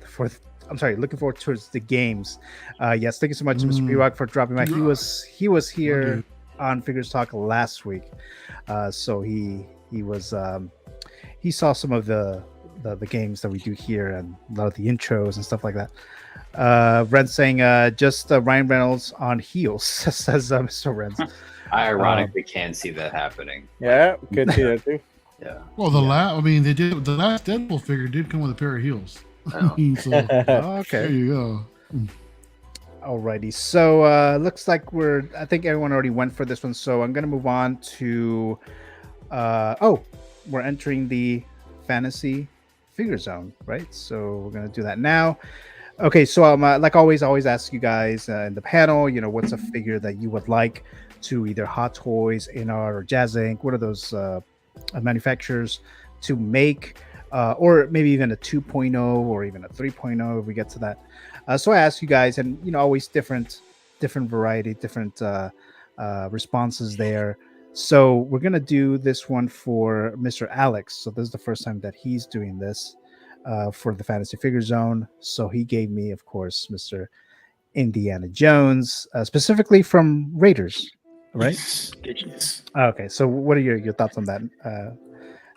towards the games." Yes, thank you so much, Mr. P Rock, for dropping by. He was here on Figures Talk last week, so he saw some of the games that we do here and a lot of the intros and stuff like that. Ren's saying just Ryan Reynolds on heels, says Mr. Ren's. I ironically can see that happening. Yeah, could see that too. Yeah. Well, the last Deadpool figure did come with a pair of heels. Oh. So, okay. There you go. Alrighty, so looks like I think everyone already went for this one, so I'm gonna move on to we're entering the fantasy figure zone, right? So we're gonna do that now. Okay, so like always ask you guys in the panel, what's a figure that you would like to either Hot Toys, INART, or Jazz Inc. What are those manufacturers to make, or maybe even a 2.0 or even a 3.0 if we get to that. So I ask you guys, and always different variety, different responses there. So we're gonna do this one for Mr. Alex. So this is the first time that he's doing this for the Fantasy Figure Zone. So he gave me, of course, Mr. Indiana Jones, specifically from Raiders, right? Yes. Okay. So what are your thoughts on that,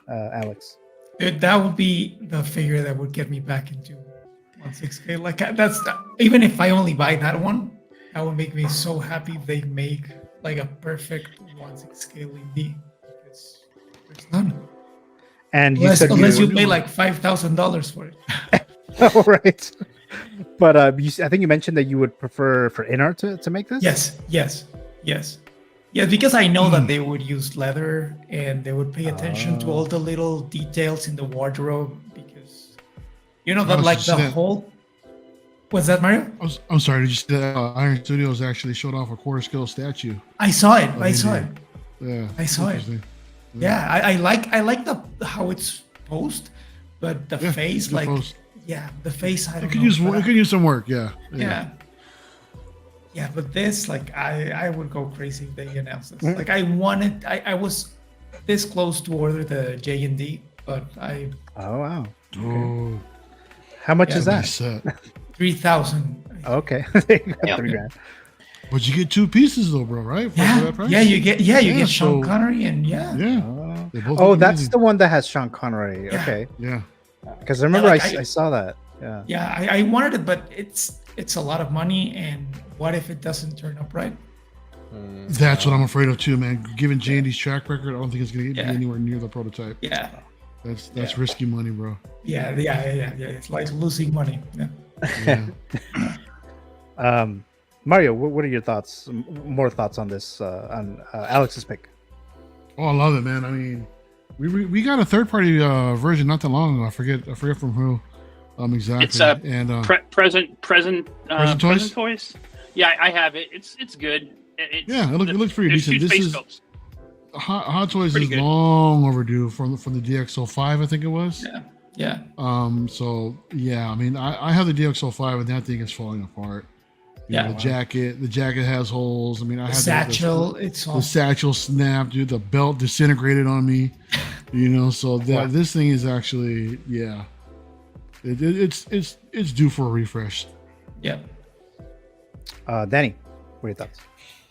Alex? That would be the figure that would get me back into 1/6K. Like that's even if I only buy that one, that would make me so happy if they make like a perfect 1/6K Lindy. Because there's none. And unless you pay like $5,000 for it. All right. But I think you mentioned that you would prefer for INART to make this. Yes, because I know that they would use leather and they would pay attention to all the little details in the wardrobe, because that like the whole. Was that Mario? I'm sorry. Did you see that Iron Studios actually showed off a quarter scale statue? I saw it. Yeah, I saw it. Yeah, I like how it's posed, but the face, like, the face. I don't know. It could use some work. Yeah. But this, like, I would go crazy if they announce this. Like, I was this close to order the J&D, but I. Oh wow. Okay. How much is that? 3,000. Okay. $3,000. But you get two pieces though, bro, right? For that price? You get Sean Connery and that's the one that has Sean Connery. Yeah. Okay. Yeah. Because I remember I saw that. Yeah. Yeah, I wanted it, but it's a lot of money, and what if it doesn't turn up right? That's what I'm afraid of too, man. Given J&D's track record, I don't think it's gonna get anywhere near the prototype. Yeah. That's risky money, bro. Yeah. It's like losing money. Yeah. Mario, what are your thoughts? More thoughts on this? On Alex's pick? Oh, I love it, man. I mean, we got a third party version not that long ago. I forget from who. Exactly. It's present toys. Yeah, I have it. It's good. It looks pretty decent. This is Hot Toys is long overdue from the DX05, I think it was. Yeah. So yeah, I mean, I have the DX05 and that thing is falling apart. You know, the jacket has holes. I mean, I had satchel. the satchel snapped, dude. The belt disintegrated on me. You know, so that this thing is actually, it's due for a refresh. Yeah. Danny, what are your thoughts?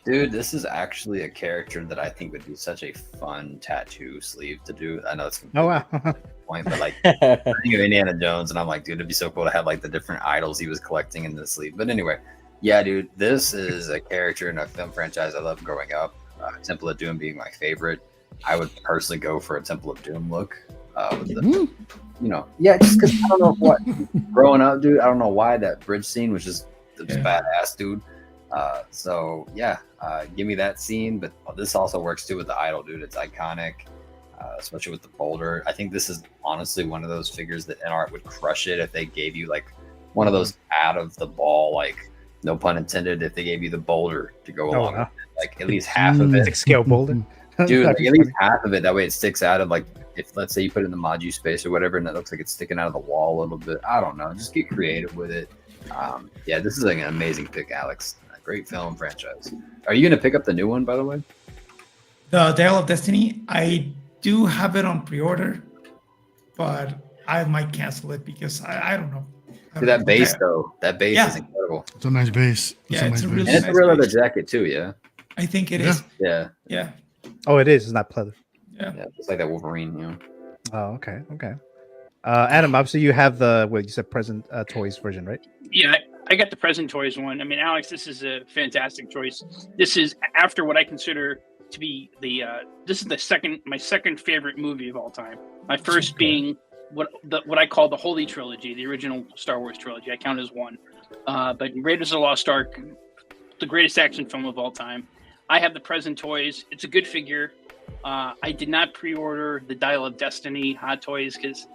Dude, this is actually a character that I think would be such a fun tattoo sleeve to do. I know it's point, but like I think of Indiana Jones, and I'm like, dude, it'd be so cool to have like the different idols he was collecting in the sleeve. But anyway, yeah, dude, this is a character in a film franchise I loved growing up. Temple of Doom being my favorite. I would personally go for a Temple of Doom look. With the, you know, just because I don't know what growing up, dude. I don't know why that bridge scene was just badass, dude. So yeah, give me that scene. But this also works too with the idol, dude. It's iconic, especially with the boulder. I think this is honestly one of those figures that NART would crush it if they gave you like one of those out of the ball, like no pun intended, if they gave you the boulder to go along with it. Like at least half of it. Scale boulder. Dude, like, at least half of it. That way it sticks out of like, if let's say you put it in the Maju space or whatever, and it looks like it's sticking out of the wall a little bit. I don't know. Just get creative with it. Yeah, this is like an amazing pick, Alex. A great film franchise. Are you going to pick up the new one, by the way? The Dial of Destiny, I do have it on pre-order, but I might cancel it because I don't know. That base, though. That base is incredible. It's a nice base. It's a really nice real leather jacket, too, yeah? I think it is. Yeah. Yeah. Oh, it is. It's not pleather. Yeah. It's like that Wolverine, you know? Oh, okay. Adam, obviously you have the, you said present toys version, right? Yeah, I got the present toys one. I mean, Alex, this is a fantastic choice. This is after what I consider to be this is my second favorite movie of all time. My first being what I call the Holy Trilogy, the original Star Wars trilogy. I count as one. But Raiders of the Lost Ark, the greatest action film of all time. I have the present toys. It's a good figure. I did not pre-order the Dial of Destiny Hot Toys because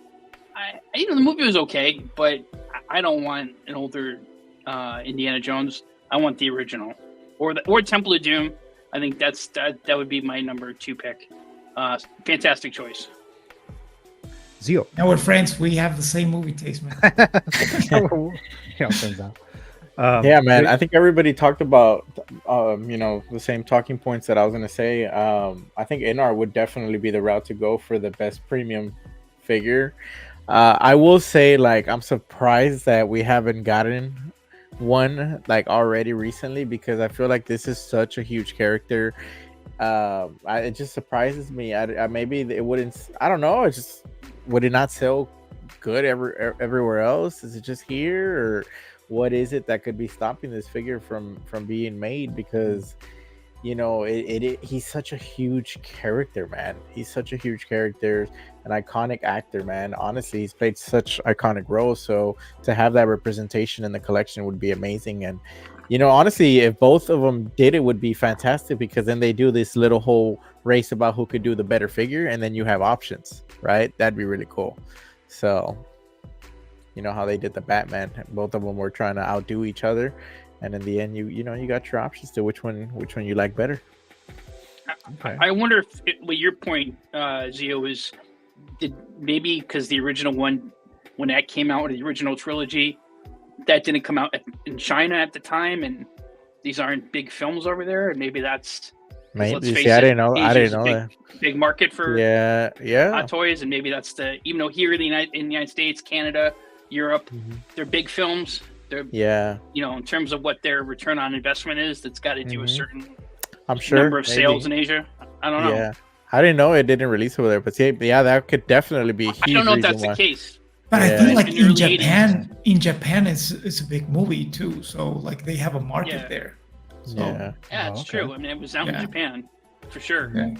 the movie was okay, but I don't want an older Indiana Jones. I want the original, or Temple of Doom. I think that would be my number 2 pick. Fantastic choice. Zio. Now we're friends. We have the same movie taste, man. Turns out. Yeah, man. I think everybody talked about, the same talking points that I was gonna say. I think NR would definitely be the route to go for the best premium figure. I will say, like, I'm surprised that we haven't gotten one like already recently because I feel like this is such a huge character. It just surprises me. Maybe it wouldn't. I don't know. Would it not sell good everywhere else? Is it just here, or what is it that could be stopping this figure from being made? Because he's such a huge character, man. He's such a huge character, an iconic actor, man. Honestly, he's played such iconic roles. So to have that representation in the collection would be amazing. And honestly, if both of them did, it would be fantastic because then they do this little whole race about who could do the better figure, and then you have options, right? That'd be really cool. So how they did the Batman, both of them were trying to outdo each other, and in the end you got your options to which one you like better. Okay. I wonder if what your point, Zio, is maybe because the original one, when that came out with the original trilogy, that didn't come out in China at the time, and these aren't big films over there, and maybe that's I didn't know that. Big market for hot toys, and maybe that's even though here in the United States, Canada, Europe, they're big films. They're in terms of what their return on investment is, that's got to do a certain number of sales in Asia. I don't know. Yeah, I didn't know it didn't release over there, but that could definitely be a huge. I don't know if that's the case. But I think like in Japan it's a big movie too. So like they have a market there. So, it's true. I mean, it was out in Japan for sure. Yeah.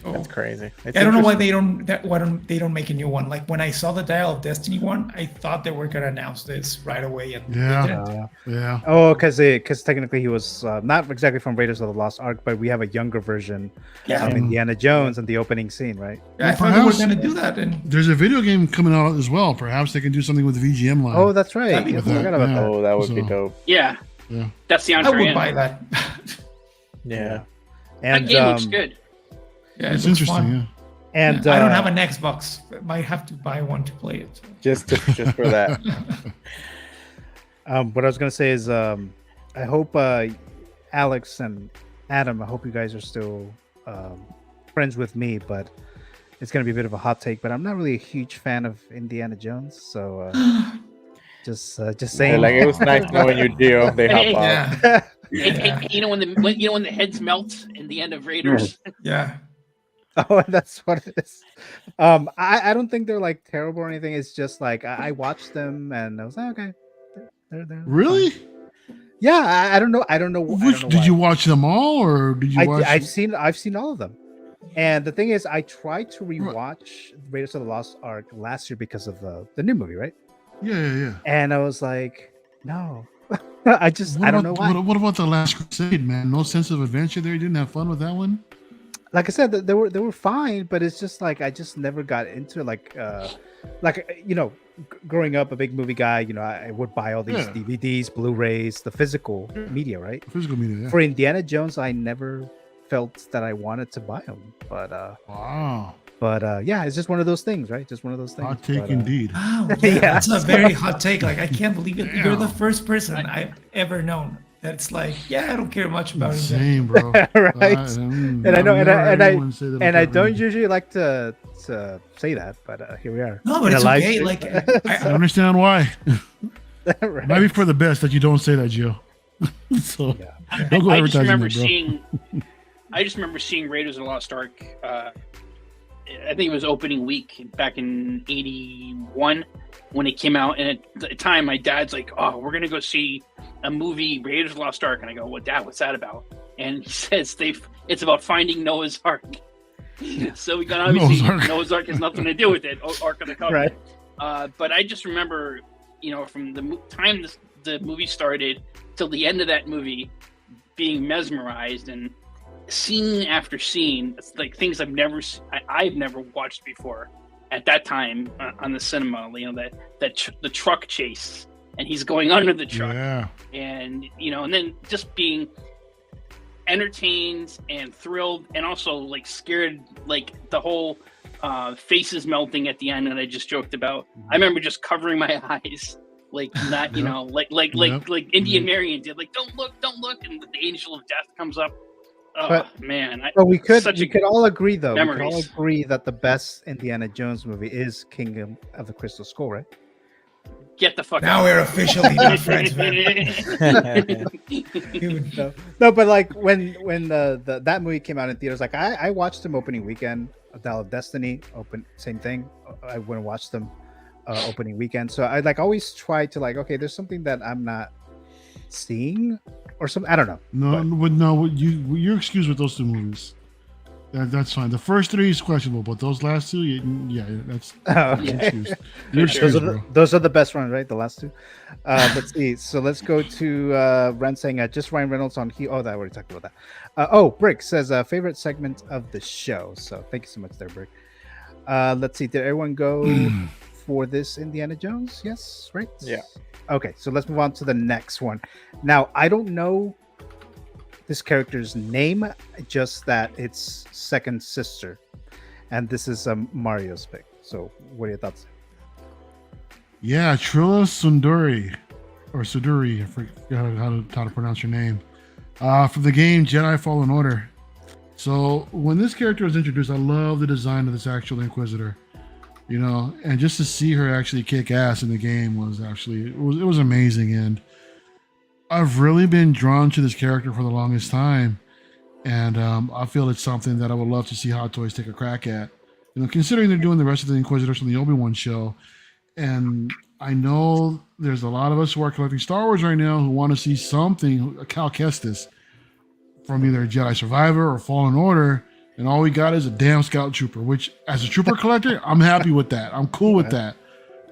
So, that's crazy. I don't know why they don't make a new one. Like when I saw the Dial of Destiny one, I thought they were gonna announce this right away. And yeah. Oh, because technically he was not exactly from Raiders of the Lost Ark, but we have a younger version of Indiana Jones in the opening scene, right? Yeah, I thought they were gonna do that. And there's a video game coming out as well. Perhaps they can do something with the VGM line. Oh, that's right. I forgot about that. Oh, that would be dope. Yeah. That's the answer. I would buy that. Yeah. And that game looks good. Yeah, it's interesting. And I don't have an Xbox. I might have to buy one to play it. Just for that. What I was gonna say is, I hope Alex and Adam, I hope you guys are still friends with me, but it's gonna be a bit of a hot take. But I'm not really a huge fan of Indiana Jones, so just saying. Yeah, like it was nice knowing you, Gio. They hop off. Hey, you know when the heads melt in the end of Raiders. Yeah. Oh, that's what it is. I don't think they're like terrible or anything. It's just like I watched them and I was like, okay, they're really? fine. Yeah, I don't know. I don't know. Did you watch them all, or did you watch? I've seen all of them. And the thing is, I tried to rewatch Raiders of the Lost Ark last year because of the new movie, right? Yeah. And I was like, no, I don't know why. What about The Last Crusade, man? No sense of adventure there. You didn't have fun with that one? Like I said, they were fine, but it's just like I just never got into it. Like growing up a big movie guy, I would buy all these DVDs, Blu-rays, the physical media, right? Physical media. Yeah. For Indiana Jones, I never felt that I wanted to buy them, but wow. But yeah, it's just one of those things, right? Just one of those things. Hot take indeed. Wow, yeah, that's a very hot take. Like, I can't believe it. You're the first person I've ever known that's like, yeah, I don't care much about it. Same, bro. Right? And I know, and I don't usually like to say that, but here we are. No, but it's okay. Like, I understand why. Right. Maybe for the best that you don't say that, Gio. So don't go advertising that, bro. I just remember seeing Raiders of the Lost Ark. I think it was opening week back in '81 when it came out. And at the time, my dad's like, "Oh, we're gonna go see a movie, Raiders of the Lost Ark." And I go, "Well, Dad, what's that about?" And he says, "It's about finding Noah's Ark." So we got obviously Noah's Ark has nothing to do with it. Ark of the Covenant. Right. But I just remember, from the time the movie started till the end of that movie, being mesmerized and scene after scene, it's like things I've never watched before at that time on the cinema. The truck chase, and he's going under the truck, and and then just being entertained and thrilled, and also like scared, like the whole faces melting at the end that I just joked about. I remember just covering my eyes, like not like Indian Marion did, like don't look, and the angel of death comes up. Oh man! But we could all agree, though. Memories. We could all agree that the best Indiana Jones movie is Kingdom of the Crystal Skull, right? Get the fuck now out. We're officially not friends, man. No, but like when that movie came out in theaters, like I watched them opening weekend. Dial of Destiny, same thing. I went and watched them opening weekend. So I always try to okay, there's something that I'm not seeing or something. I don't know. No, you're excused with those two movies. That's fine. The first three is questionable, but those last two, that's excused. You're excused, those are the best ones, right? The last two. Let's see. So let's go to Ren saying just Ryan Reynolds on that I already talked about that. Brick says favorite segment of the show. So thank you so much there, Brick. Let's see. Did everyone go for this Indiana Jones? Yes, right? Yeah. Okay, so let's move on to the next one. Now, I don't know this character's name, just that it's second sister. And this is Mario's pick. So what are your thoughts? Yeah, Trilla Sundari. Or Suduri, I forgot how to pronounce your name. From the game Jedi Fallen Order. So when this character was introduced, I love the design of this actual Inquisitor. And just to see her actually kick ass in the game was actually it was amazing. And I've really been drawn to this character for the longest time, and I feel it's something that I would love to see Hot Toys take a crack at. Considering they're doing the rest of the Inquisitors from the Obi-Wan show, and I know there's a lot of us who are collecting Star Wars right now who want to see something, a Cal Kestis, from either Jedi Survivor or Fallen Order. And all we got is a damn scout trooper, which as a trooper collector, I'm happy with that. I'm cool with that.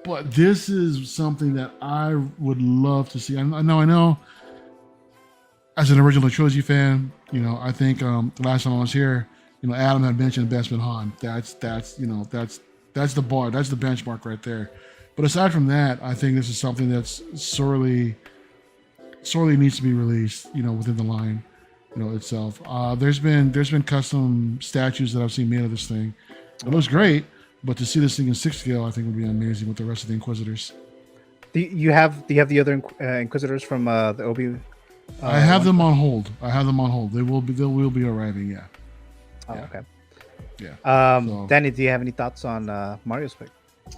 But this is something that I would love to see. I know as an original trilogy fan, I think the last time I was here, Adam had mentioned Bespin Han. That's the bar. That's the benchmark right there. But aside from that, I think this is something that's sorely needs to be released, within the line. Itself. There's been custom statues that I've seen made of this thing, It looks great, but to see this thing in 6 scale, I think would be amazing with the rest of the Inquisitors. Do you have the other Inquisitors from the Obi? I have them on hold. They will be arriving. Yeah. Oh, okay. Yeah. Danny, do you have any thoughts on Mario's pick?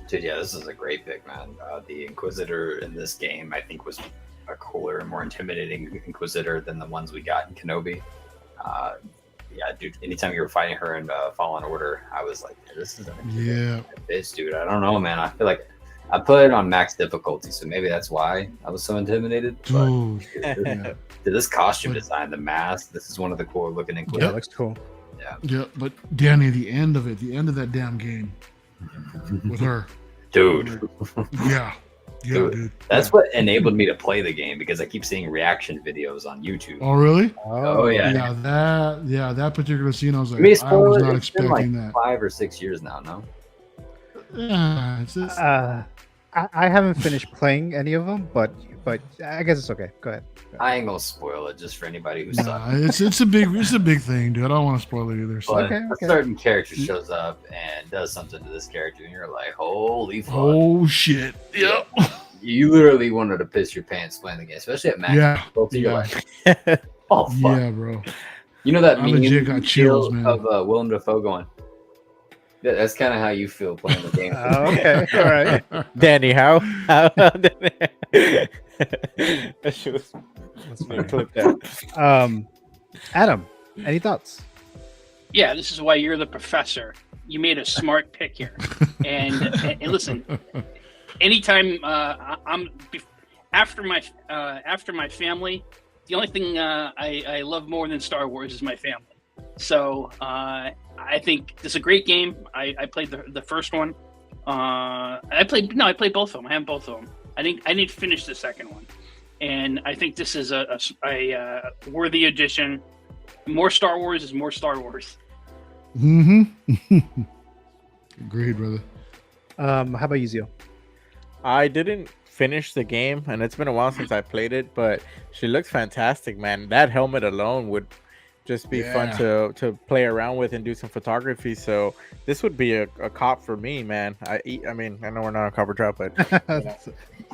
Dude, yeah, this is a great pick, man. The Inquisitor in this game, I think, was a cooler and more intimidating Inquisitor than the ones we got in Kenobi. Yeah, dude, anytime you were fighting her in Fallen Order, I was like, this is a bitch, dude. I don't know, man. I feel like I put it on max difficulty, so maybe that's why I was so intimidated. But this costume design, the mask, this is one of the cooler looking Inquisitors. Yeah, it looks cool. Yeah, but Danny, the end of that damn game with her, dude. Yeah, dude. That's what enabled me to play the game, because I keep seeing reaction videos on YouTube. Oh, really? Oh yeah. That particular scene, I was like, I was not it's been expecting like that. 5 or 6 years now, no? Yeah, it's I haven't finished playing any of them, but I guess it's okay. Go ahead. I ain't gonna spoil it just for anybody who's it's a big thing, dude. I don't want to spoil it either. So. But a certain character shows up and does something to this character, and you're like, holy fuck. Oh shit. Yep. You literally wanted to piss your pants playing the game, especially at max difficulty. You're like, oh fuck. Yeah, bro. You know that I legit got chills, man. of Willem Dafoe going. That's kind of how you feel playing the game. Okay, all right. Danny, how? That shit was. Clip that. Adam, any thoughts? Yeah, this is why you're the professor. You made a smart pick here. And listen, anytime I'm after my family, the only thing I love more than Star Wars is my family. So I think this is a great game. I played the first one. I played both of them. I have both of them. I didn't finish the second one, and I think this is a worthy addition. More Star Wars is more Star Wars. Mm-hmm. Agreed, brother. How about you, Zio? I didn't finish the game, and it's been a while since I played it, but she looks fantastic, man. That helmet alone would just be fun to play around with and do some photography. So this would be a cop for me, man. I mean, I know we're not a copper drop, but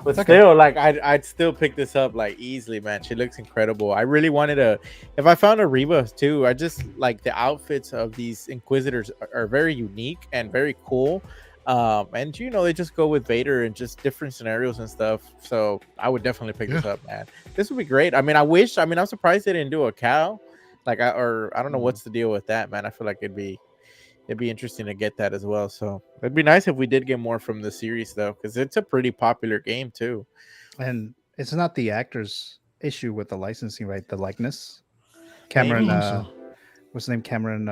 but still, like I'd still pick this up like easily, man. She looks incredible. I really wanted if I found a Reba too. I just like the outfits of these Inquisitors are very unique and very cool. And they just go with Vader and just different scenarios and stuff. So I would definitely pick this up, man. This would be great. I mean, I'm surprised they didn't do a cow. Like I don't know what's the deal with that, man. I feel like it'd be interesting to get that as well. So it'd be nice if we did get more from the series though, because it's a pretty popular game too. And it's not the actor's issue with the licensing, right? The likeness. Cameron, what's his name? Cameron.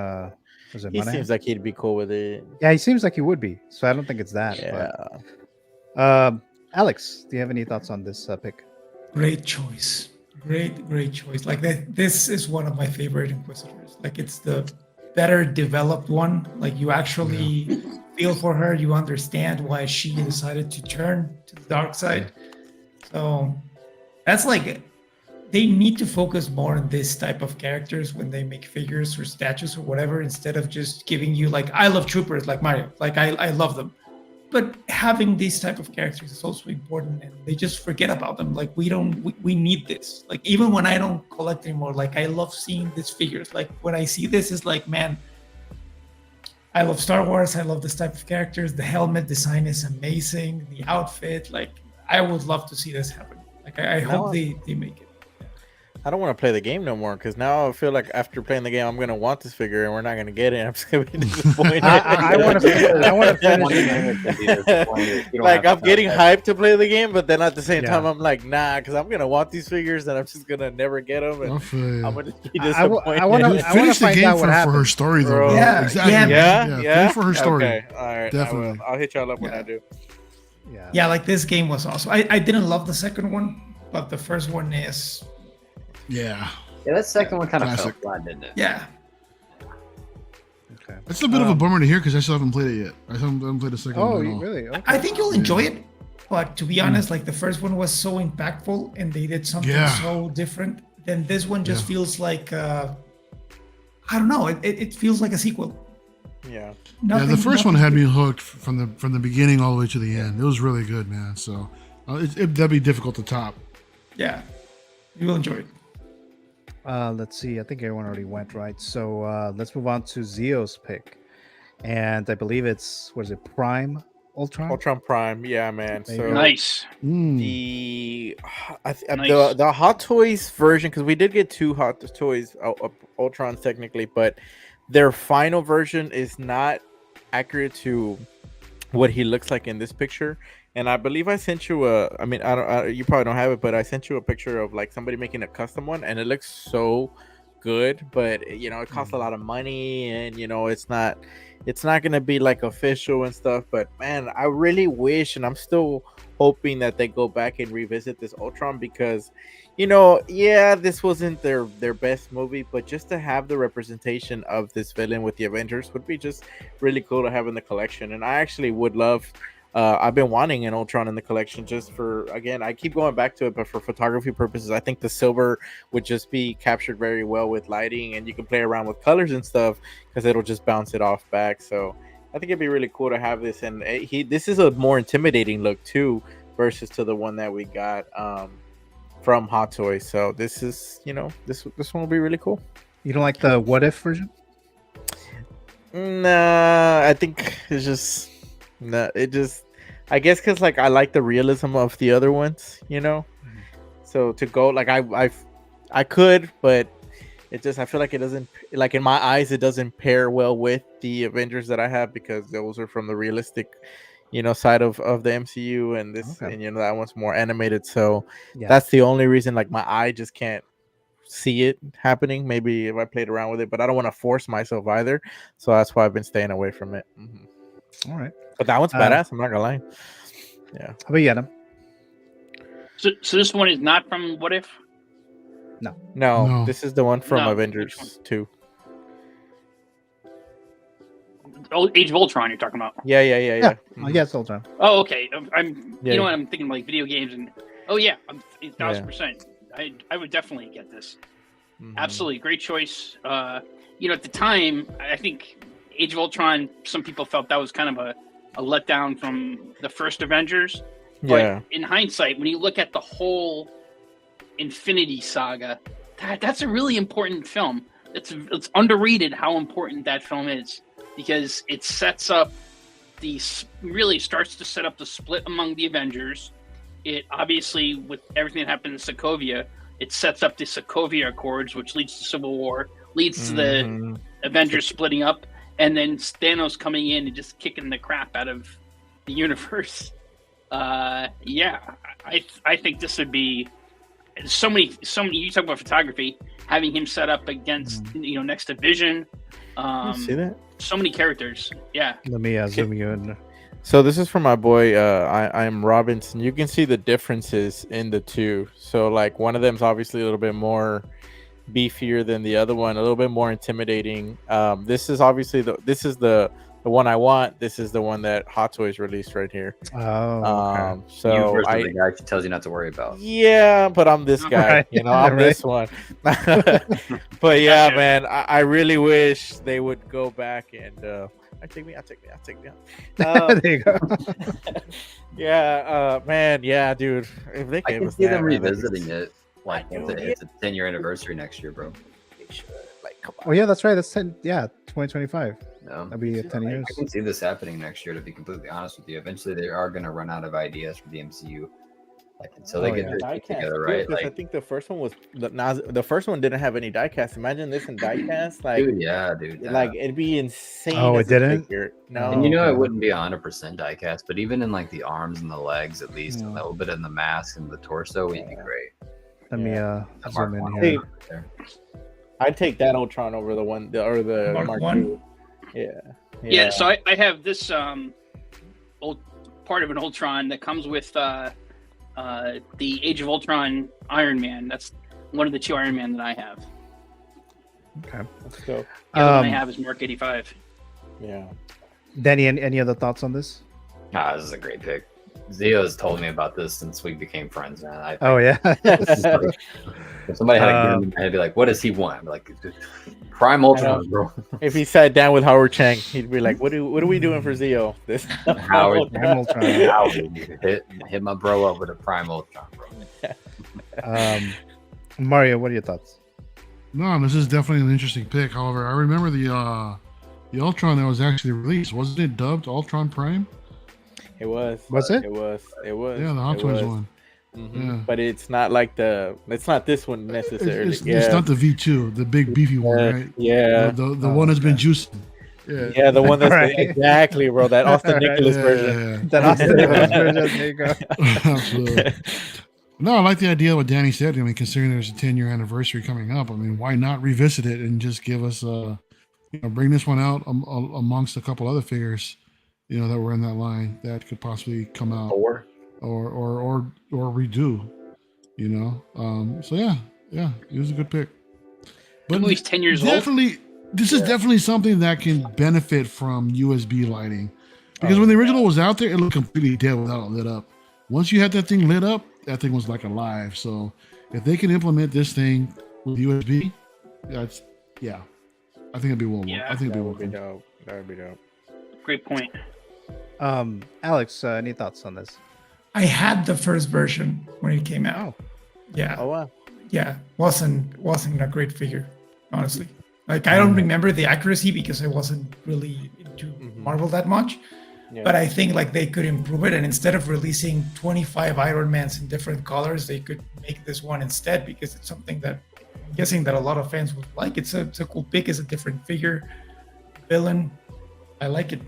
Was it he Monahan? seems like he'd be cool with it. Yeah, he seems like he would be. So I don't think it's that. Yeah. But, Alex, do you have any thoughts on this pick? Great choice. Great choice. Like that, this is one of my favorite Inquisitors. Like it's the better developed one. Like you actually feel for her. You understand why she decided to turn to the dark side. So that's like they need to focus more on this type of characters when they make figures or statues or whatever, instead of just giving you like, I love troopers like Mario. Like I love them. But having these type of characters is also important, and they just forget about them. Like we need this. Like even when I don't collect anymore, like I love seeing these figures. Like when I see this, it's like, man, I love Star Wars. I love this type of characters. The helmet design is amazing. The outfit, like I would love to see this happen. Like I hope they make it. I don't want to play the game no more, because now I feel like after playing the game, I'm gonna want this figure, and we're not gonna get it. I'm just gonna be disappointed. I want to finish. Like I'm getting hyped to play the game, but then at the same time, I'm like, nah, because I'm gonna want these figures, and I'm just gonna never get them, and I'm gonna be disappointed. I want to finish the game for her story, though. Bro. Yeah, exactly. Yeah. Finish for her story. Okay, all right, definitely. I'll hit y'all up when I do. Yeah, like this game was awesome. I didn't love the second one, but the first one is. Yeah, that second one kind of fell flat, didn't it? Yeah. Okay. It's a bit of a bummer to hear because I still haven't played it yet. I haven't played the second one. Oh, really? Okay. I think you'll enjoy it, but to be honest, like the first one was so impactful and they did something so different. Then this one just feels like I don't know. It feels like a sequel. Yeah. Yeah, the first one had me hooked from the beginning all the way to the end. It was really good, man. So that'd be difficult to top. Yeah, you will enjoy it. Let's see. I think everyone already went, right? So let's move on to Zio's pick. And I believe it's, what is it, Prime Ultron? Ultron Prime, yeah, man. So nice. The the Hot Toys version, because we did get 2 Hot Toys Ultrons technically, but their final version is not accurate to what he looks like in this picture. And I believe I sent you I mean, you probably don't have it, but I sent you a picture of like somebody making a custom one, and it looks so good. But it costs a lot of money, and it's not gonna be like official and stuff. But man, I really wish, and I'm still hoping that they go back and revisit this Ultron, because this wasn't their best movie, but just to have the representation of this villain with the Avengers would be just really cool to have in the collection. And I actually would love, I've been wanting an Ultron in the collection, just for, again, I keep going back to it, but for photography purposes, I think the silver would just be captured very well with lighting, and you can play around with colors and stuff because it'll just bounce it off back. So I think it'd be really cool to have this, and this is a more intimidating look too versus to the one that we got from Hot Toys. So this is, this one will be really cool. You don't like the What If version? Nah, I think it's just I guess because like I like the realism of the other ones, So to go like I could, but it just, I feel like it doesn't, like in my eyes, it doesn't pair well with the Avengers that I have, because those are from the realistic side of the MCU, and this, and that one's more animated. So that's the only reason, like my eye just can't see it happening. Maybe if I played around with it, but I don't want to force myself either. So that's why I've been staying away from it. All right. But that one's badass. I'm not gonna lie. Yeah. How about you, Adam? So this one is not from What If? No. This is the one from Avengers 2. Oh, Age of Ultron you're talking about. Yeah. Yeah, it's Ultron. Oh, okay. I'm I'm thinking like video games, and 1,000%. I would definitely get this. Absolutely, great choice. At the time, I think Age of Ultron, some people felt that was kind of a letdown from the first Avengers. But in hindsight, when you look at the whole Infinity Saga, that's a really important film. It's underrated how important that film is, because it sets up really starts to set up the split among the Avengers. It obviously, with everything that happened in Sokovia, it sets up the Sokovia Accords, which leads to Civil War, leads to the Avengers splitting up, and then Thanos coming in and just kicking the crap out of the universe. I think this would be so many. You talk about photography, having him set up against next to Vision. See that? So many characters. Yeah. Let me zoom you in. So this is from my boy. I'm Robinson. You can see the differences in the two. So like one of them's obviously a little bit more beefier than the other one, a little bit more intimidating. This is obviously the one I want. This is the one that Hot Toys released right here. So the guy tells you not to worry about. Yeah, but I'm this guy. Right. I'm this one. But yeah, man, I really wish they would go back and I take me out. There you go. Man, yeah, dude. If they I can see them revisiting it. Like it's a 10-year anniversary next year, bro. Oh yeah, that's right. That's 10. Yeah, 2025. No, that'll be 10 years. I can see this happening next year. To be completely honest with you, eventually they are going to run out of ideas for the MCU. Like until they get their shit together, right? Like, I think the first one was the first one didn't have any diecast. Imagine this in diecast, like dude. Like it'd be insane. Oh, it didn't. No, and it wouldn't be 100% diecast, but even in like the arms and the legs, at least a little bit in the mask and the torso, would be great. Let me zoom in here. I'd take that Ultron over the one or the Mark 1. Yeah. So I have this old part of an Ultron that comes with the Age of Ultron Iron Man. That's one of the 2 Iron Man that I have. Okay, let's go. The other one I have is Mark 85. Yeah. Danny, any other thoughts on this? This is a great pick. Zio's told me about this since we became friends, man. Oh yeah. This is like, if somebody had a gun in my head, be like, "What does he want?" I'd be like, "Prime Ultron, bro." If he sat down with Howard Chang, he'd be like, "What are we doing for Zio?" This Howard Prime Ultron. hit my bro up with a Prime Ultron, bro. Mario, what are your thoughts? No, this is definitely an interesting pick. However, I remember the Ultron that was actually released. Wasn't it dubbed Ultron Prime? It was. Was it? It was. Yeah, the Hot Toys one. Mm-hmm. Yeah. But it's not like it's not this one necessarily. It's not the V2, the big beefy one, right? Yeah. The one that's been juicing. Yeah, the one that's Right. exactly, bro. That Austin Nicholas version. Yeah. That Austin Nicholas version. There you go. Absolutely. No, I like the idea of what Danny said. I mean, considering there's a 10-year anniversary coming up, I mean, why not revisit it and just give us bring this one out amongst a couple other figures, that were in that line that could possibly come out Thor. or redo, So yeah, it was a good pick. But he's 10 years old. This is definitely something that can benefit from USB lighting, because when the original was out there, it looked completely dead without it lit up. Once you had that thing lit up, that thing was like alive. So if they can implement this thing with USB, I think it'd be well. Yeah, I think it'd be well. dope. That would be dope. Great point. Alex, any thoughts on this? I had the first version when it came out. Yeah. Oh wow. Yeah. Wasn't a great figure, honestly. Like, I don't remember the accuracy because I wasn't really into Marvel that much. Yeah. But I think like they could improve it, and instead of releasing 25 Iron Mans in different colors, they could make this one instead, because it's something that I'm guessing that a lot of fans would like. It's a cool pick. It's a different figure, villain. I like it.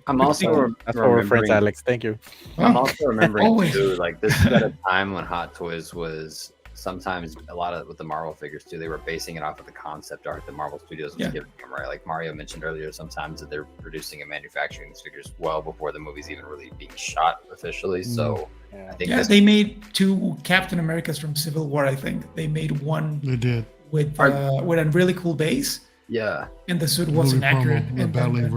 I'm also That's why we're friends, Alex. Thank you. I'm also remembering too, like this is at a time when Hot Toys was sometimes a lot of with the Marvel figures too. They were basing it off of the concept art that Marvel Studios was giving them, right? Like Mario mentioned earlier, sometimes that they're producing and manufacturing these figures well before the movie's even really being shot officially. So I think they made 2 Captain Americas from Civil War. I think they made one. They did with a really cool base. Yeah, and the suit wasn't accurate. I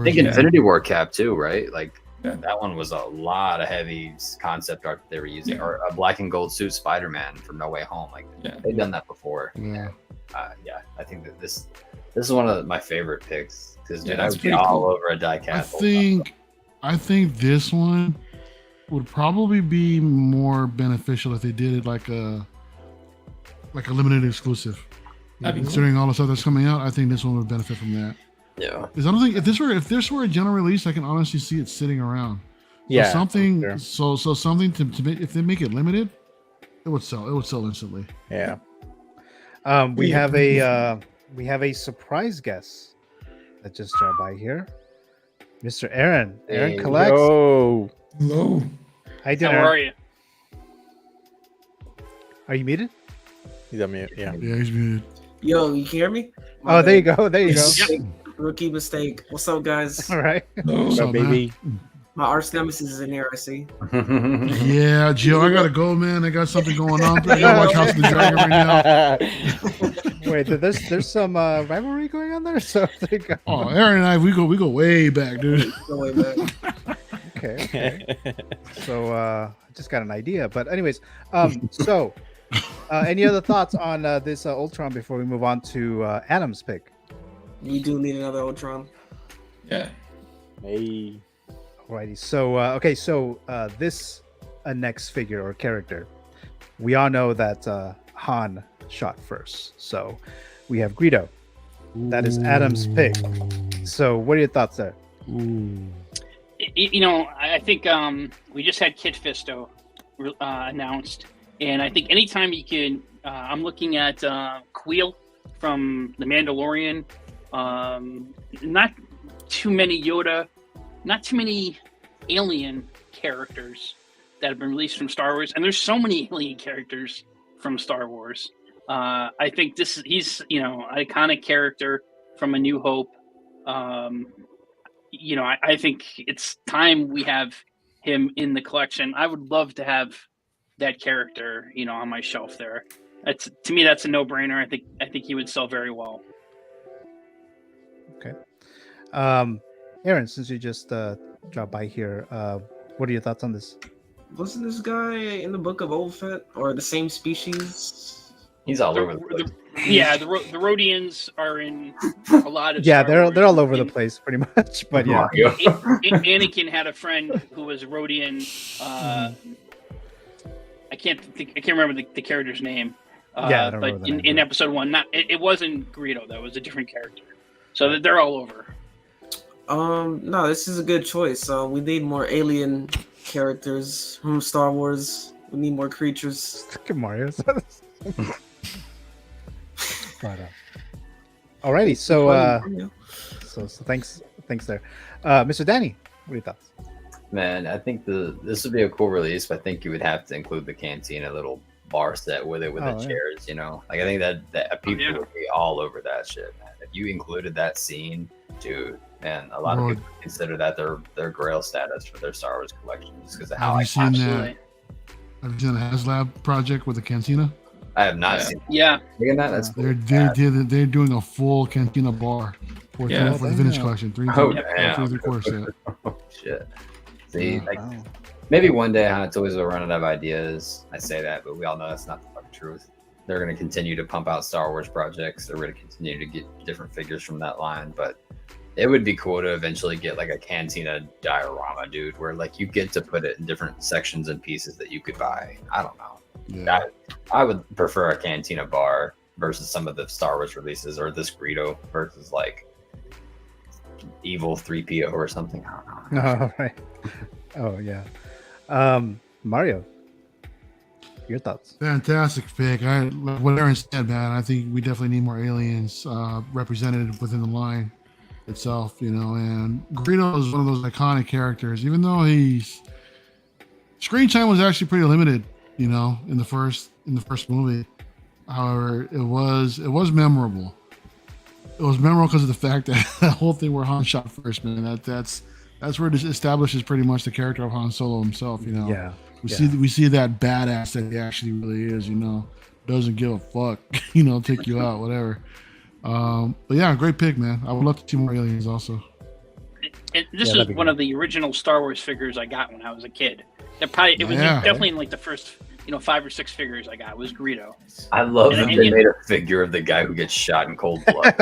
think Infinity War cap too, right? Like that one was a lot of heavy concept art that they were using, or a black and gold suit Spider-Man from No Way Home. Like they've done that before. Yeah, I think that this is one of my favorite picks, because dude, I would be all over a die-cast. I think this one would probably be more beneficial if they did it like a limited exclusive. Considering all the stuff that's coming out, I think this one would benefit from that. Yeah, because I don't think if this were a general release, I can honestly see it sitting around. Yeah, something. So something to make, if they make it limited, it would sell. It would sell instantly. Yeah. We have a surprise guest that just dropped by here, Mr. Aaron. Aaron collects. Hello. Hi, How are you? Are you muted? He's on mute. Yeah. Yeah, he's muted. Yo, you can hear me? My there you go. There you go. Rookie mistake. What's up, guys? All right. What's up, baby? My arch nemesis is in here, I see. Yeah, Gio, I gotta go, man. I got something going on. I gotta watch House of the Dragon right now. Wait, there's some rivalry going on there. So there you go. Oh, Aaron and I, we go way back, dude. Go way back. Okay. So I just got an idea, but anyways, so any other thoughts on this Ultron before we move on to Adam's pick? We do need another Ultron. Yeah. Hey. Alrighty. So this next figure or character, we all know that Han shot first. So we have Greedo. That is Adam's pick. So what are your thoughts there? I think we just had Kit Fisto announced, and I think anytime you can, I'm looking at Queel from The Mandalorian. Not too many Yoda, not too many alien characters that have been released from Star Wars, and there's so many alien characters from Star Wars. I think he's an iconic character from A New Hope. I think it's time we have him in the collection. I would love to have that character, on my shelf there. To me, that's a no-brainer. I think he would sell very well. Okay. Aaron, since you just dropped by here, what are your thoughts on this? wasn't this guy in the Book of Boba Fett or the same species? He's all over the place. The Rhodians are in a lot of Yeah, Star they're all Wars, over the and place pretty much. But yeah, Anakin had a friend who was Rhodian. I can't remember the character's name. Yeah, I don't but remember the name, in episode 1, it wasn't Greedo. That was a different character. So they're all over. No, this is a good choice. We need more alien characters from Star Wars. We need more creatures. Look at Mario. Alrighty, so thanks there, Mr. Danny. What are your thoughts? Man, I think this would be a cool release, but I think you would have to include the cantina little bar set with it with the chairs. You know, like I think that people would be all over that shit, man. If you included that scene, dude, man, a lot of people consider that their Grail status for their Star Wars collections because of how Have you seen the HasLab project with the cantina? I have not seen. Yeah, that's cool. They're doing a full cantina bar for the vintage collection. 3/3 set. Oh shit! See, maybe one day Hot Toys will run out of ideas. I say that, but we all know that's not the fucking truth. They're going to continue to pump out Star Wars projects. They're going to continue to get different figures from that line, but it would be cool to eventually get like a cantina diorama, dude, where like you get to put it in different sections and pieces that you could buy. I don't know. Yeah. I would prefer a cantina bar versus some of the Star Wars releases, or this Greedo versus like Evil 3PO or something. I don't know. Oh, right. Oh yeah. Mario, your thoughts? Fantastic pick. Like what Aaron said, man. I think we definitely need more aliens represented within the line itself, you know. And Greedo is one of those iconic characters, even though he's screen time was actually pretty limited, you know, in the first movie. However, it was memorable. It was memorable because of the fact that the whole thing where Han shot first, man. That's where it establishes pretty much the character of Han Solo himself, you know. Yeah. We see that badass that he actually really is, you know. Doesn't give a fuck, you know, take you out, whatever. But yeah, great pick, man. I would love to see more aliens also. This is one of the original Star Wars figures I got when I was a kid. It was definitely in like the first 5 or 6 figures I got was Greedo. I love that they made a figure of the guy who gets shot in cold blood.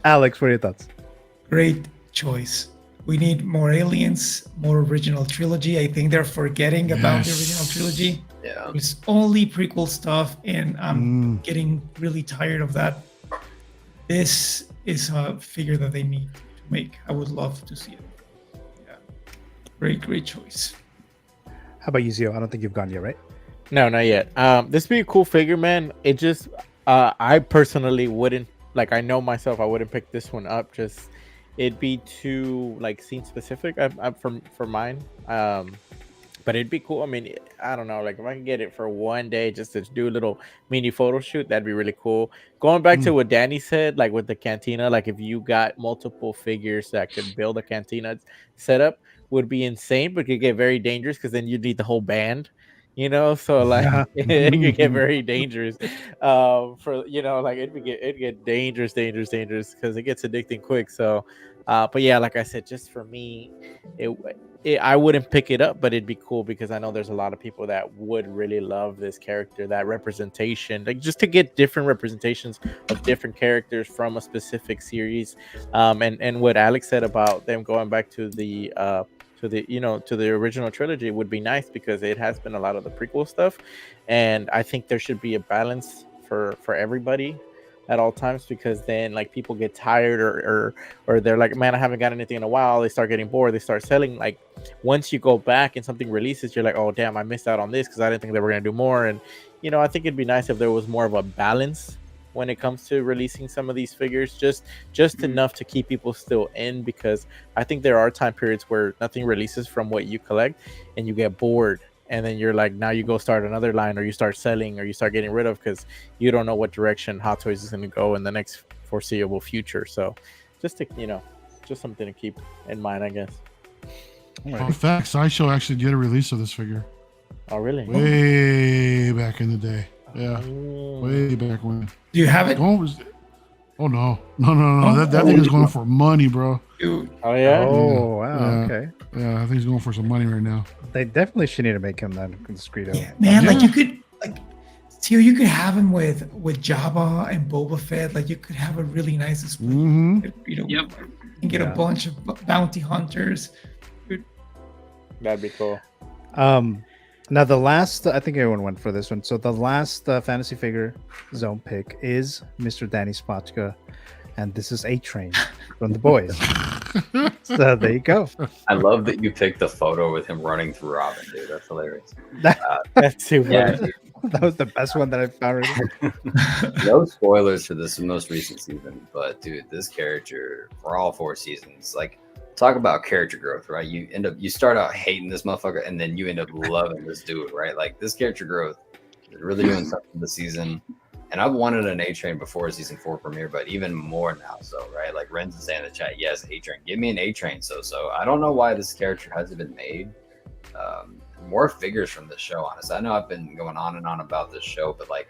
Alex, what are your thoughts? Great choice. We need more aliens, more original trilogy. I think they're forgetting about the original trilogy. Yeah. It's only prequel stuff, and I'm getting really tired of that. This is a figure that they need to make. I would love to see it. Yeah. Great choice. How about you, Zio? I don't think you've gone yet, right? No, not yet. This would be a cool figure, man. It just, I personally wouldn't, like, I know myself, I wouldn't pick this one up. Just, it'd be too, like, scene specific for mine. But it'd be cool. I mean, I don't know, like if I can get it for one day just to do a little mini photo shoot, that'd be really cool. Going back to what Danny said, like with the cantina, like if you got multiple figures that could build a cantina setup, would be insane, but could get very dangerous because then you'd need the whole band, you know. So like it could get very dangerous. For like it'd get dangerous because it gets addicting quick. So but yeah, like I said, just for me, I wouldn't pick it up, but it'd be cool because I know there's a lot of people that would really love this character, that representation, like just to get different representations of different characters from a specific series. And what Alex said about them going back to the original trilogy would be nice because it has been a lot of the prequel stuff, and I think there should be a balance for everybody at all times, because then like people get tired or they're like, man, I haven't got anything in a while. They start getting bored. They start selling. Like once you go back and something releases, you're like, oh damn, I missed out on this because I didn't think they were gonna do more. And I think it'd be nice if there was more of a balance when it comes to releasing some of these figures, just enough to keep people still in, because I think there are time periods where nothing releases from what you collect and you get bored. And then you're like, now you go start another line, or you start selling, or you start getting rid of, because you don't know what direction Hot Toys is going to go in the next foreseeable future. So just to, just something to keep in mind, I guess. In fact, Sideshow actually did a release of this figure. Oh, really? Way back in the day. Yeah. Way back when. Do you have it? Oh, no. That thing is going for money, bro. Dude. Oh yeah. Oh wow. Yeah. Okay. Yeah, I think he's going for some money right now. They definitely should need to make him that Discreto. Yeah, man, like you could Tio, you could have him with Jabba and Boba Fett. Like you could have a really nice display. You know, and get a bunch of bounty hunters. That'd be cool. Now the last, I think everyone went for this one. So the last fantasy figure zone pick is Mr. Danny Spotchka, and this is A-Train from the boys. So there you go. I love that you picked the photo with him running through Robin, dude. That's hilarious. That's too funny. Yeah, dude. That was the best one that I found. No spoilers for this most recent season, but dude, this character for all 4 seasons, like, talk about character growth, right? You start out hating this motherfucker, and then you end up loving this dude, right? Like, this character growth is really doing something this season. And I've wanted an A-Train before season 4 premiere, but even more now. So, right, like Ren's is saying in the chat, yes, A-Train, give me an A-Train. So I don't know why this character hasn't been made. More figures from this show, honestly. I know I've been going on and on about this show, but like,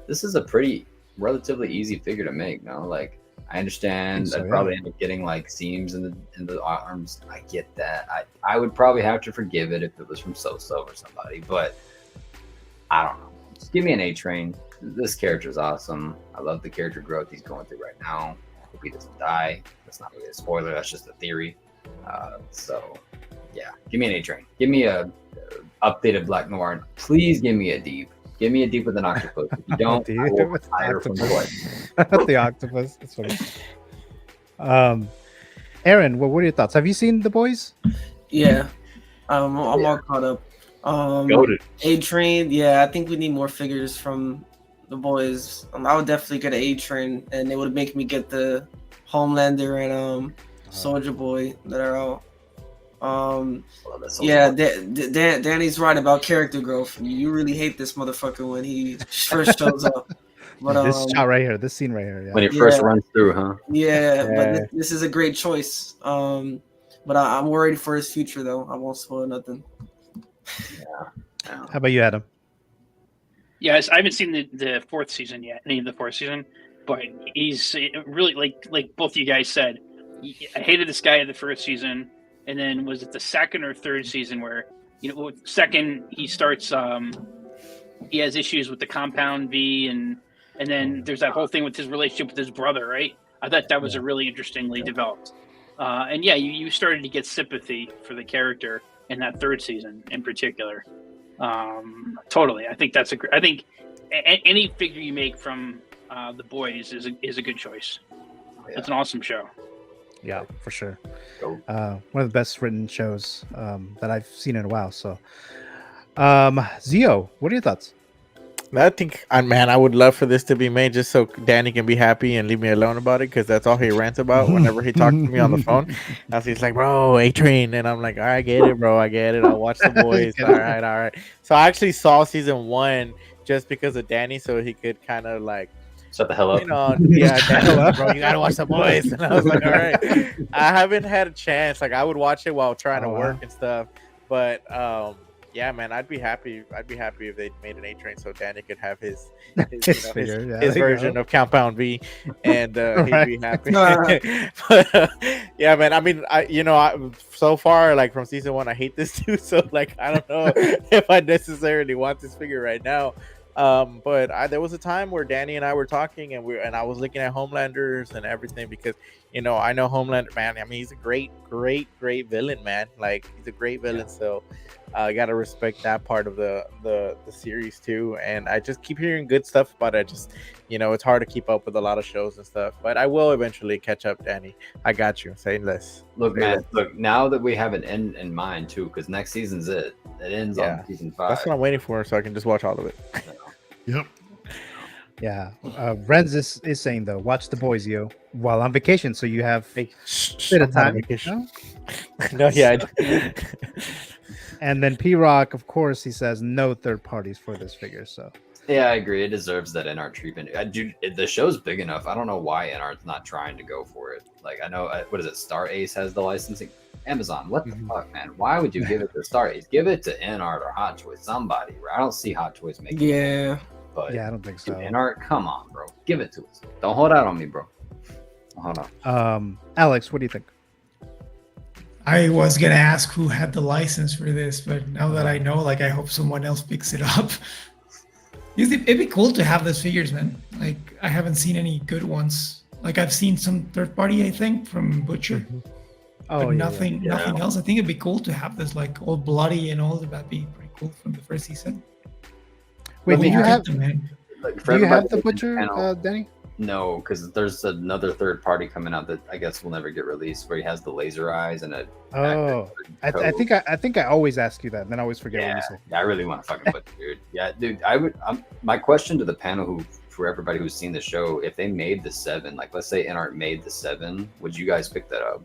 this is a pretty relatively easy figure to make. No, like, I understand I'd probably end up getting like seams in the arms. I get that. I would probably have to forgive it if it was from So-So or somebody, but I don't know. Just give me an A-Train. This character is awesome. I love the character growth he's going through right now. I hope he doesn't die. That's not really a spoiler. That's just a theory. So yeah, give me an A-Train. Give me a updated Black Noir. Please give me a deep. Give me a deep with an octopus. If you don't, I will retire from the play. The octopus. That's funny. Aaron, what were your thoughts? Have you seen The Boys? Yeah, I'm all caught up. A-Train. Yeah, I think we need more figures from The Boys. I would definitely get an A-Train, and it would make me get the Homelander and Soldier Boy that are out. Yeah, Danny's right about character growth. You really hate this motherfucker when he first shows up. But this shot right here, this scene right here, when he first runs through, huh? Yeah, but this is a great choice. But I'm worried for his future, though. I won't spoil nothing. How about you, Adam? Yes, I haven't seen the 4th season yet, any of the 4th season, but he's really like both of you guys said. I hated this guy in the 1st season, and then was it the 2nd or 3rd season where, second he starts, he has issues with the Compound V, and then there's that whole thing with his relationship with his brother, right? I thought that was a really interestingly developed. And yeah, you started to get sympathy for the character in that 3rd season in particular. Totally. I think I think any figure you make from The Boys is a good choice. It's an awesome show. Yeah, for sure. One of the best written shows that I've seen in a while. So, Zio, what are your thoughts? I think, man, I would love for this to be made just so Danny can be happy and leave me alone about it, because that's all he rants about whenever he talks to me on the phone. As he's like, bro, A-Train, and I'm like, all right, I get it, bro, I get it. I'll watch The Boys. All right. So I actually saw season 1 just because of Danny, so he could kind of like shut the hell up. Yeah, Danny was like, bro, you gotta watch The Boys, and I was like, all right. I haven't had a chance. Like, I would watch it while trying to work and stuff, but yeah, man, I'd be happy if they made an A-Train so Danny could have his version of Compound V, and he'd be happy. But yeah, man, I mean, so far, like from season 1, I hate this dude, so like I don't know if I necessarily want this figure right now. But there was a time where Danny and I were talking, and I was looking at Homelanders and everything, because I know Homelander, man. I mean, he's a great villain, man. Like, he's a great villain, so I gotta respect that part of the series too. And I just keep hearing good stuff about it. Just it's hard to keep up with a lot of shows and stuff, but I will eventually catch up, Danny. I got you. Say less. Look, man. Look, now that we have an end in mind too, because next season's it ends on season 5. That's what I'm waiting for, so I can just watch all of it. Yep. Yeah. Renz is saying though, watch The Boys, yo, while on vacation, so you have a bit of time. No, yeah. And then P-Rock, of course, he says no third parties for this figure. So yeah, I agree. It deserves that NR treatment. The show's big enough. I don't know why NR's not trying to go for it. Like, I know, what is it? Star Ace has the licensing. Amazon, what the fuck, man? Why would you give it to Star Ace? Give it to NR or Hot Toys, somebody. I don't see Hot Toys making it. But yeah, I don't think so. NR, come on, bro. Give it to us. Don't hold out on me, bro. Hold on. Alex, what do you think? I was gonna ask who had the license for this, but now that I know, like, I hope someone else picks it up. It'd be cool to have those figures, man. Like, I haven't seen any good ones. Like, I've seen some third party, I think, from Butcher. Oh, But yeah, nothing else. I think it'd be cool to have this, like, all bloody and all. That'd be pretty cool from the first season. Wait, do you have them, man? For do you have everybody the in Butcher, panel- Danny? No, because there's another third party coming out that I guess will never get released, where he has the laser eyes and a. Oh, I think I always ask you that, and then I always forget what you say. Yeah, I really want to fucking Butcher, dude. Yeah, dude. My question to the panel, for everybody who's seen the show, if they made the 7, like let's say INART made the 7, would you guys pick that up?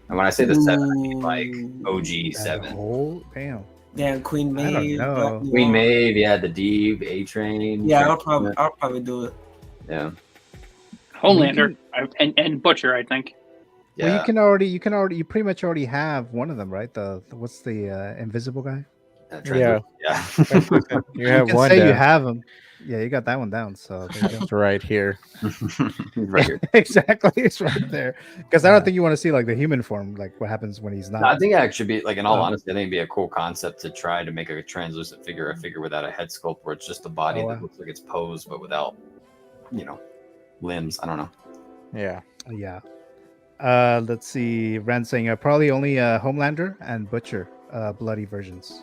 And when I say the 7, I mean like OG 7. Oh, damn. Yeah, Queen I don't Maeve. know. Black Queen Noir. Maeve, yeah, the Deeb, A Train. Yeah, I'll probably do it. Yeah. Homelander and Butcher, I think. Yeah. Well, you pretty much already have one of them, right? What's the invisible guy? Yeah. Yeah. You have can one say you down. have him. Yeah, you got that one down. So there you go. It's right here. Right here. Exactly, it's right there. Because I don't think you want to see like the human form, like what happens when he's not. No, I think it actually be like, in all honesty, I think it'd be a cool concept to try to make a translucent figure, a figure without a head sculpt, where it's just a body that looks like it's posed, but without, limbs. I don't know. Yeah. Yeah. Let's see. Ren saying probably only Homelander and Butcher bloody versions.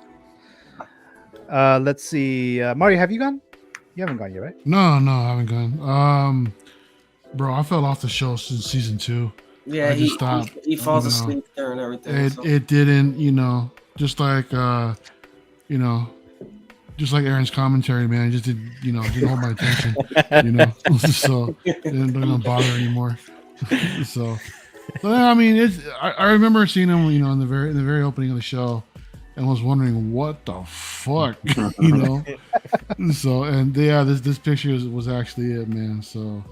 Let's see. Mario, have you gone? You haven't gone yet, right? No, I haven't gone. Bro, I fell off the show since season 2. Yeah, I just stopped. He falls asleep there and everything. It didn't, just like just like Aaron's commentary, man. It just didn't hold my attention. So it didn't bother anymore. so I mean, I remember seeing him, in the very opening of the show, and was wondering what the fuck, So this picture was actually it, man. So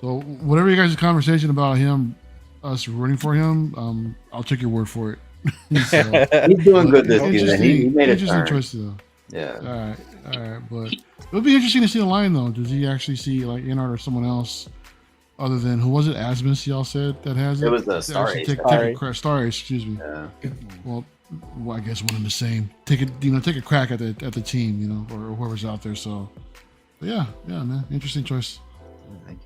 whatever you guys' conversation about him, us rooting for him, I'll take your word for it. He's doing good this season. He made a interesting turn. choice though. Yeah. All right, but it would be interesting to see the line though. Does he actually see like INART or someone else other than who was it? Asmus, y'all said that has it. It was the Star Ace. Star Ace, excuse me. Yeah. Well, I guess one and the same. Take a crack at the team, or whoever's out there. So, but yeah, man, interesting choice. Thank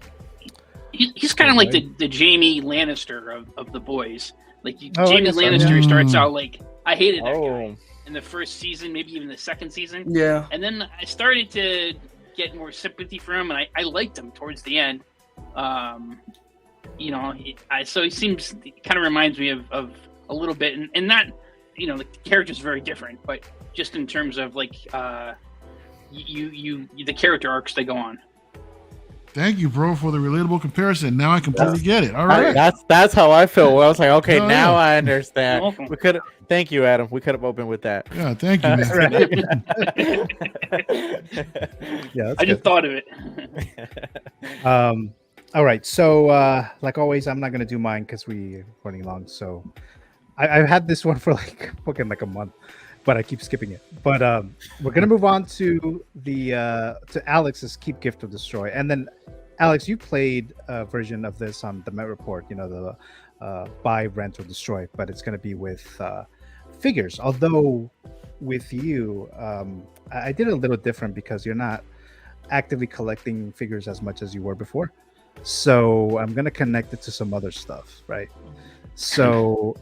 you. He's kind of like the Jamie Lannister of the boys. Like Jamie Lannister starts out like, I hated that guy in the first season, maybe even the second season. Yeah. And then I started to get more sympathy for him, and I liked him towards the end. So he kind of reminds me of a little bit, and not, the character's very different, but just in terms of like, the character arcs they go on. Thank you, bro, for the relatable comparison. Now I completely get it. All right. That's how I feel. Well, I was like, okay, now I understand. Welcome. Thank you, Adam. We could have opened with that. Yeah, thank you, man. Yeah, I just thought of it. All right. So, like always, I'm not gonna do mine because we're running long. So, I've had this one for like a month, but I keep skipping it. But we're gonna move on to to Alex's Keep, Gift, or Destroy, and then Alex, you played a version of this on the Met Report. The buy, rent, or destroy, but it's gonna be with figures. Although with you, I did it a little different because you're not actively collecting figures as much as you were before. So I'm gonna connect it to some other stuff, right? So,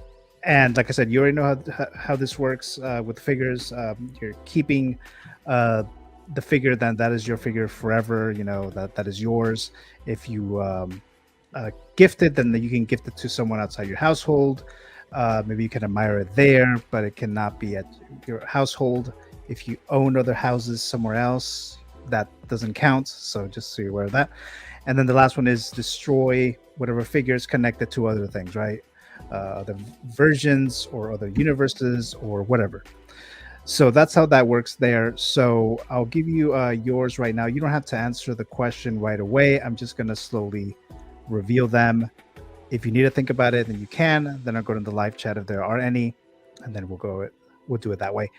and like I said, you already know how this works with figures. You're keeping the figure, then that is your figure forever. That is yours. If you gift it, then you can gift it to someone outside your household. Maybe you can admire it there, but it cannot be at your household. If you own other houses somewhere else, that doesn't count. So just so you're aware of that. And then the last one is destroy whatever figures connected to other things, right? Other versions or other universes or whatever. So that's how that works there. So I'll give you yours right now. You don't have to answer the question right away. I'm just going to slowly reveal them. If you need to think about it, then you can. Then I'll go to the live chat if there are any, and then we'll do it that way.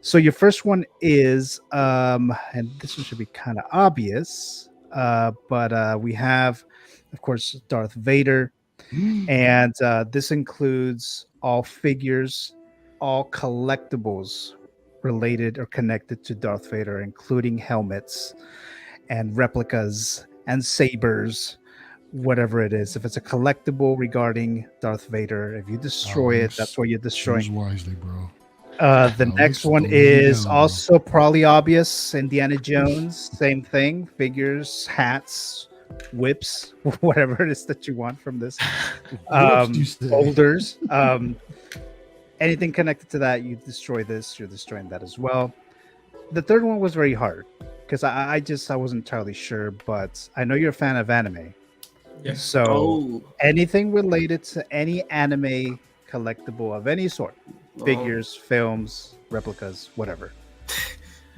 So your first one is, and this one should be kind of obvious, but we have, of course, Darth Vader. And this includes all figures, all collectibles related or connected to Darth Vader, including helmets and replicas and sabers, whatever it is. If it's a collectible regarding Darth Vader, if you destroy it, that's what you're destroying. Choose wisely, bro. The next one is also probably obvious. Indiana Jones, same thing. Figures, hats, whips, whatever it is that you want from this. Boulders. Anything connected to that, you destroy this, you're destroying that as well. The third one was very hard because I wasn't entirely sure, but I know you're a fan of anime. Yes. So anything related to any anime collectible of any sort, figures, films, replicas, whatever,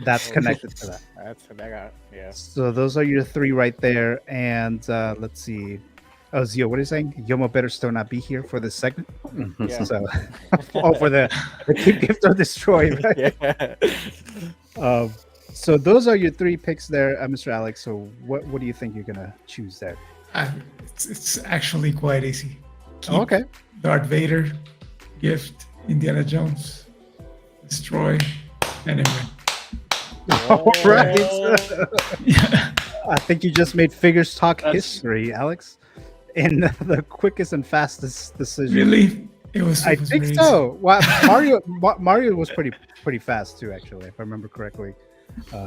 that's connected to that. That's what I got. Yeah. So those are your three right there. And let's see. Oh, Zio, what are you saying? Yomo better still not be here for this segment. Yeah. So, for the keep, gift, or destroy. Right? Yeah. So those are your three picks there, Mr. Alex. So what do you think you're gonna choose there? It's actually quite easy. Keep Darth Vader, gift, Indiana Jones, destroy, anime. All right. I think you just made figures talk history, Alex, in the quickest and fastest decision. Really? I think really so. Well, Mario was pretty fast too, actually, if I remember correctly.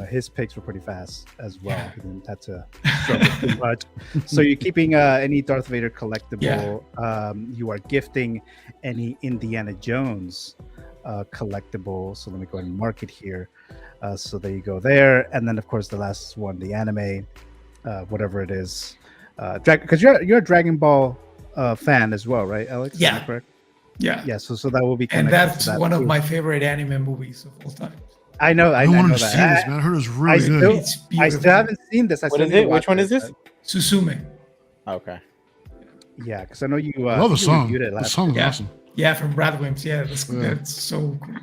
His picks were pretty fast as well. He didn't have to struggle too much. So you're keeping any Darth Vader collectible. You are gifting any Indiana Jones collectible. So let me go ahead and mark it here. So there you go there. And then, of course, the last one, the anime, whatever it is. Because you're a Dragon Ball fan as well, right, Alex? Yeah. Am I correct? Yeah. Yeah, so that will be and connected that's to that one of too. my favorite anime movies of all time. I know. I wanted know to see that. this, man. I heard it was really good. It's I beautiful. still haven't seen this. What is it? Which one is this? Suzume. Okay. Yeah, because I know you. I love the song. reviewed it The last song's Yeah. awesome. Yeah, from Radwimps. Yeah, that's so cool.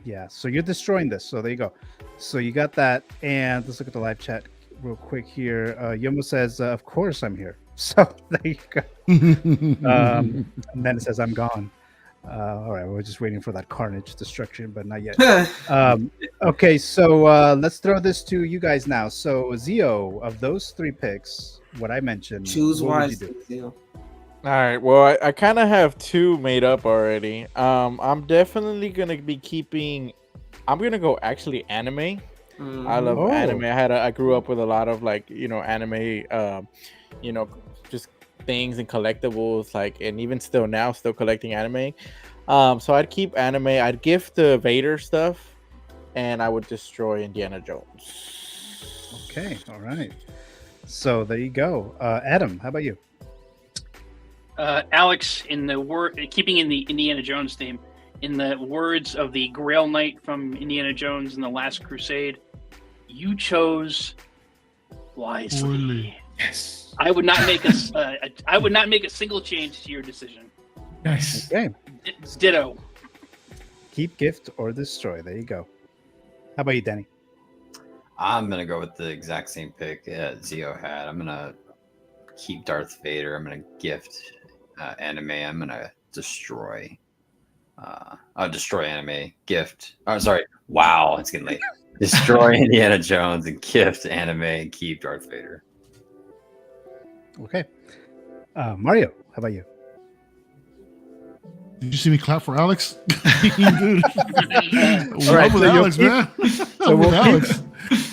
Yeah, so you're destroying this. So there you go. So you got that, and let's look at the live chat real quick here. Yomo says, "Of course I'm here." So there you go. And then it says, "I'm gone." All right, we're just waiting for that carnage destruction, but not yet. Okay, so let's throw this to you guys now. So Zio, of those three picks, what I mentioned, Choose what would you wisely, do? Zio. All right. Well, I kind of have two made up already. I'm definitely gonna be keeping. I'm gonna go actually anime. I love anime. I grew up with a lot of anime. Just things and collectibles, and even still now, still collecting anime. So I'd keep anime. I'd gift the Vader stuff, and I would destroy Indiana Jones. Okay, all right. So there you go. Adam, how about you? Alex, keeping in the Indiana Jones theme, in the words of the Grail Knight from Indiana Jones and the Last Crusade, you chose wisely. Really? Yes. I would not make I would not make a single change to your decision. Nice. Okay. It's ditto. Keep, gift, or destroy. There you go. How about you, Danny? I'm gonna go with the exact same pick Zio had. I'm gonna keep Darth Vader. I'm gonna gift anime. I'm gonna destroy. I'll destroy anime. Gift. Oh, sorry. Wow, it's getting late. Destroy Indiana Jones and gift anime and keep Darth Vader. Okay. Mario, how about you? Did you see me clap for Alex? Dude. All right, I'm with so Alex, man. so I'm with we'll Alex.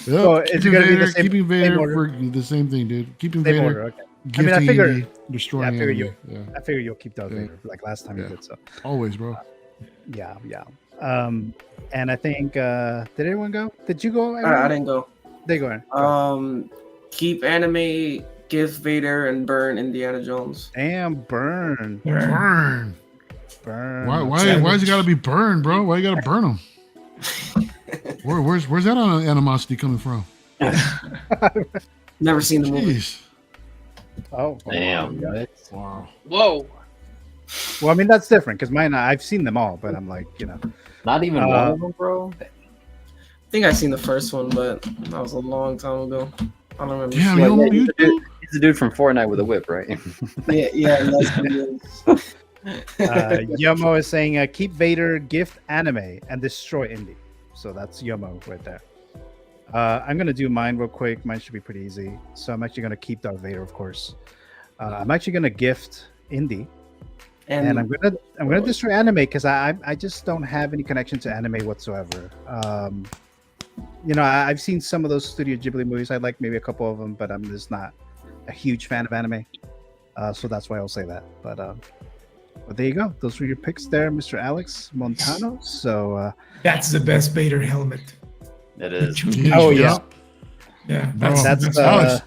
So Yep. it's gonna be the same- keeping Vader same order? for the same thing, dude. Keeping Same Vader. order, okay. Gifting I figured- Indy, destroying I figured enemy. I figure you'll keep Darth Yeah. Vader like last time you did so. Always, bro. Yeah. And I think did everyone go? Did you go? I didn't go. They go. Keep anime, gift Vader, and burn Indiana Jones. And burn. Burn. Why is it gotta be burned, bro? Why you gotta burn them? Where's that animosity coming from? Never seen the movie. Jeez. Oh, damn! Wow. Whoa. Well, I mean that's different because mine I've seen them all, but I'm like not even one of them, bro. I think I seen the first one, but that was a long time ago. I don't remember. Damn, you He's the dude from Fortnite with a whip, right? Yeah. That's what it is. Yomo is saying, keep Vader, gift anime, and destroy Indy. So that's Yomo right there. I'm going to do mine real quick. Mine should be pretty easy. So I'm actually going to keep Darth Vader, of course. I'm actually going to gift Indy. And I'm gonna destroy anime because I just don't have any connection to anime whatsoever. I've seen some of those Studio Ghibli movies. I like maybe a couple of them, but I'm just not a huge fan of anime. So that's why I'll say that. But there you go. Those were your picks there, Mr. Alex Montano. So that's the best Vader helmet. It is. Oh yeah. Yeah, that's Alex.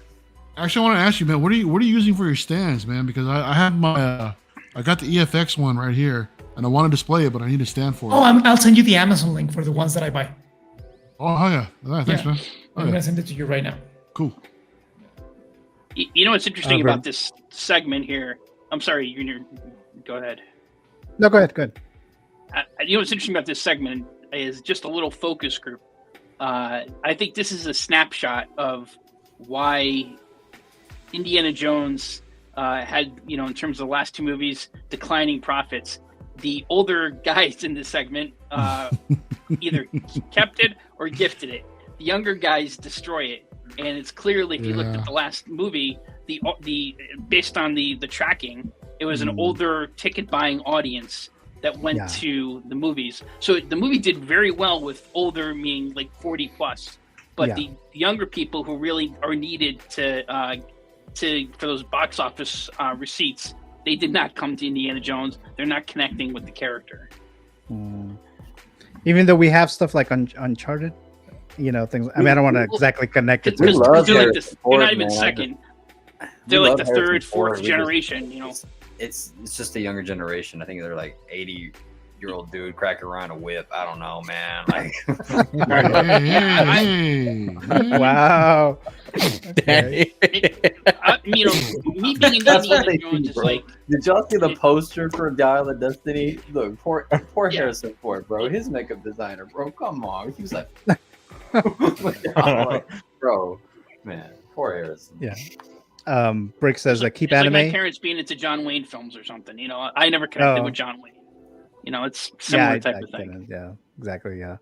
Actually, I want to ask you, man. What are you using for your stands, man? Because I have my I got the EFX one right here, and I want to display it, but I need a stand for it. Oh, I'll send you the Amazon link for the ones that I buy. Oh, yeah. All right, thanks, man. I'm going to send it to you right now. Cool. You know what's interesting about this segment here? I'm sorry, you go ahead. No, go ahead. You know what's interesting about this segment is just a little focus group. I think this is a snapshot of why Indiana Jones had, in terms of the last two movies, declining profits. The older guys in this segment either kept it or gifted it. The younger guys destroy it, and it's clearly, if you looked at the last movie, the based on the tracking, it was an older ticket buying audience that went to the movies. So the movie did very well with older, meaning like 40 plus, but the younger people who really are needed for those box office receipts, they did not come to Indiana Jones. They're not connecting with the character. Even though we have stuff like Uncharted, things. I mean, I don't want to exactly connect it. They're not even second. They're like the third, fourth generation. It's just a younger generation. I think they're like 80-year-old dude cracking around a whip. I don't know, man. Like, wow. Me being Indiana Jones is like. Did y'all see the poster for Dial of Destiny? Look, poor Harrison Ford, bro. His makeup designer, bro. Come on, he was like, bro, man, poor Harrison. Yeah. Brick says keep it's anime. Like my parents being into John Wayne films or something. I never connected with John Wayne. It's similar type of thing. Yeah, exactly. Yeah.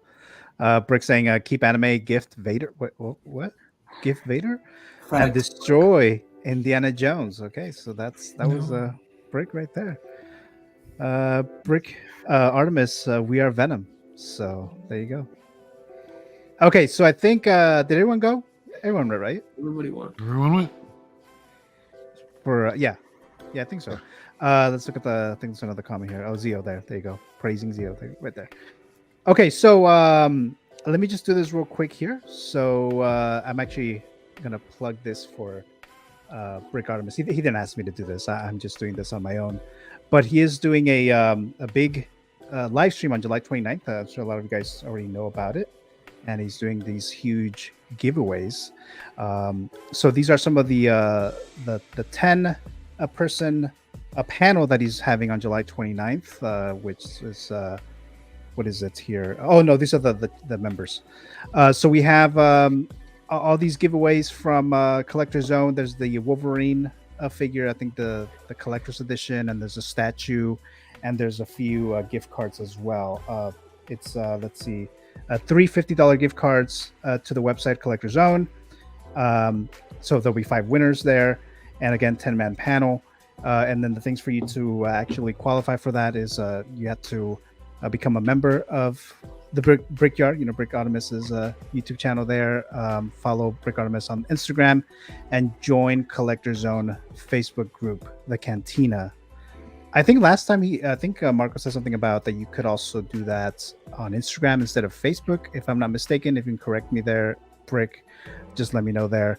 Brick saying keep anime, gift Vader. What? Gift Vader and destroy Indiana Jones. Okay, so that was Brick right there. Brick Artemis. We are Venom. So there you go. Okay, so I think did everyone go? Everyone went, right? Everybody won. Everyone went. For yeah, I think so. Let's look at the things. Another comment here. Oh, Zio there you go, praising Zio right there. Okay, so let me just do this real quick here. So I'm actually gonna plug this for Brick Artemis. He didn't ask me to do this. I'm just doing this on my own, but he is doing a big live stream on July 29th. I'm sure a lot of you guys already know about it, and he's doing these huge giveaways. So these are some of the 10 person panel that he's having on July 29th, which is what is it here? Oh no, these are the members. So we have all these giveaways from Collector Zone. There's the Wolverine figure, I think the collector's edition, and there's a statue, and there's a few gift cards as well. It's let's see, three $50 gift cards to the website Collector Zone. So there'll be 5 winners there, and again 10-man panel. And then the things for you to actually qualify for that is you have to become a member of the Brickyard, Brick Artemis's YouTube channel there. Follow Brick Artemis on Instagram, and join Collector Zone Facebook group, The Cantina. I think last time Marco said something about that you could also do that on Instagram instead of Facebook, if I'm not mistaken. If you can correct me there, Brick, just let me know there.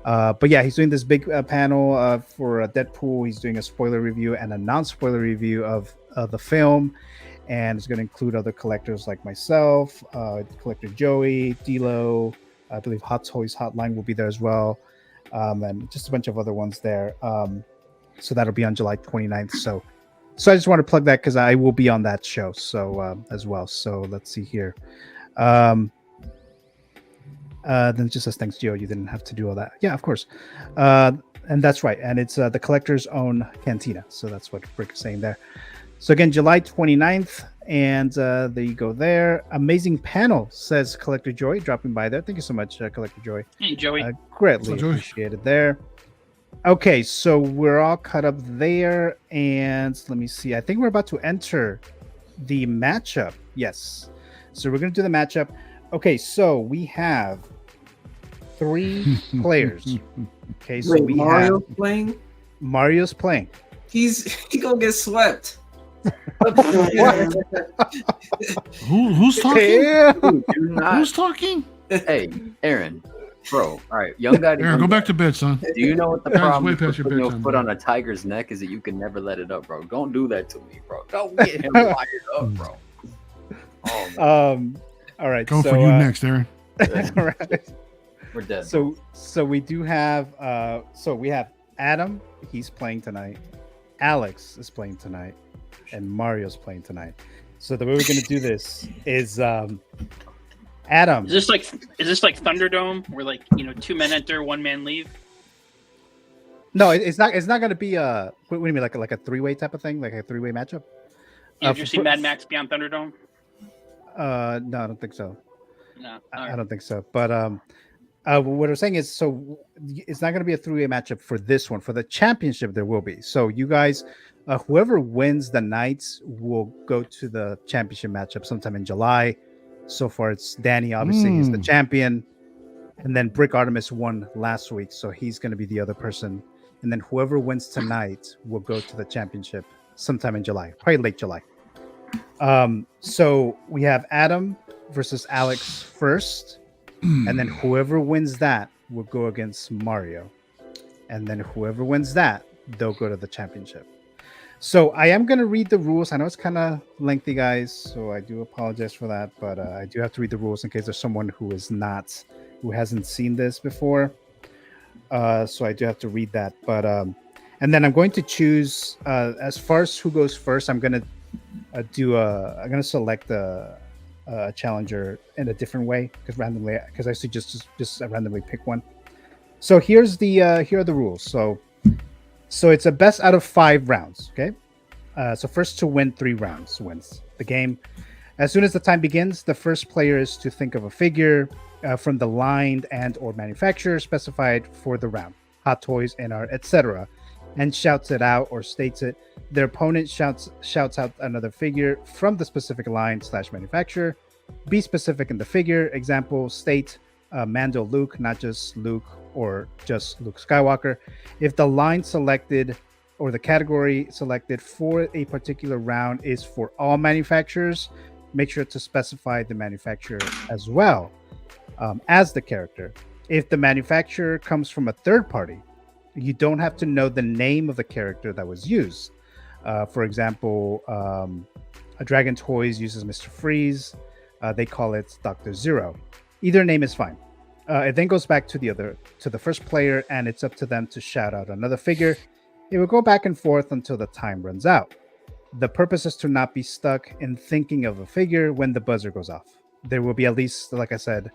But yeah, he's doing this big panel for Deadpool. He's doing a spoiler review and a non-spoiler review of the film, and it's going to include other collectors like myself, Collector Joey, D'Lo, I believe Hot Toys Hotline will be there as well, and just a bunch of other ones there. So that'll be on July 29th. So I just want to plug that because I will be on that show Then it just says thanks, Gio. You didn't have to do all that. Yeah, of course. And that's right. And it's the collector's own cantina. So that's what Rick is saying there. So again, July 29th. And there you go there. Amazing panel, says Collector Joy, dropping by there. Thank you so much, Collector Joy. Hey, Joey. Greatly appreciated there. Okay, so we're all cut up there. And let me see. I think we're about to enter the matchup. Yes. So we're going to do the matchup. Okay, so we have 3 players. Okay, so we Mario have playing. Mario's playing. He gonna get swept. Who's talking? Who's talking? Hey, Aaron, bro. All right, young guy. Aaron, go back to bed, son. Do you know what the Guys, problem way with past your putting your bedtime, foot bro. on a tiger's neck is that you can never let it up, bro. Don't do that to me, bro. Don't get him wired up, bro. Oh, man. All right. Come so, for you next, Aaron. All right. We're dead. So we do have we have Adam, he's playing tonight. Alex is playing tonight, and Mario's playing tonight. So the way we're gonna do this is Adam. Is this like Thunderdome, where 2 men enter, 1 man leave? No, it's not gonna be what do you mean, like a 3-way type of thing, like a 3-way matchup? Did you see Mad Max Beyond Thunderdome? No, I don't think so. No, I don't think so. But what I'm saying is, so it's not going to be a 3-way matchup for this one. For the championship, there will be. So you guys, whoever wins the nights will go to the championship matchup sometime in July. So far, it's Danny. Obviously, he's the champion, and then Brick Artemis won last week, so he's going to be the other person. And then whoever wins tonight will go to the championship sometime in July, probably late July. So we have Adam versus Alex first, and then whoever wins that will go against Mario, and then whoever wins that, they'll go to the championship. So I am going to read the rules. I know it's kind of lengthy, guys, so I do apologize for that, but I do have to read the rules in case there's someone who hasn't seen this before. So I do have to read that, but and then I'm going to choose as far as who goes first. I'm going to I'm going to select a challenger in a different way because I used to just randomly pick one. So here are the rules. So it's a best out of 5 rounds. Okay. So first to win 3 rounds wins the game. As soon as the time begins, the first player is to think of a figure from the line and or manufacturer specified for the round, Hot Toys, INART, etc., and shouts it out or states it. Their opponent shouts out another figure from the specific line / manufacturer. Be specific in the figure. Example, state Mando Luke, not just Luke or just Luke Skywalker. If the line selected or the category selected for a particular round is for all manufacturers, make sure to specify the manufacturer as well as the character. If the manufacturer comes from a third party, you don't have to know the name of the character that was used. For example, a Dragon Toys uses Mr. Freeze. They call it Dr. Zero. Either name is fine. It then goes back to the first player, and it's up to them to shout out another figure. It will go back and forth until the time runs out. The purpose is to not be stuck in thinking of a figure when the buzzer goes off. There will be at least, like I said,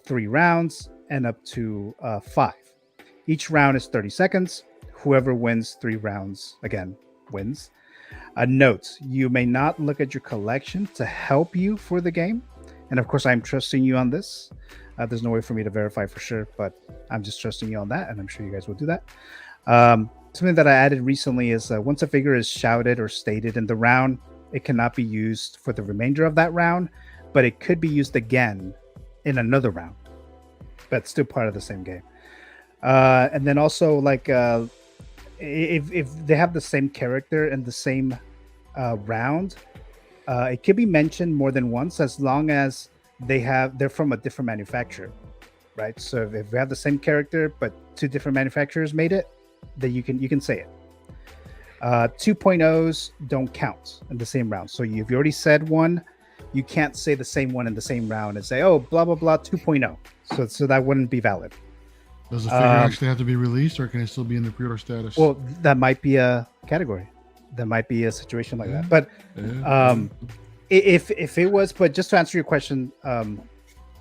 3 rounds and up to 5. Each round is 30 seconds. Whoever wins 3 rounds, again, wins. A note, you may not look at your collection to help you for the game. And of course, I'm trusting you on this. There's no way for me to verify for sure, but I'm just trusting you on that, and I'm sure you guys will do that. Something that I added recently is once a figure is shouted or stated in the round, it cannot be used for the remainder of that round, but it could be used again in another round. But still part of the same game. And then also, like, if they have the same character in the same round, it could be mentioned more than once as long as they're from a different manufacturer, right? So if we have the same character but 2 different manufacturers made it, then you can say it. 2.0s don't count in the same round. So if you already said one, you can't say the same one in the same round and say, oh, blah blah blah 2.0. So that wouldn't be valid. Does the figure actually have to be released, or can it still be in the pre-order status? Well, that might be a category. That might be a situation like that. But if it was, but just to answer your question,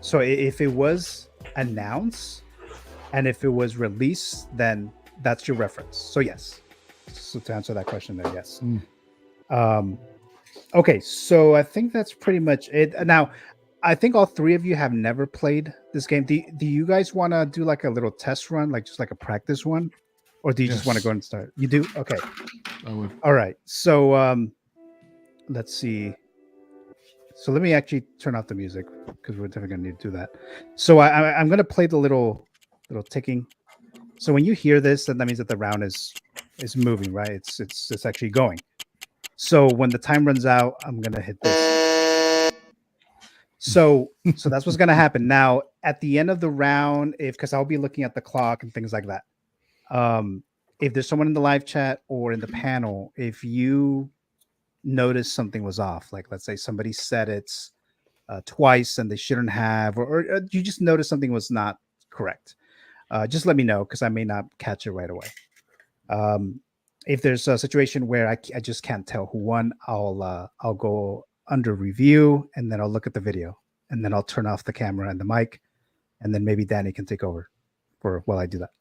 so if it was announce, and if it was released, then that's your reference. So yes. So to answer that question, there, yes. Okay, so I think that's pretty much it. Now, I think all three of you have never played this game. Do you guys want to do like a little test run, like just like a practice one, or do you just want to go and start? You do? Okay. I would. All right. So let's see. So let me actually turn off the music because we're definitely gonna need to do that. So I'm gonna play the little ticking. So when you hear this, then that means that the round is moving, right? It's actually going. So when the time runs out, I'm gonna hit this. So that's what's gonna happen. Now at the end of the round, because I'll be looking at the clock and things like that. If there's someone in the live chat or in the panel, if you notice something was off, like let's say somebody said it's twice and they shouldn't have, or you just notice something was not correct, just let me know because I may not catch it right away. If there's a situation where I just can't tell who won, I'll go under review and then I'll look at the video and then I'll turn off the camera and the mic, and then maybe Danny can take over while I do that.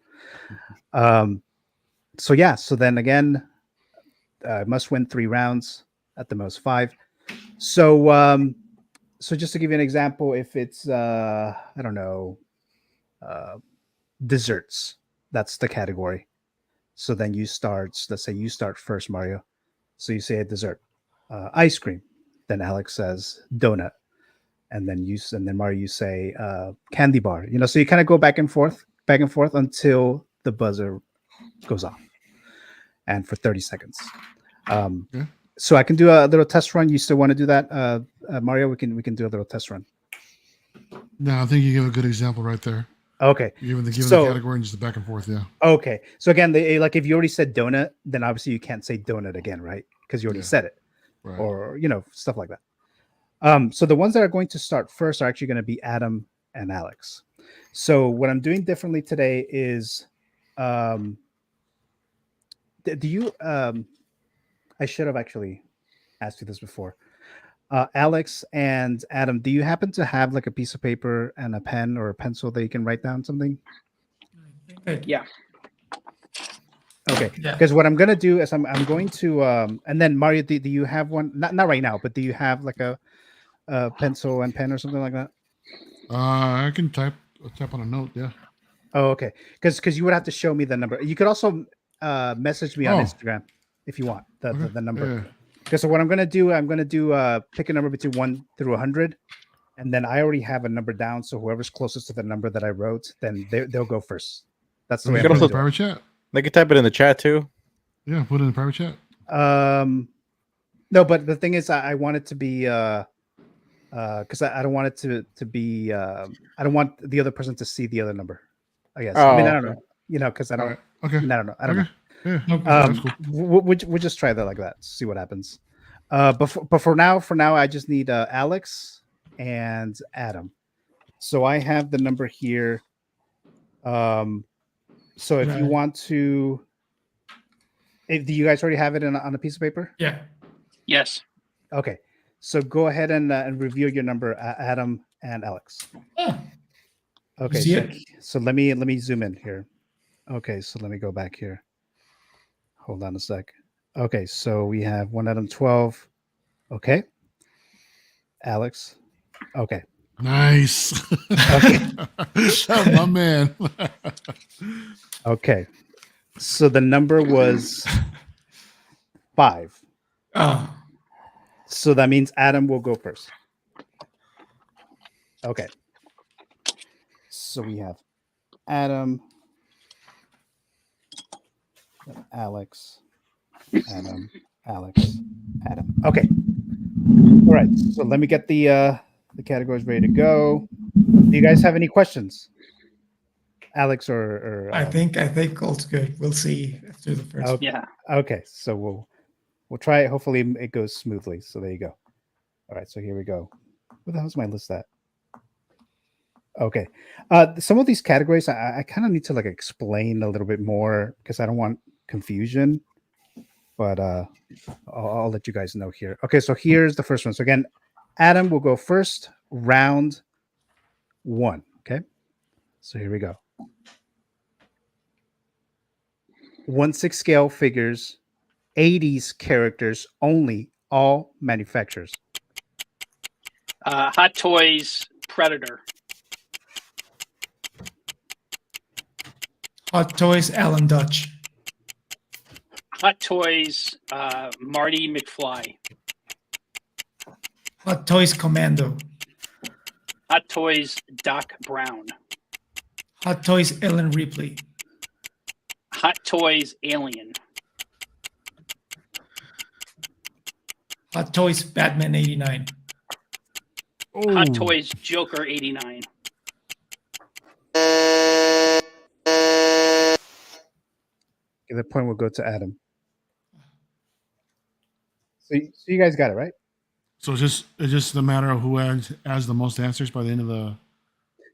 So yeah, so then again, must win 3 rounds, at the most 5. So so just to give you an example, if it's I don't know, desserts, that's the category. So then you start, let's say you start first, Mario. So you say a dessert, ice cream. Then Alex says donut, and then Mario, you say candy bar. So you kind of go back and forth until the buzzer goes off, and for 30 seconds. So I can do a little test run. You still want to do that, Mario? We can do a little test run. No, I think you give a good example right there. Okay. Given the category and just the back and forth, yeah. Okay. So again, like if you already said donut, then obviously you can't say donut again, right? Because you already said it, right. Or stuff like that. So the ones that are going to start first are actually going to be Adam and Alex. So what I'm doing differently today is, do you? I should have actually asked you this before. Alex and Adam, do you happen to have like a piece of paper and a pen or a pencil that you can write down something? Yeah. Okay. Because what I'm gonna do is I'm going to and then Mario, do you have one? Not right now, but do you have like a pencil and pen or something like that? I can type on a note. Yeah. Oh, okay. Because you would have to show me the number. You could also message me on Instagram if you want the number. Yeah. Because so what I'm gonna do pick a number between 1 through 100, and then I already have a number down. So whoever's closest to the number that I wrote, then they'll go first. That's the way. You can also private chat. They can type it in the chat too. Yeah, put it in the private chat. No, but the thing is, I want it to be because I don't want it to be I don't want the other person to see the other number. I guess. I mean, I don't know. Because I don't. Okay. I don't know. I don't know. Yeah, that's cool. We'll just try that like that. See what happens. But for now, I just need Alex and Adam. So I have the number here. So if you want to, do you guys already have it on a piece of paper? Yeah. Yes. Okay. So go ahead and review your number, Adam and Alex. Okay. So let me zoom in here. Okay. So let me go back here. Hold on a sec. Okay, so we have 1 Adam 12. Okay. Alex. Okay. Nice. Okay. My man. Okay. So the number was 5. Oh. So that means Adam will go first. Okay. So we have Adam, Alex, Adam, Alex, Adam. Okay. All right. So let me get the categories ready to go. Do you guys have any questions? Alex or I think all's good. We'll see after the first. Okay. Yeah. Okay. So we'll try it. Hopefully it goes smoothly. So there you go. All right. So here we go. Where the hell's my list at? Okay. Some of these categories I kind of need to like explain a little bit more because I don't want confusion, but I'll let you guys know here. Okay, so here's the first one. So again, Adam will go first, round 1. Okay, So here we go. 1/6 scale figures, 80s characters only, all manufacturers. Hot Toys Predator. Hot Toys Alan Dutch. Hot Toys Marty McFly. Hot Toys Commando. Hot Toys Doc Brown. Hot Toys Ellen Ripley. Hot Toys Alien. Hot Toys Batman 89. Hot Toys Joker 89. At that point, we'll go to Adam. So you guys got it, right? So it's just a matter of who has the most answers by the end of the.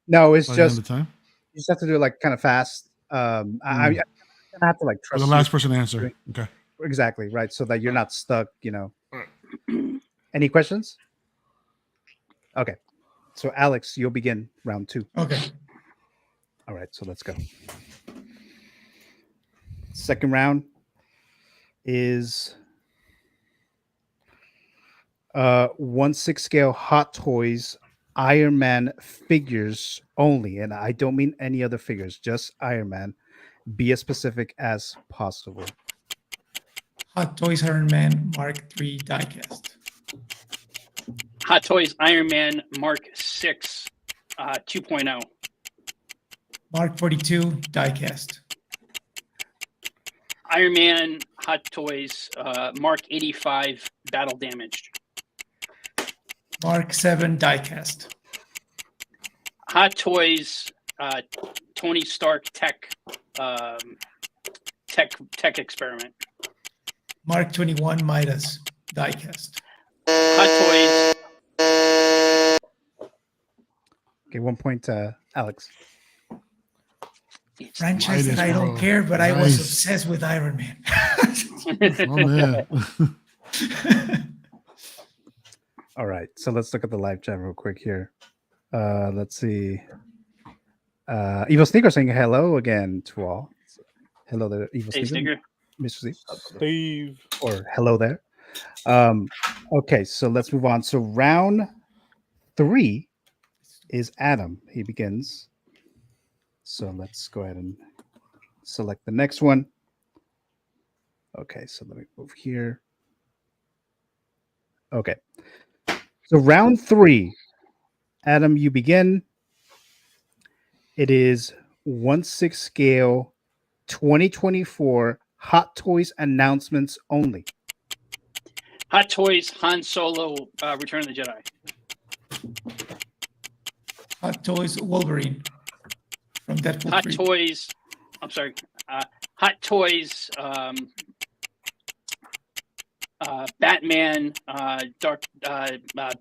No, it's by the end just of the time. you just have to do it like kind of fast. I'm gonna have to like For trust the last you. person to answer. Okay. Exactly right, so that you're not stuck. Any questions? Okay, so Alex, you'll begin round 2. Okay. All right, so let's go. Second round is 1/6 scale Hot Toys Iron Man figures only, and I don't mean any other figures, just Iron Man. Be as specific as possible. Hot Toys Iron Man Mark III diecast. Hot Toys Iron Man Mark 6 2.0. Mark 42 diecast. Iron Man Hot Toys Mark 85 Battle Damaged. Mark 7 diecast. Hot Toys Tony Stark Tech Experiment. Mark 21 Midas diecast. Hot Toys. Okay, 1 point to Alex. Franchise Midas, that I don't bro. care, but I was Nice. obsessed with Iron Man. Oh man. All right, so let's look at the live chat real quick here. Let's see. Evil Sneaker saying hello again to all. Hello there, Evil Hey, Sneaker. Sneaker. Mr. Steve. Or hello there. Okay, so let's move on. So round 3 is Adam. He begins. So let's go ahead and select the next one. Okay, so let me move here. Okay. So round 3, Adam, you begin. It is 1/6 scale 2024 Hot Toys announcements only. Hot Toys Han Solo Return of the Jedi. Hot Toys Wolverine from Deadpool Hot 3. Toys. I'm sorry. Hot Toys. Batman.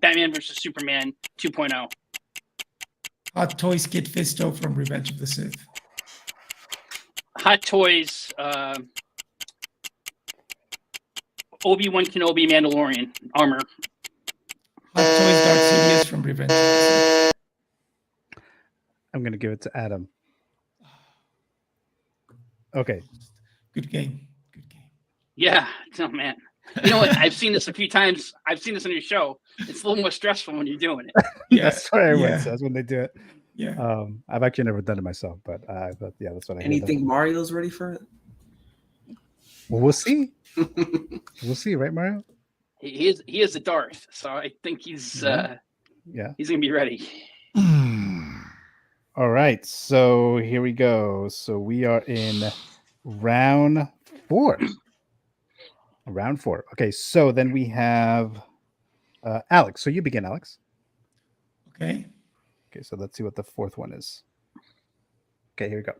Batman versus Superman 2.0. Hot Toys Kid Fisto from Revenge of the Sith. Hot Toys. Obi-Wan Kenobi Mandalorian armor. Hot Toys Darth Sidious from Revenge of the Sith. I'm going to give it to Adam. Okay. Good game. Yeah. Oh, man. You know what? I've seen this a few times. I've seen this on your show. It's a little more stressful when you're doing it. That's what everyone says when they do it. Yeah. I've actually never done it myself, but yeah, that's what I hear. Anything Mario's ready for it? Well, we'll see. We'll see, right, Mario? He is a Darth, so I think he's Yeah. he's gonna be ready. All right, so here we go. So we are in round 4. Round 4. Okay, so then we have Alex. So you begin, Alex. Okay. Okay, so let's see what the 4th one is. Okay, here we go.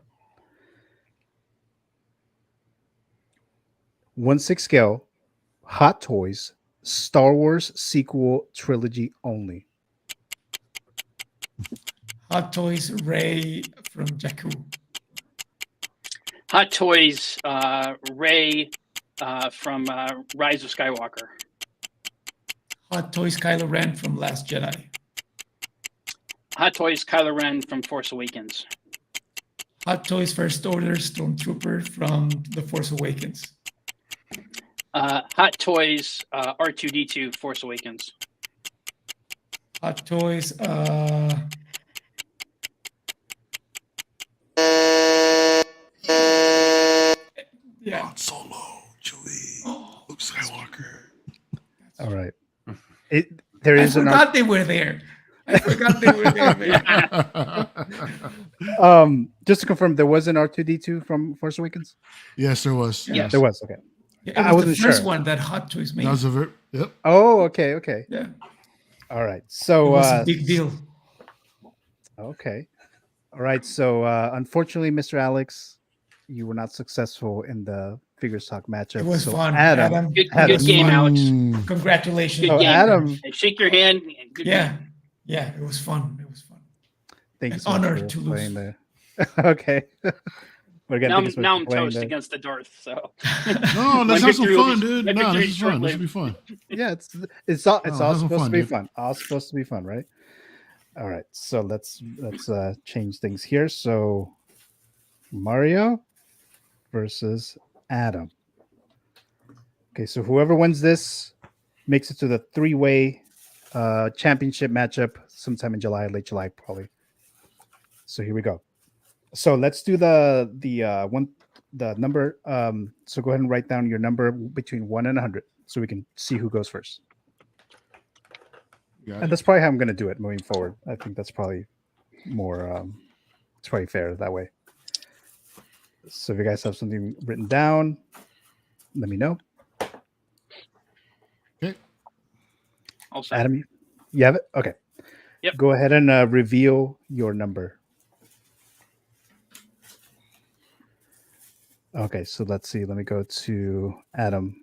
1/6 scale Hot Toys Star Wars sequel trilogy only. Hot Toys Ray from Jakku. Hot Toys Rey from Rise of Skywalker. Hot Toys Kylo Ren from Last Jedi. Hot Toys Kylo Ren from Force Awakens. Hot Toys First Order Stormtrooper from The Force Awakens. Hot Toys R2D2 Force Awakens. Hot Toys. Yeah. Han Solo, Chewie, Luke Skywalker. All right. I forgot they were there. Just to confirm, there was an R2D2 from Force Awakens? Yes, there was. Yes. There was, okay. Yeah, it was the first one that Hot Toys made. That was yep. Oh, okay. Yeah. All right. So it was a big deal. Okay. All right. So unfortunately, Mr. Alex, you were not successful in the Figures Talk matchup. It was so fun. Adam, Good game, Alex. Congratulations. Good game. Adam. Shake your hand. Good game. Yeah, it was fun. Thank you An so honor much for to playing lose. there. Okay. Now I'm toast against the Darth. So No, let's have some fun, dude. No, this is fun. This should be fun. Yeah, it's all supposed to be dude. fun. All supposed to be fun, right? All right. So let's change things here. So Mario versus Adam. Okay, so whoever wins this makes it to the three-way championship matchup sometime in July, late July, probably. So here we go. So let's do the number. So go ahead and write down your number between 1 and 100, so we can see who goes first. And that's probably how I'm going to do it moving forward. I think that's probably more. It's probably fair that way. So if you guys have something written down, let me know. Okay. Also, Adam, you have it? Okay. Yep. Go ahead and reveal your number. Okay, so let's see. Let me go to Adam.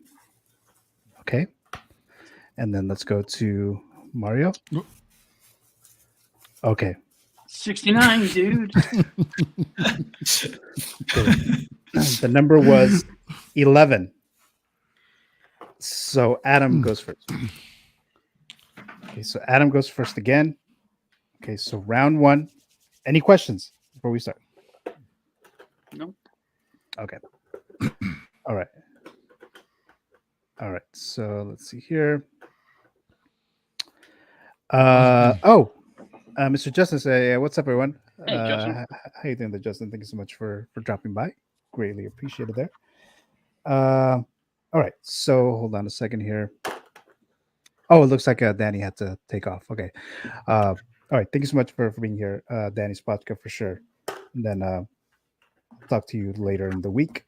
Okay. And then let's go to Mario. Okay. 69, dude. The number was 11. So Adam goes first. Okay, so Adam goes first again. Okay, so round one. Any questions before we start? No. Okay. All right. All right. So let's see here. Mr. Justin, say what's up, everyone? Hey, Justin. How you doing there, Justin? Thank you so much for dropping by. Greatly appreciated there. All right. So hold on a second here. Oh, it looks like Danny had to take off. Okay. All right. Thank you so much for being here, Danny Spotka, for sure. And then I'll talk to you later in the week.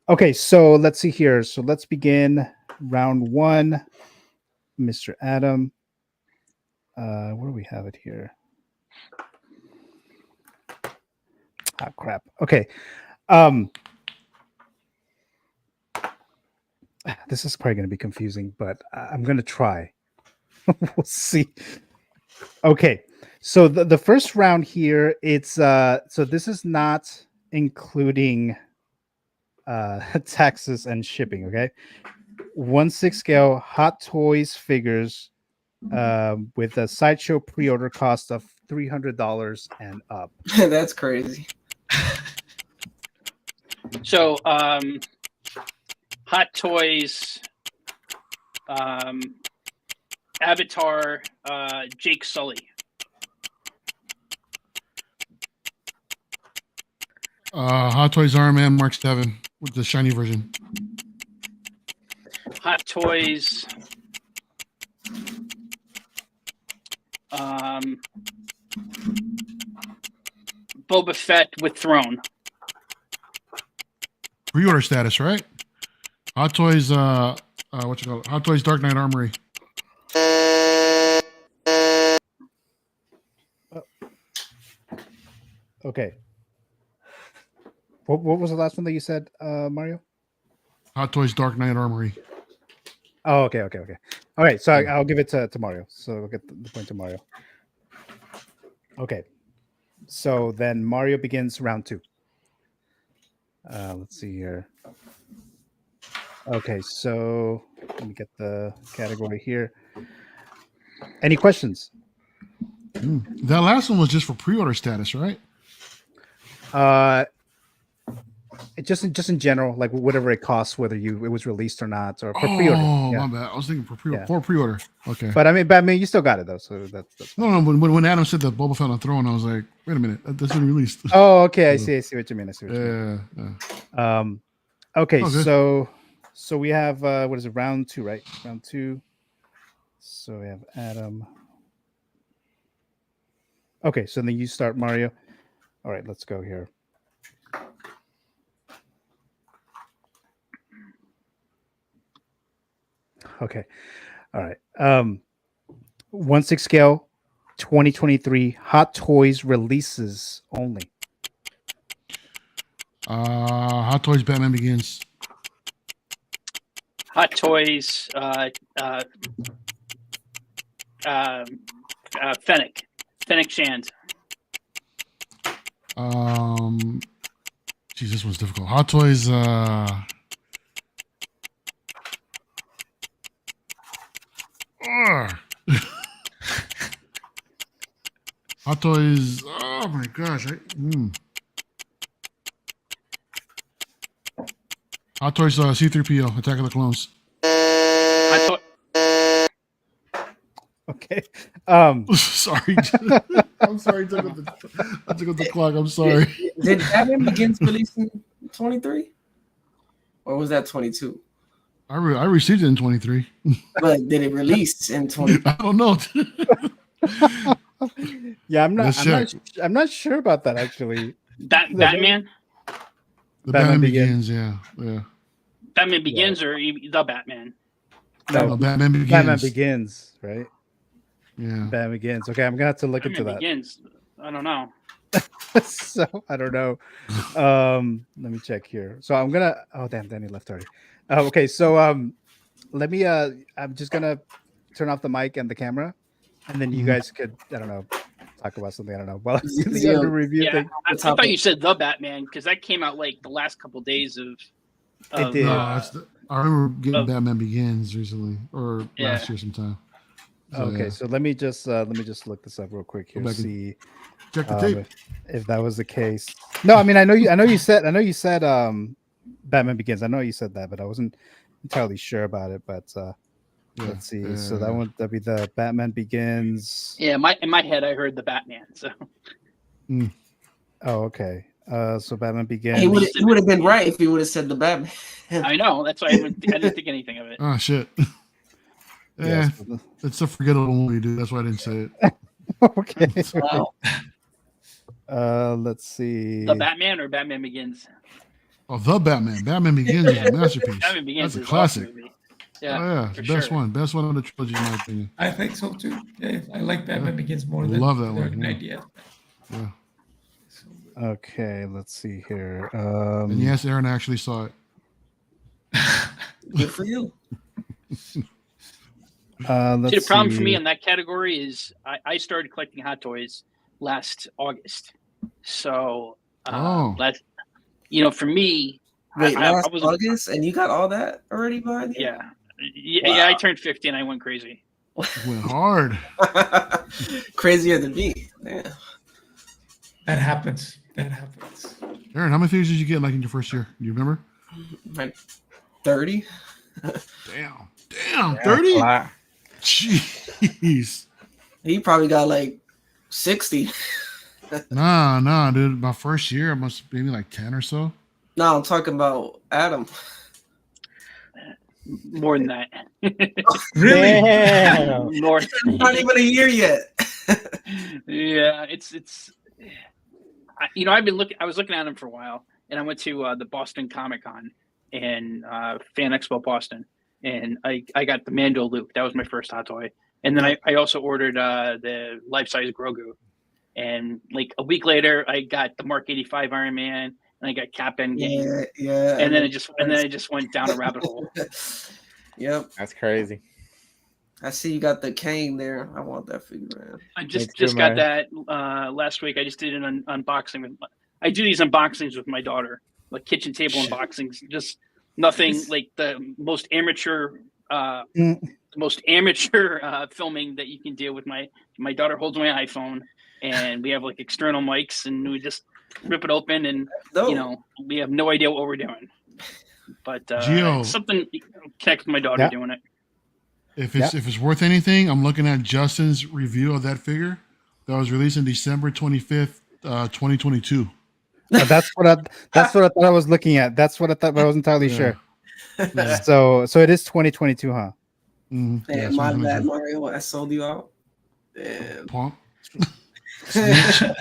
Okay. So let's see here. So let's begin round one. Mr. Adam. Where do we have it here? Ah, crap. Okay. This is probably going to be confusing, but I'm going to try. We'll see. Okay. So the first round here, it's so this is not including taxes and shipping, okay? 1/6 scale Hot Toys figures with a sideshow pre-order cost of $300 and up. That's crazy. So, Hot Toys, Avatar, Jake Sully. Hot Toys Iron Man Mark 7 with the shiny version. Hot Toys, Boba Fett with Throne. Pre-order status, right? Hot Toys, what you call it? Hot Toys Dark Knight Armory. Okay. What was the last one that you said, Mario? Hot Toys Dark Knight Armory. Oh, okay. All right, so I'll give it to Mario. So we'll get the point to Mario. Okay. So then Mario begins round two. Let's see here. Okay, so let me get the category here. Any questions? That last one was just for pre-order status, right? Just in general, like whatever it costs, whether it was released or not, or for pre-order. Yeah. My bad. I was thinking for pre-order. Okay. But I mean, you still got it though, so that's no. When Adam said that Boba Fett on the throne, I was like, wait a minute, that's been released. Oh, okay. I see what you mean. Yeah. Okay, so we have what is it? Round 2, right? Round 2. So we have Adam. Okay, so then you start, Mario. All right, let's go here. Okay. All right. 1/6 scale, 2023 Hot Toys releases only. Hot Toys Batman Begins. Hot Toys Fennec Shand. Geez, this one's difficult. Hot Toys Hot Toys. Oh my gosh. Hot Toys C-3PO, Attack of the Clones. Okay. Sorry. I'm sorry. I took up the clock. I'm sorry. Did Batman Begins release in 23? Or was that 22? I received it in 23. But did it release in 20? I don't know. Yeah, I'm not sure about that actually. Batman? The Batman Begins, yeah. Batman Begins or the Batman? No, Batman Begins. Batman Begins, right? Yeah. Batman Begins. Okay, I'm gonna have to look into that. Begins. I don't know. So I don't know. Let me check here. So I'm gonna. Oh damn, Danny left already. Okay, so let me. I'm just gonna turn off the mic and the camera, and then you guys could. I don't know. Talk about something. I don't know. Well, the other review thing. I thought you said the Batman because that came out like the last couple days of. It did. I remember getting Batman Begins recently or last year sometime. So, okay, so let me just look this up real quick here. See, check the tape if that was the case. No, I mean I know you said Batman Begins. I know you said that, but I wasn't entirely sure about it. But let's see. Yeah. So that'd be the Batman Begins. Yeah, in my head I heard the Batman. So. Oh, okay. So Batman Begins. He would have been right if he would have said the Batman. I know. That's why I didn't think anything of it. Oh shit. Yeah, it's a forgettable movie, dude. That's why I didn't say it. Okay. Wow. Let's see. The Batman or Batman Begins? Oh, the Batman. Batman Begins is a masterpiece. Batman Begins That's a classic. Awesome. Yeah, the best one. Best one of the trilogy, in my opinion. I think so too. Yeah, I like Batman Begins more than love that one. An idea. Yeah. Okay, let's see here. And yes, Aaron actually saw it. Good for you. The problem for me in that category is I started collecting Hot Toys last August, so that's for me. Wait, last August, and you got all that already behind you? Yeah, yeah. I turned 50 and I went crazy. Went hard. Crazier than me. Yeah. That happens. Aaron, how many figures did you get like in your first year? Do you remember? Like 30. Damn, 30. Jeez. He probably got like 60. Nah, dude. My first year, I must maybe like 10 or so. No, I'm talking about Adam. More than that. Really? Yeah. More. Not even a year yet. Yeah, it's. I was looking at him for a while, and I went to the Boston Comic Con and Fan Expo Boston, and I got the Mando Luke. That was my first Hot Toy, and then I also ordered the life-size Grogu, and like a week later I got the Mark 85 Iron Man, and I got Cap Endgame. Yeah. And then it just went down a rabbit hole. Yep, that's crazy. I see you got the cane there. I want that figure. I just got that last week. I just did an unboxing. I do these unboxings with my daughter, like kitchen table unboxings. Just nothing like the most amateur, filming that you can do with my daughter holds my iPhone, and we have like external mics, and we just rip it open, and we have no idea what we're doing. But Gio, something connect with my daughter doing it. If it's worth anything, I'm looking at Justin's review of that figure that was released in December 25th, 2022. That's what I thought I was looking at. That's what I thought, but I wasn't entirely sure. Yeah. So it is 2022, huh? Mm-hmm. Yeah, my bad, Mario. I sold you out. Damn. Pump. After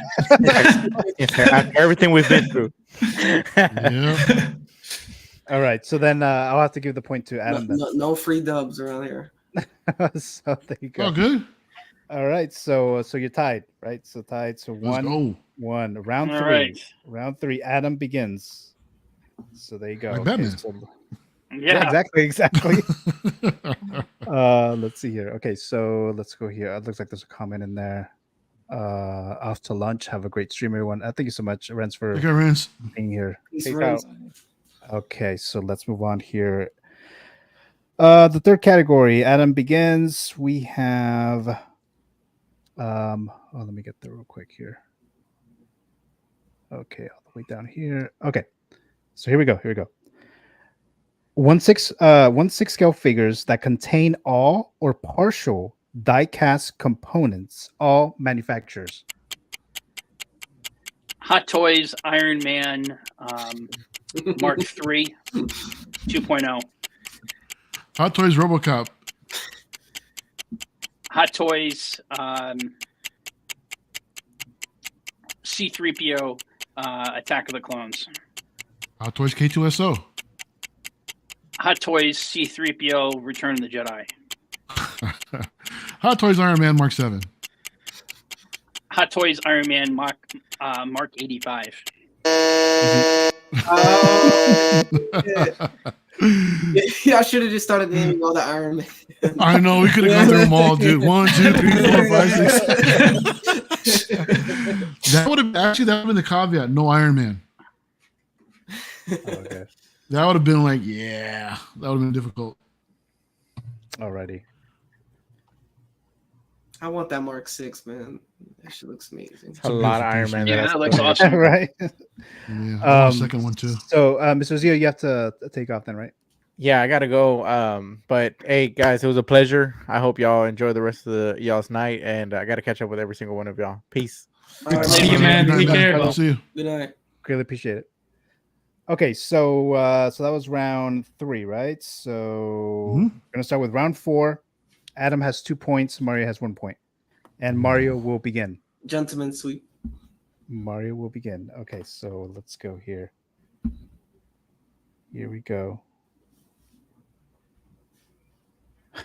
everything we've been through. Yeah. All right. So then I'll have to give the point to Adam. No free dubs around here. So there you go. Oh, good. All right. So you're tied, right? So tied. So Let's go. 1. Round All 3. right. Round 3. Adam begins. So there you go. Like Batman. Yeah, exactly. Let's see here. Okay, so let's go here. It looks like there's a comment in there. Off to lunch. Have a great stream, everyone. Thank you so much, Renz, for being here. Okay, so let's move on here. The third category, Adam begins. We have let me get there real quick here. Okay, all the way down here. Okay. So here we go. 1/6 scale figures that contain all or partial die-cast components, all manufacturers. Hot Toys, Iron Man, Mark III, 2.0. Hot Toys RoboCop. Hot Toys, C-3PO, Attack of the Clones. Hot Toys K2SO. Hot Toys, C-3PO, Return of the Jedi. Hot Toys Iron Man Mark 7. Hot Toys, Iron Man, Mark 85. Yeah, I should have just started naming all the Iron Man. I know, we could have gone through them all, dude. 1, 2, 3, 4, 5, 6. That would have been the caveat. No Iron Man. Okay. That would have been like, that would have been difficult. Alrighty. I want that Mark 6, man. That shit looks amazing. It's a lot of Iron Man. Yeah, that looks awesome. Right? Yeah, second one too. So, Mr. Zio, you have to take off then, right? Yeah, I gotta go. But hey, guys, it was a pleasure. I hope y'all enjoy the rest of y'all's night, and I gotta catch up with every single one of y'all. Peace. Good to see you, man. Take care. I'll see you. Good night. Greatly appreciate it. Okay, so that was round 3, right? So we're gonna start with round 4. Adam has 2 points. Mario has 1 point, and Mario will begin. Gentleman sweep. Mario will begin. Okay, so let's go here. Here we go.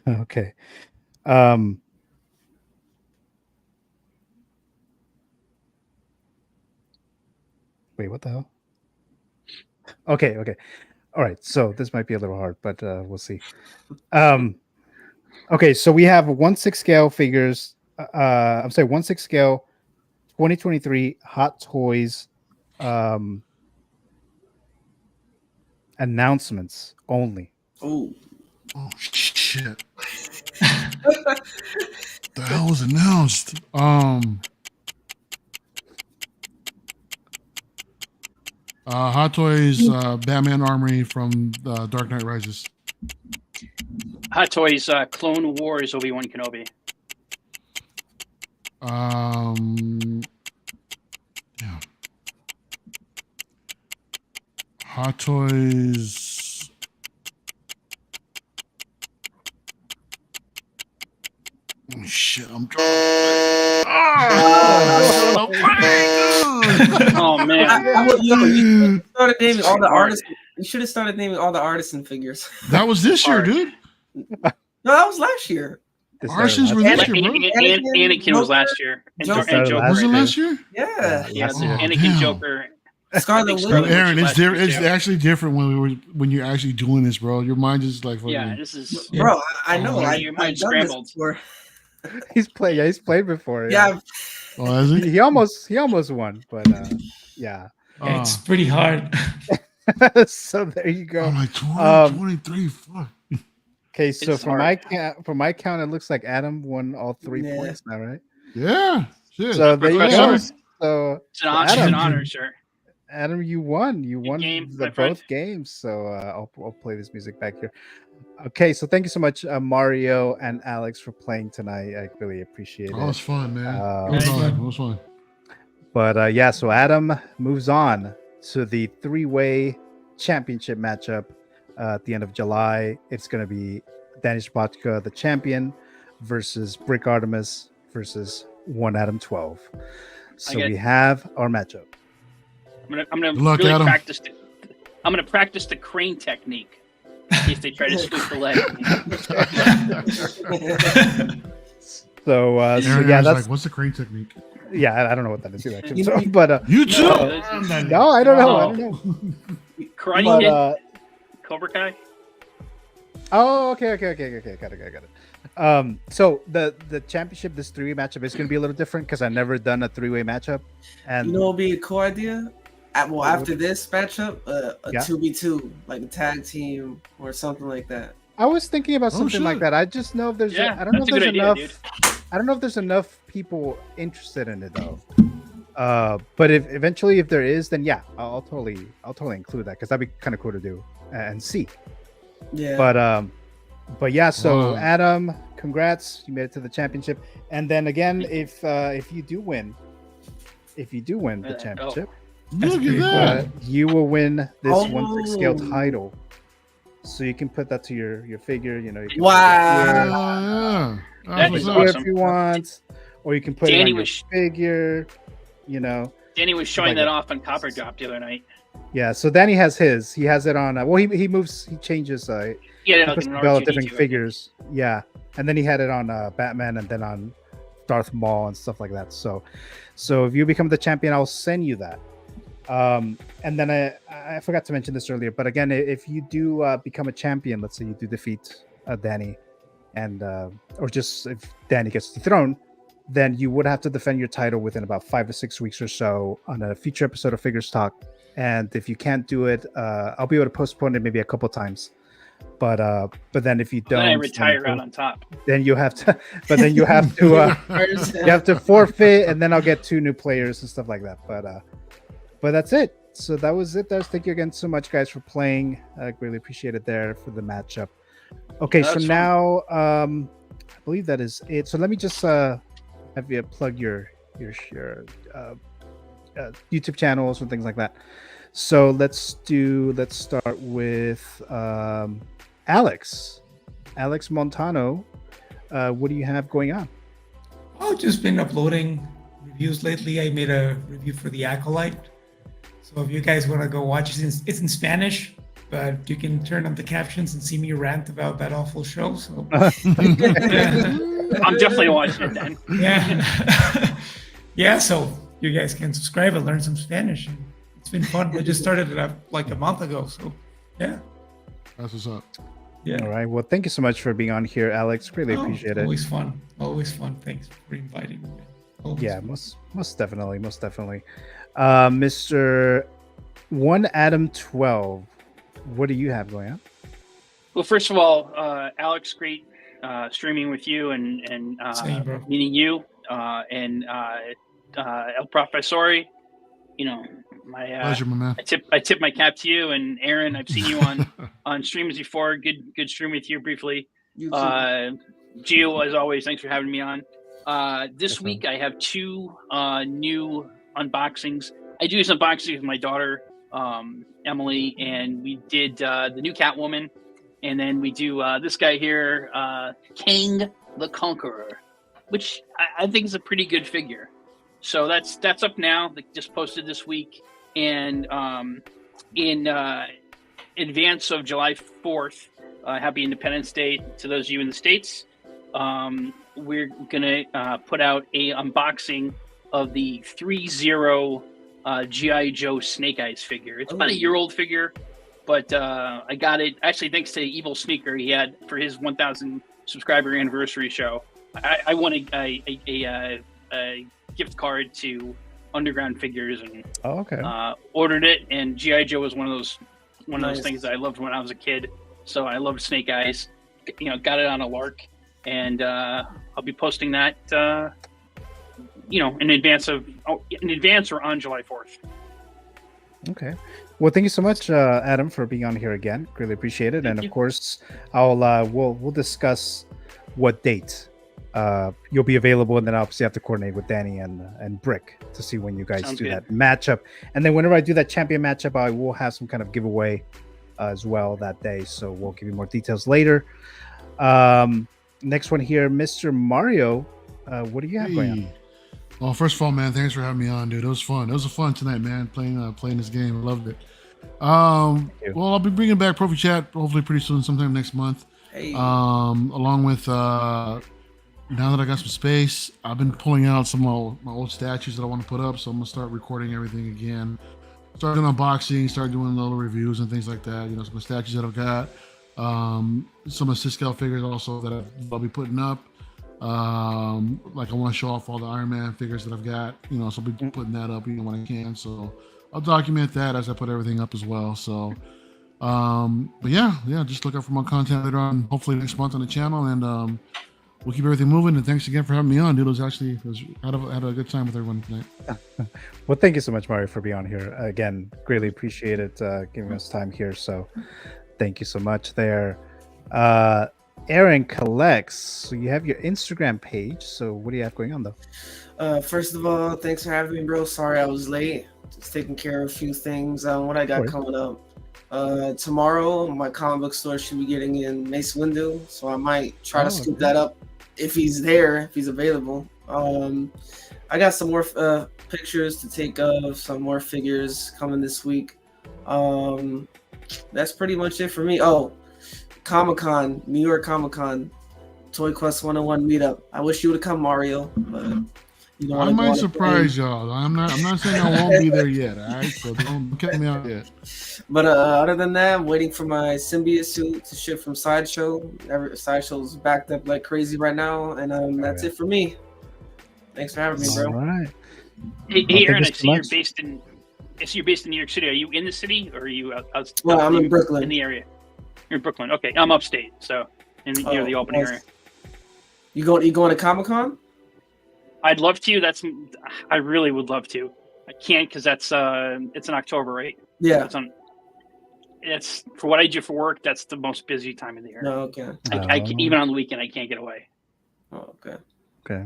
Okay. Wait, what the hell? Okay. All right. So this might be a little hard, but we'll see. Okay, so we have 1/6 scale figures. 1/6 scale 2023 Hot Toys announcements only. Oh shit. The hell was announced? Hot Toys Batman Armory from Dark Knight Rises. Hot Toys, Clone Wars, Obi-Wan Kenobi. Yeah. Hot Toys. Oh, shit, I'm drawing. Oh man! You started naming all the artists. You should have started naming all the artisan figures. That was this year, dude. No, that was last year. Artisans were this year, bro. Anakin was last year. And Joker. Was it last year? Yeah. Yeah, Oh, Anakin, damn. Joker. Scarlet Bro, Witch. Aaron, it's actually different when you're actually doing this, bro. Your mind is like, Yeah, this is. Bro, I know. Your mind scrambled. He's played before. Yeah. Oh, has he? He almost won, but yeah. It's pretty hard. So there you go. I'm like 20, 23. Fuck. Okay, so It's for my count, it looks like Adam won all 3 points now, right? Yeah. Shit. So there you go. So It's an honor, Adam, sir. Adam, you won. You won game, the my friend. both games. So I'll play this music back here. Okay, so thank you so much, Mario and Alex, for playing tonight. I really appreciate it. That was fun, man. It was fun. But yeah, so Adam moves on to the three-way championship matchup at the end of July. It's going to be Danny Spotka, the champion, versus Brick Artemis versus One Adam 12. So we have our matchup. I'm gonna really practice. I'm gonna practice the crane technique in case they try to sweep the leg. So yeah, that's that's like, what's the crane technique? Yeah, I don't know what that is actually. So, but you too? No, I don't know. I don't know. Karate Kid, Cobra Kai. Oh, okay. Got it. So the championship, this three-way matchup is going to be a little different because I've never done a three-way matchup. And you know, it'll be a cool idea. After this matchup, a 2v2, like a tag team or something like that. I was thinking about something like that. I just know if there's. I don't know if there's enough. I don't know if there's enough people interested in it though. But if eventually if there is, then yeah, I'll totally include that because that'd be kind of cool to do and see. Yeah. But yeah. So Adam, congrats, you made it to the championship. And then again, if you do win the championship, look at that, you will win this 1/6 scale title. So you can put that to your figure. You know. You can That is awesome. If you want, or you can put it on your figure. You know. Danny was showing that off on Copper Drop the other night. Yeah, so Danny has his. He has it on. Well, he moves. He changes. He puts develop different figures. Yeah, and then he had it on Batman, and then on Darth Maul and stuff like that. So if you become the champion, I'll send you that. And then I forgot to mention this earlier, but again, if you do become a champion, let's say you do defeat Danny, and or just if Danny gets dethroned, then you would have to defend your title within about 5 to 6 weeks or so on a future episode of Figures Talk. And if you can't do it, I'll be able to postpone it maybe a couple times. But then if you don't, then I retire out on top. Then you have to. But then you have to. You have to forfeit, and then I'll get 2 new players and stuff like that. But that's it. So that was it. Thank you again so much, guys, for playing. I really appreciate it there for the matchup. Okay, so now I believe that is it. So let me just have you plug your YouTube channels and things like that. So let's start with Alex Montano. What do you have going on? I've just been uploading reviews lately. I made a review for The Acolyte. So if you guys want to go watch it, it's in Spanish, but you can turn on the captions and see me rant about that awful show. So I'm definitely watching it then. Yeah. Yeah, so you guys can subscribe and learn some Spanish. It's been fun. I just started it up like a month ago. So yeah. That's what's up. Yeah. All right. Well, thank you so much for being on here, Alex. Really appreciate it. Always fun. Always fun. Thanks for inviting me. Yeah, most definitely. Mr. One Adam 12, what do you have going on? Well, first of all, Alex, great streaming with you and meeting you and El Professore. You know, my pleasure, my man. I tip my cap to you and Aaron. I've seen you on streams before. Good stream with you briefly. Gio, as always, thanks for having me on. This week I have 2 new unboxings. I do some unboxings with my daughter, Emily, and we did the new Catwoman, and then we do this guy here, King the Conqueror, which I think is a pretty good figure. So that's up now. They just posted this week, and in advance of July 4th, Happy Independence Day to those of you in the States. We're gonna put out a unboxing of the 3-0 G.I. Joe Snake Eyes figure. It's about a year-old figure, but I got it actually thanks to Evil Sneaker. He had for his 1,000 subscriber anniversary show. I won a gift card to Underground Figures and ordered it. And G.I. Joe was one of those things that I loved when I was a kid. So I loved Snake Eyes. You know, got it on a lark. And I'll be posting that in advance or on July 4th. Okay. Well, thank you so much, Adam, for being on here again. Really appreciate it. Of course, I'll we'll discuss what date you'll be available, and then obviously have to coordinate with Danny and Brick to see when you guys do that matchup. And then whenever I do that champion matchup, I will have some kind of giveaway as well that day. So we'll give you more details later. Next one here, Mr. Mario. What do you have going on? Well, first of all, man, thanks for having me on, dude. It was fun. It was a fun tonight, man. Playing this game, I loved it. Well, I'll be bringing back Profi Chat hopefully pretty soon, sometime next month. Hey. Along with now that I got some space, I've been pulling out some of my old statues that I want to put up. So I'm gonna start recording everything again. Start doing unboxing, start doing little reviews and things like that. Some of the statues that I've got. Some of the scale figures also that I'll be putting up. Like I want to show off all the Iron Man figures that I've got, so I'll be putting that up when I can. So I'll document that as I put everything up as well. So, but yeah, just look out for more content later on, hopefully next month on the channel, and we'll keep everything moving. And thanks again for having me on, dude. Had a good time with everyone tonight. Well, thank you so much, Mario, for being on here again. Greatly appreciate it, giving us time here. So thank you so much there. Aaron Collects. So you have your Instagram page. So what do you have going on though? First of all, thanks for having me, bro. Sorry I was late. Just taking care of a few things. What I got coming up. Tomorrow, my comic book store should be getting in Mace Windu, so I might try to scoop that up if he's there, if he's available. I got some more pictures to take of, some more figures coming this week. That's pretty much it for me. Oh, Comic-Con, New York Comic-Con, Toy Quest 101 meetup. I wish you would have come, Mario, but I might surprise y'all. I'm not saying I won't be there yet. All right, so don't cut me out yet. But other than that, I'm waiting for my Symbiote suit to ship from Sideshow. Sideshow's backed up like crazy right now, and that's it for me. Thanks for having me, bro. All right. Hey, Aaron, I see you're based in New York City. Are you in the city, or are you out? No, I'm in Brooklyn. In the area. You're in Brooklyn. Okay, I'm upstate, so near the Albany area. You going to Comic-Con? I'd love to. I really would love to. I can't because it's in October, right? Yeah. It's for what I do for work. That's the most busy time of the year. Oh, okay. Even on the weekend, I can't get away. Oh, okay. Okay.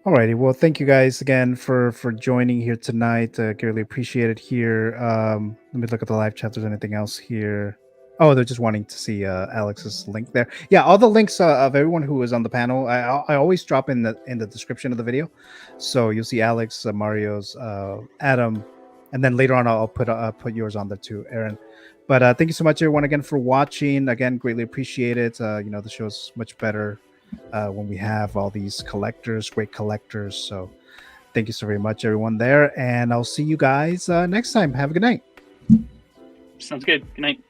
Alrighty. Well, thank you guys again for joining here tonight. Greatly appreciate it here. Let me look at the live chat. If there's anything else here. Oh, they're just wanting to see Alex's link there. Yeah, all the links of everyone who was on the panel, I always drop in the description of the video. So you'll see Alex, Mario's, Adam, and then later on I'll put yours on there too, Aaron. But thank you so much, everyone, again for watching. Again, greatly appreciate it. The show's much better when we have all these great collectors. So thank you so very much, everyone there, and I'll see you guys next time. Have a good night. Sounds good. Good night.